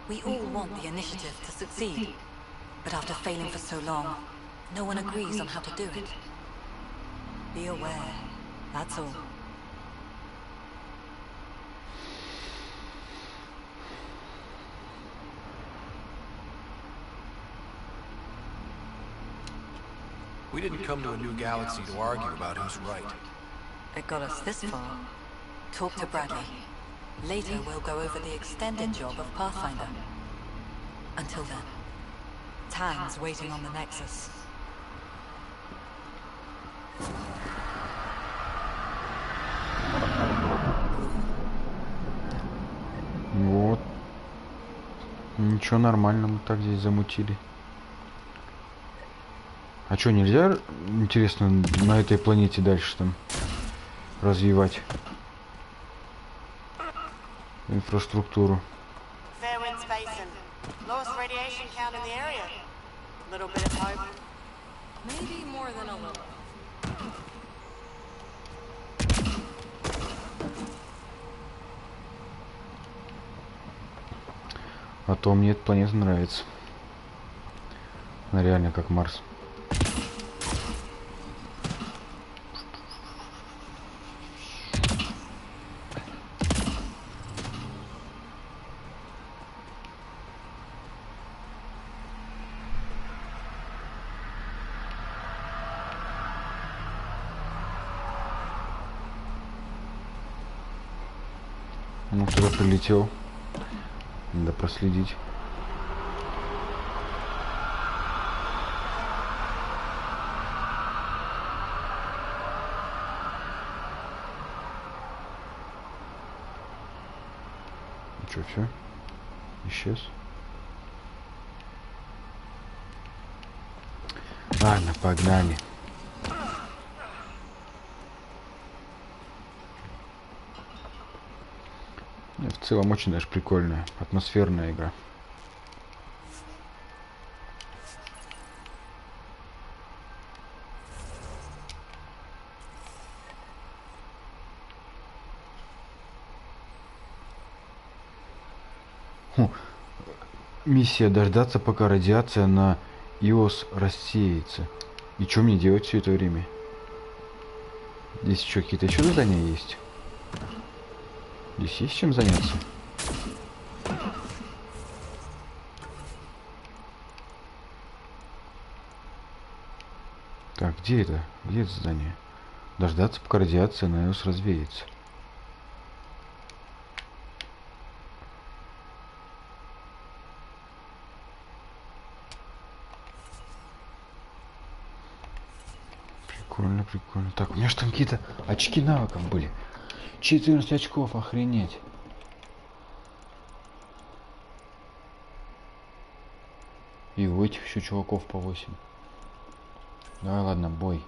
We all want the initiative to succeed, but after failing for so long, no one agrees on how to do it. Be aware, that's all. We didn't come to a new galaxy to argue about who's right. It got us this far. Talk to Bradley. Later, we'll go over the extended job of Pathfinder. Until then, Tan's waiting on the Nexus. Вот. Ничего, нормально мы так здесь замутили. А что, нельзя, интересно, на этой планете дальше там развивать инфраструктуру? А то мне эта планета нравится. Она реально как Марс. Ну, кто-то прилетел. Надо проследить. Что, все? Исчез? Ладно, погнали. В целом очень даже прикольная, атмосферная игра. Миссия дождаться, пока радиация на Иос рассеется. И что мне делать все это время? Здесь еще какие-то еще задания есть? Здесь есть чем заняться? Так, где это? Где это задание? Дождаться, пока радиация на Иос развеется. Прикольно, прикольно. Так, у меня же там какие-то очки навыков были. 14 очков, охренеть. И у этих еще чуваков по 8. Давай, ладно, бой.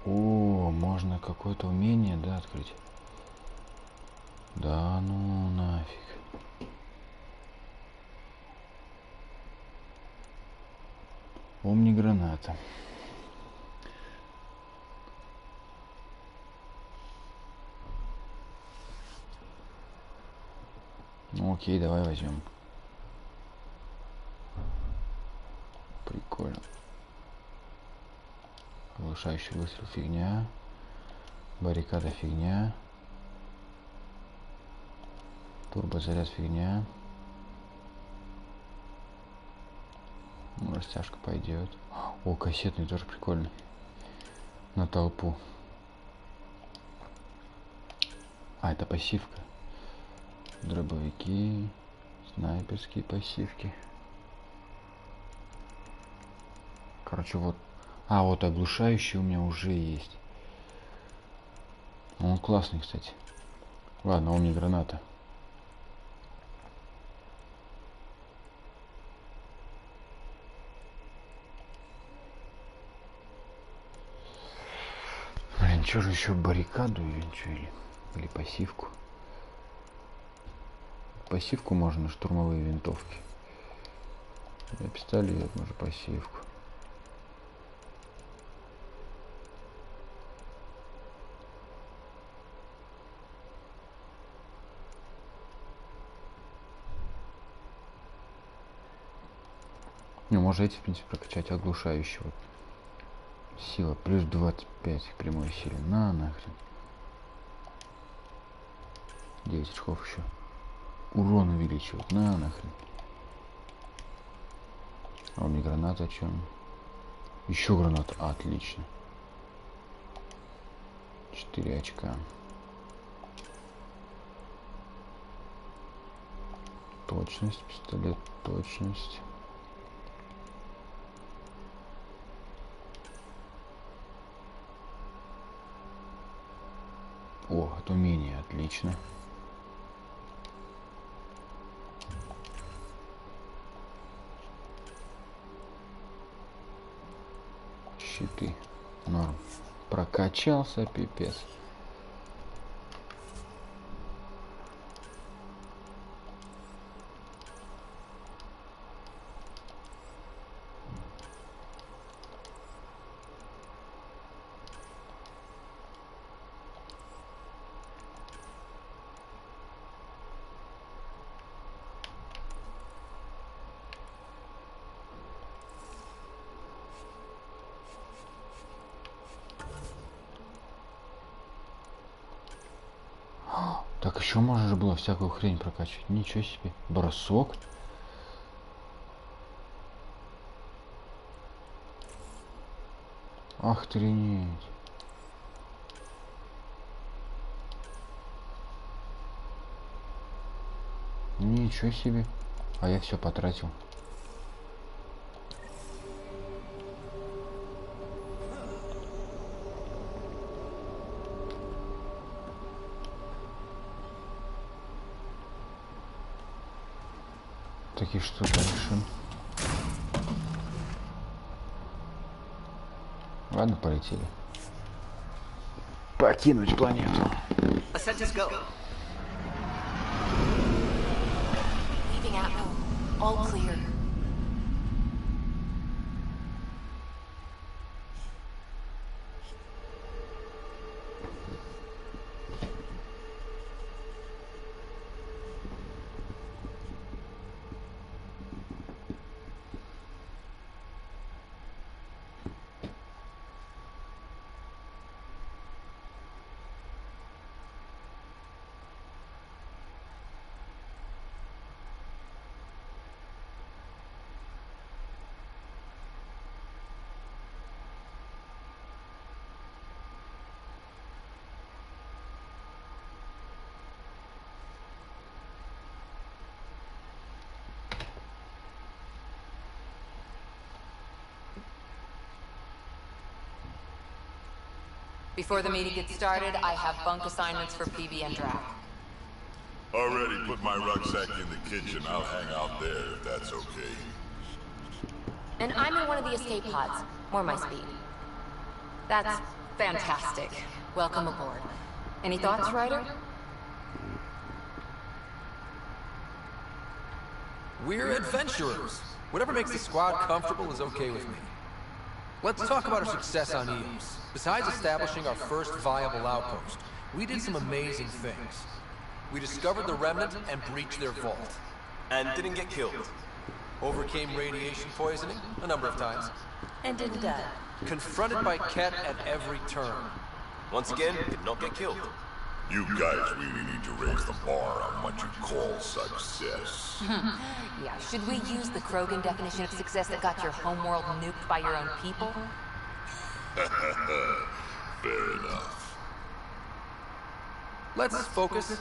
О, можно какое-то умение, да, открыть? Да ну нафиг. Граната. Ну окей, давай возьмем. Прикольно. Оглушающий выстрел фигня. Баррикада фигня. Турбозаряд фигня. Ну, растяжка пойдет. О, кассетный тоже прикольный. На толпу. А, это пассивка. Дробовики. Снайперские пассивки. Короче, вот. А, вот оглушающий у меня уже есть. Он классный, кстати. Ладно, он не граната. Что же еще, баррикаду или пассивку? Пассивку можно на штурмовые винтовки. А пистолет, может, пассивку. Ну, можно эти, в принципе, прокачать оглушающего. Сила плюс 25 к прямой силе. На нахрен. 9 очков еще. Урон увеличивает. На нахрен. А у меня граната о чем? Еще граната. Отлично. 4 очка. Точность. Пистолет. Точность. О, это умение, отлично. Щиты. Норм. Прокачался, пипец. Так еще можно же было всякую хрень прокачивать. Ничего себе. Бросок. Охренеть. Ничего себе. А я все потратил. Такие что дальше? Ладно, полетели. Покинуть планету. Leaving out. All clear. Before the meeting gets started, I have bunk assignments for PB and Drac. Already put my rucksack in the kitchen. I'll hang out there if that's okay. And I'm in one of the escape pods. More my speed. That's fantastic. Welcome aboard. Any thoughts, Ryder? We're adventurers. Whatever makes the squad comfortable is okay with me. Let's talk about our success on Eos. Besides establishing our first viable outpost, we did some amazing things. We discovered the Remnant and breached their vault. And didn't get killed. Overcame radiation poisoning a number of times. And didn't die. Confronted by Ket at every turn. Once again, did not get killed. You guys really need to raise the bar on what you call success. Yeah, should we use the Krogan definition of success that got your homeworld nuked by your own people? Fair enough. Let's focus.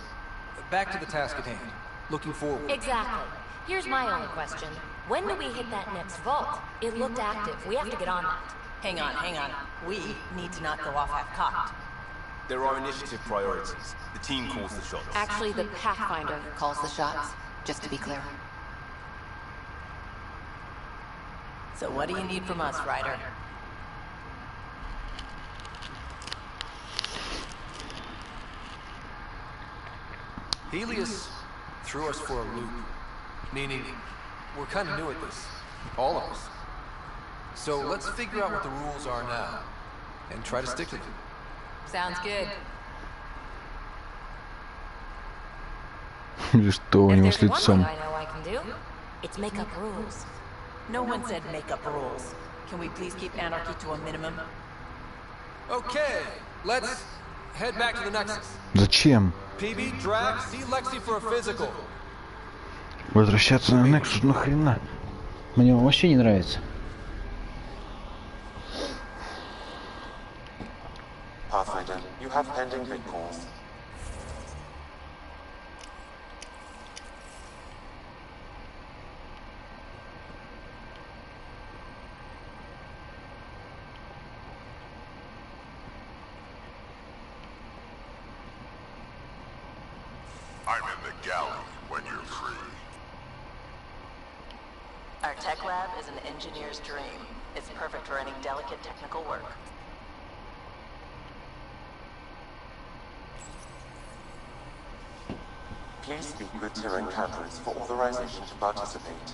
Back to the task at hand. Looking forward. Exactly. Here's my only question. When do we hit that next vault? It looked active. We have to get on that. Hang on, hang on. We need to not go off half-cocked. There are initiative priorities. The team calls the shots. Actually, the Pathfinder calls the shots, just to be clear. So what do you need from us, Ryder? Helios threw us for a loop, meaning we're kind of new at this, all of us. So let's figure out what the rules are now, and try to stick to them. Sounds good. Что у него с лицом? I know I can do. It's make up rules. No one said make up rules. Can we please keep anarchy to a minimum? Okay, let's head back to the Nexus. Зачем? PB, Drag, see Lexi for a physical. Возвращаться на Nexus, нахрена? Мне он вообще не нравится. Pathfinder, you have pending big calls. I'm in the galley when you're free. Our tech lab is an engineer's dream. It's perfect for any delicate technical work. Please speak with Tyrann Campers for authorization to participate.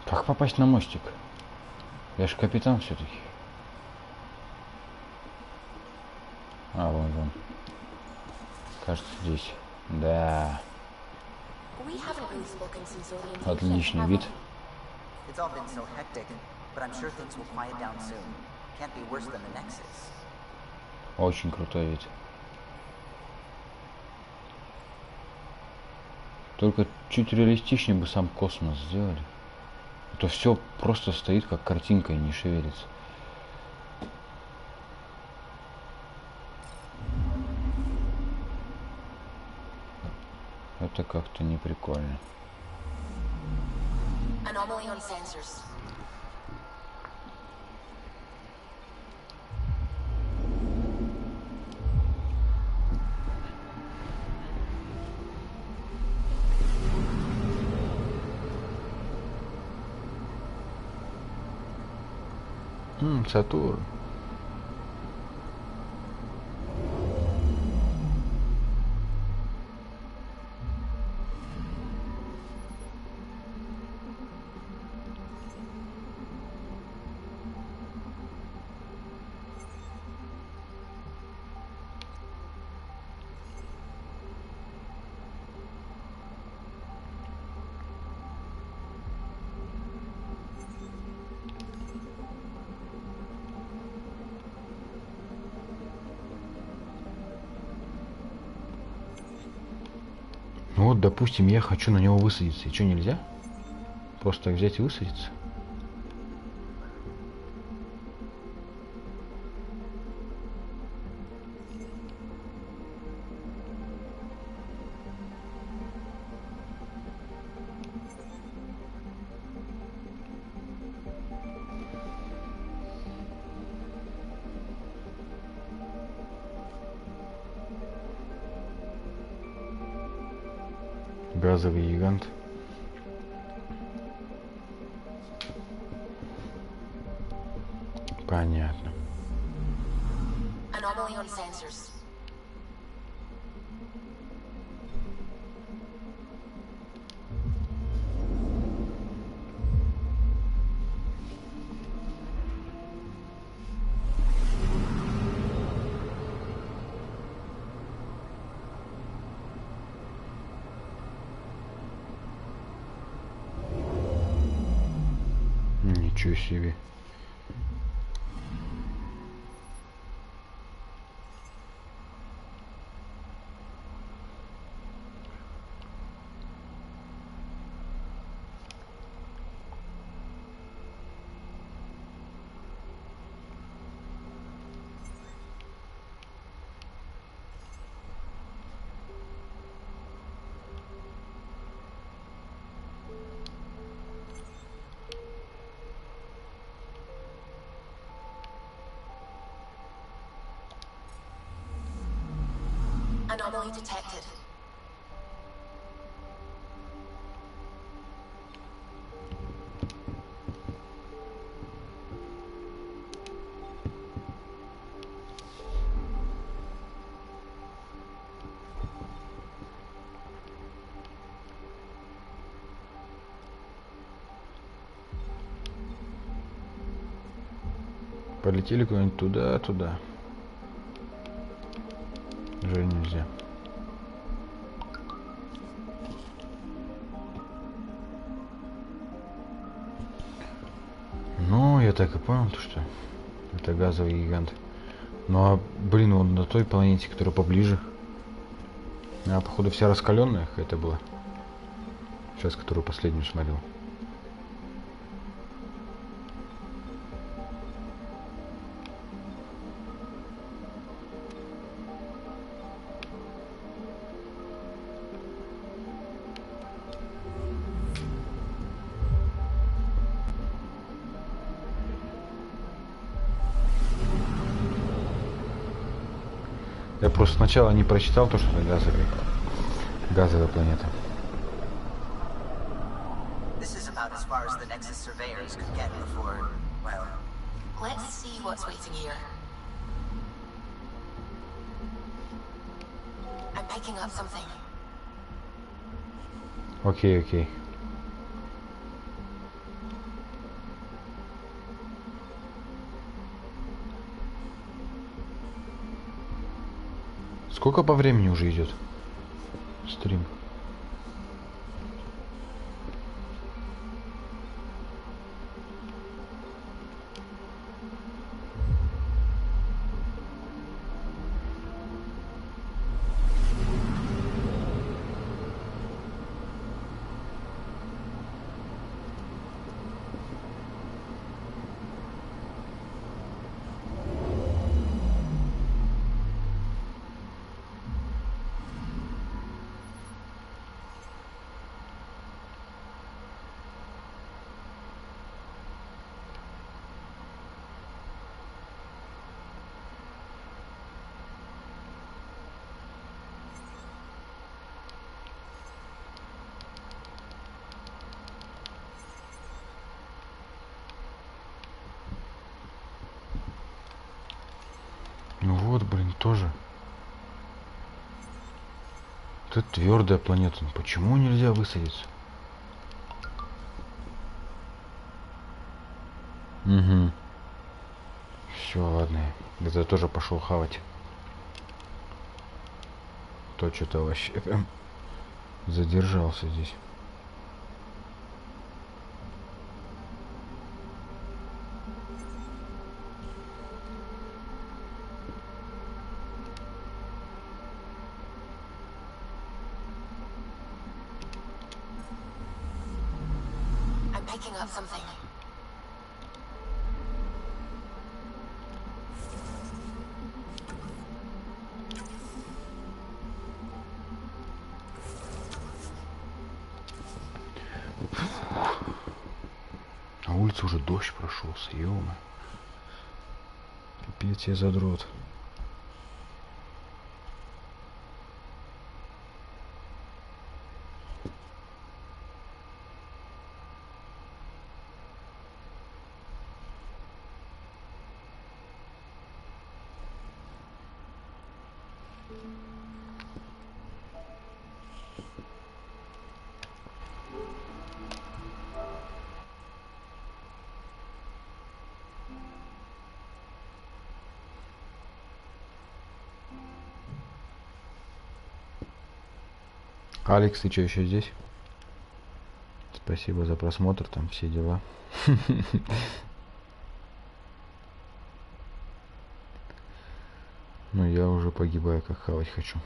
Как попасть на мостик? Я же капитан все-таки. А, вон. Кажется, здесь. Да. Отличный вид. It's all been so hectic, but I'm sure things will quiet down soon. Can't be worse than the Nexus. Очень крутой вид. Только чуть реалистичнее бы сам космос сделали. А то все просто стоит как картинка и не шевелится. Это как-то не прикольно. Anomaly on sensors. Сатурн. Ну вот, допустим, я хочу на него высадиться. И что, нельзя? Просто так взять и высадиться? Газовый гигант. Понятно. Anomaly on sensors. Ничего себе. Anomaly detected. Полетели куда-нибудь туда. Жаль, нельзя. Ну, я так и понял, что это газовый гигант. Ну а, блин, он на той планете, которая поближе. А, походу, вся раскаленная какая-то была. Сейчас, которую последнюю смотрел. Я просто сначала не прочитал то, что это газовая планета. This is about as far as the Nexus surveyors could get before, well... Let's see what's waiting here. I'm picking up something. Окей. Сколько по времени уже идет стрим? Ну вот, блин, тоже. Это твердая планета. Почему нельзя высадиться? Угу. Все, ладно. Это тоже пошел хавать. То что-то вообще прям задержался здесь. Picking up something. На улице уже дождь прошелся, ё-моё. Пипец, я задрот. Алекс, ты что, еще здесь? Спасибо за просмотр, там все дела. Ну, я уже погибаю, как хавать хочу.